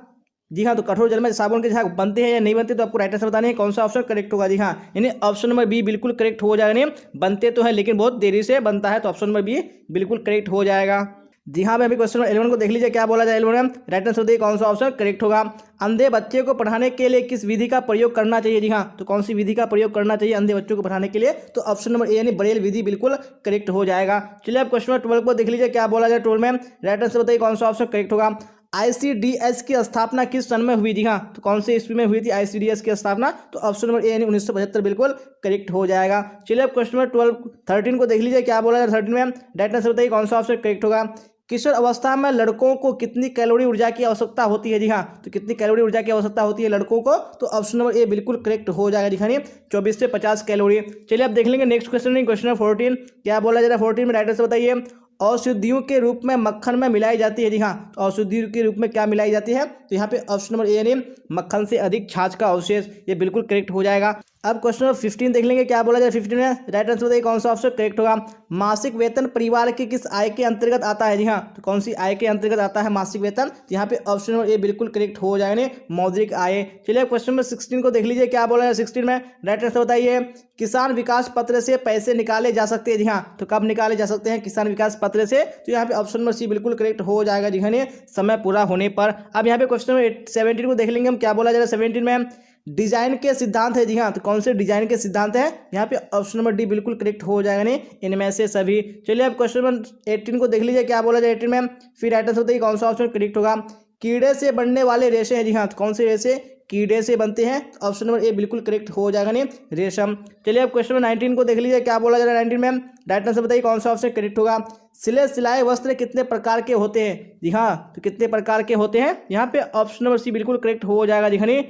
जी हाँ, तो कठोर जल में साबुन के झाग बनते हैं या नहीं बनते? तो आपको राइट आंसर बताना है कौन सा ऑप्शन करेक्ट होगा। जी हाँ, यानी ऑप्शन नंबर बी बिल्कुल करेक्ट हो जाएगा, नहीं बनते तो है लेकिन बहुत देरी से बनता है, तो ऑप्शन नंबर बी बिल्कुल करेक्ट हो जाएगा। जी हाँ, मैं अभी क्वेश्चन नंबर 11 को देख लीजिए, क्या बोला जाए 11 में? राइट आंसर बताइए कौन सा ऑप्शन करेक्ट होगा। अंधे बच्चे को पढ़ाने के लिए किस विधि का प्रयोग करना चाहिए? जी हाँ, तो कौन सी विधि का प्रयोग करना चाहिए अंधे बच्चों को पढ़ाने के लिए? तो ऑप्शन नंबर ए यानी ब्रेल विधि बिल्कुल करेक्ट हो जाएगा। चलिए अब क्वेश्चन नंबर 12 को देख लीजिए, क्या बोला जाए 12 में? राइट आंसर बताइए कौन सा ऑप्शन करेक्ट होगा। ICDS की स्थापना किस सन में हुई? जी हाँ, तो कौन से ईस्वी में हुई थी ICDS की स्थापना? तो ऑप्शन नंबर ए यानी 1975 बिल्कुल करेक्ट हो जाएगा। चलिए अब क्वेश्चन नंबर 13 को देख लीजिए, क्या बोला जाए 13 में? राइट आंसर बताइए कौन सा ऑप्शन करेक्ट होगा। किशोर अवस्था में लड़कों को कितनी कैलोरी ऊर्जा की आवश्यकता होती है? जी हाँ, तो कितनी कैलोरी ऊर्जा की आवश्यकता होती है लड़कों को? तो ऑप्शन नंबर ए बिल्कुल करेक्ट हो जाएगा, जी हाँ, 24 से 50 कैलोरी। चलिए अब देख लेंगे नेक्स्ट क्वेश्चन क्वेश्चन नंबर 14, क्या बोला जा रहा है 14 में? राइट आंसर बताइए। औषधियों के रूप में मक्खन में मिलाई जाती है। जी हाँ, तो औषधियों के रूप में क्या मिलाई जाती है? तो यहाँ पे ऑप्शन नंबर ए यानी मक्खन से अधिक छाछ का अवशेष, ये बिल्कुल करेक्ट हो जाएगा। अब क्वेश्चन नंबर 15 देख लेंगे, क्या बोला जाए 15 में? राइट आंसर बताइए कौन सा ऑप्शन करेक्ट होगा। मासिक वेतन परिवार की किस आय के अंतर्गत आता है? जी हाँ, तो कौन सी आय के अंतर्गत आता है मासिक वेतन? तो यहाँ पे ऑप्शन नंबर ए बिल्कुल करेक्ट हो जाएगा, मौद्रिक आय। चलिए क्वेश्चन नंबर 16 को देख लीजिए, क्या बोला जाए 16 में? राइट आंसर बताइए। किसान विकास पत्र से पैसे निकाले जा सकते हैं। जी हाँ, तो कब निकाले जा सकते हैं किसान विकास पत्र से? तो यहाँ पे ऑप्शन नंबर सी बिल्कुल करेक्ट हो जाएगा, जी हाँ, समय पूरा होने पर। अब यहाँ पे क्वेश्चन नंबर 17 को देख लेंगे हम, क्या बोला जा रहा है 17 में? डिजाइन के सिद्धांत है। जी हाँ, तो कौन से डिजाइन के सिद्धांत है? यहाँ पे ऑप्शन नंबर डी बिल्कुल करेक्ट हो जाएगा, नहीं इनमें से सभी। चलिए अब क्वेश्चन नंबर 18 को देख लीजिए, क्या बोला जाए 18 में? फिर राइट आंसर बताइए कौन सा ऑप्शन करेक्ट होगा। कीड़े से बनने वाले रेशे हैं। जी हाँ, तो कौन से रेशे कीड़े से बनते हैं? ऑप्शन नंबर ए बिल्कुल करेक्ट हो जाएगा नहीं, रेशम। चलिए अब क्वेश्चन नंबर 19 को देख लीजिए, क्या बोला जा रहा है 19 में। राइट आंसर बताइए कौन सा ऑप्शन करेक्ट होगा। सिले सिलाए वस्त्र कितने प्रकार के होते हैं? जी हाँ, तो कितने प्रकार के होते हैं? यहाँ पे ऑप्शन नंबर सी बिल्कुल करेक्ट हो जाएगा जी हाँ,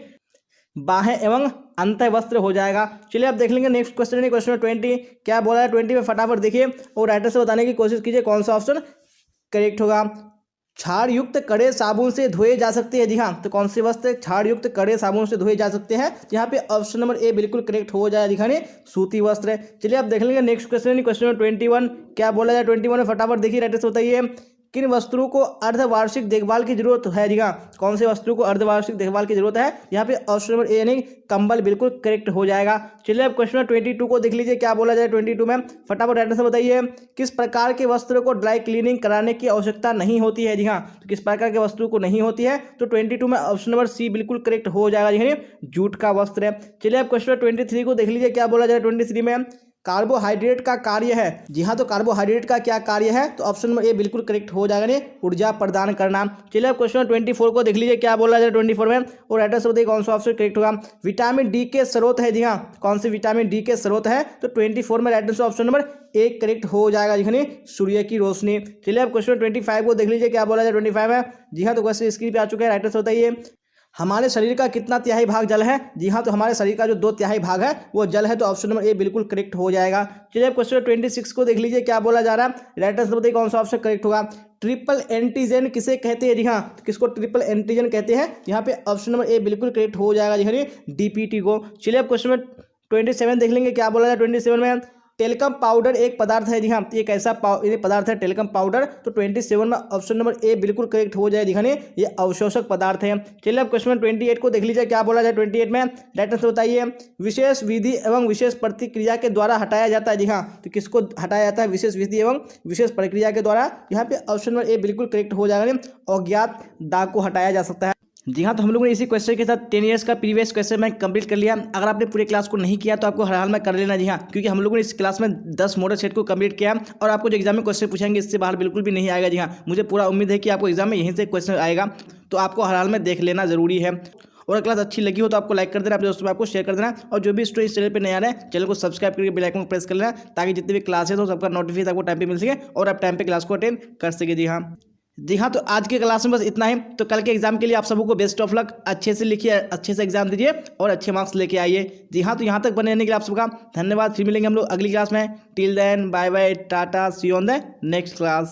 बाहें एवं अंत वस्त्र हो जाएगा। चलिए अब देख लेंगे नेक्स्ट क्वेश्चन, क्वेश्चन 20 क्या बोला है 20 में, फटाफट देखिए और राइटर से बताने की कोशिश कीजिए कौन सा ऑप्शन करेक्ट होगा। क्षार युक्त कड़े साबुन से धोए जा सकते हैं। जी हाँ, तो कौन से वस्त्र क्षार युक्त कड़े साबुन से धोए जा सकते हैं? यहाँ पे ऑप्शन नंबर ए बिल्कुल करेक्ट हो जाएगा दिखाने, सूती वस्त्र। चलिए अब देख लेंगे नेक्स्ट क्वेश्चन, क्वेश्चन नंबर 21 क्या बोला जाए 21 में, फटाफट देखिए राइटर से बताइए किन वस्त्रों को अर्धवार्षिक देखभाल की जरूरत है? जी हाँ, कौन से वस्त्रों को अर्धवार्षिक देखभाल की जरूरत है? यहाँ पे ऑप्शन नंबर ए यानी कंबल बिल्कुल करेक्ट हो जाएगा। चलिए अब क्वेश्चन 22 को देख लीजिए, क्या बोला जाए 22 में, फटाफट राइटर से बताइए किस प्रकार के वस्त्रों को ड्राई क्लीनिंग कराने की आवश्यकता नहीं होती है? जी हाँ, तो किस प्रकार के वस्त्रों को नहीं होती है? तो 22 में ऑप्शन नंबर सी बिल्कुल करेक्ट हो जाएगा, यानी जूट का वस्त्र है। चलिए अब क्वेश्चन 23 को देख लीजिए, क्या बोला जाए 23 में, कार्बोहाइड्रेट का कार्य है। जी हाँ, तो कार्बोहाइड्रेट का क्या कार्य है? तो ऑप्शन नंबर ए बिल्कुल करेक्ट हो जाएगा, ऊर्जा प्रदान करना। चलिए अब क्वेश्चन 24 को देख लीजिए, क्या बोला जाए 24 में और राइटर से बताइए कौन सा ऑप्शन करेक्ट होगा। विटामिन डी के स्रोत है। जी हाँ, कौन से विटामिन डी के स्रोत है? तो 24 में राइटर से ऑप्शन नंबर ए करेक्ट हो जाएगा, जिसने सूर्य की रोशनी। चलिए अब क्वेश्चन 25 को देख लीजिए, क्या बोला जाए 25 में। जी हाँ, तो क्वेश्चन स्क्रीन पे आ चुका है, राइटर से बताइए हमारे शरीर का कितना तिहाई भाग जल है? जी हाँ, तो हमारे शरीर का जो 2/3 भाग है वो जल है, तो ऑप्शन नंबर ए बिल्कुल करेक्ट हो जाएगा। चलिए क्वेश्चन 26 को देख लीजिए, क्या बोला जा रहा है, राइटर से बताइए कौन सा ऑप्शन करेक्ट होगा। ट्रिपल एंटीजन किसे कहते हैं? जी हाँ, तो किसको ट्रिपल एंटीजन कहते हैं? यहाँ पे ऑप्शन नंबर ए बिल्कुल करेक्ट हो जाएगा, जी हाँ, डीपीटी को। चलिए अब क्वेश्चन 27 देख लेंगे, क्या बोला जाए 27 में, टेल्कम पाउडर एक पदार्थ है। जी हाँ, एक ऐसा पदार्थ है टेल्कम पाउडर, तो 27 में ऑप्शन नंबर ए बिल्कुल करेक्ट हो जाए, दिखाने ये अवशोषक पदार्थ है। चलिए अब क्वेश्चन 28 को देख लीजिए, क्या बोला जाए 28 में, राइटर से बताइए विशेष विधि एवं विशेष प्रतिक्रिया के द्वारा हटाया जाता है। जी हाँ, तो किसको हटाया जाता है? विशेष विधि एवं विशेष प्रक्रिया के द्वारा। यहाँ पे ऑप्शन नंबर ए बिल्कुल करेक्ट हो जाएगा, अज्ञात दाग को हटाया जा सकता है। जी हाँ, तो हम लोगों ने इसी क्वेश्चन के साथ 10 ईयर्स का प्रीवियस क्वेश्चन बैंक कंप्लीट कर लिया। अगर आपने पूरे क्लास को नहीं किया तो आपको हर हाल में कर लेना। जी हाँ, क्योंकि हम लोगों ने इस क्लास में 10 मॉडल सेट को कंप्लीट किया और आपको जो एग्जाम में क्वेश्चन पूछेंगे इससे बाहर बिल्कुल भी नहीं आएगा। जी हाँ, मुझे पूरा उम्मीद है कि आपको एग्जाम में यहीं से क्वेश्चन आएगा, तो आपको हर हाल में देख लेना जरूरी है। और क्लास अच्छी लगी हो तो आपको लाइक कर देना, अपने दोस्तों में आपको शेयर कर देना, और जो भी स्टूडेंट इस चैनल पे नया है चैनल को सब्सक्राइब करके बेल आइकन को प्रेस कर लेना, ताकि जितने भी क्लासेस हो सबका नोटिफिकेशन आपको टाइम पे मिल सके और आप टाइम पे क्लास को अटेंड कर सके। जी हाँ, तो आज के क्लास में बस इतना ही। तो कल के एग्जाम के लिए आप सबको बेस्ट ऑफ लक, अच्छे से लिखिए, अच्छे से एग्जाम दीजिए और अच्छे मार्क्स लेके आइए। जी हाँ, तो यहाँ तक बने रहने के लिए आप सबका धन्यवाद। फिर मिलेंगे हम लोग अगली क्लास में। Till then bye bye, tata, see you on the next class.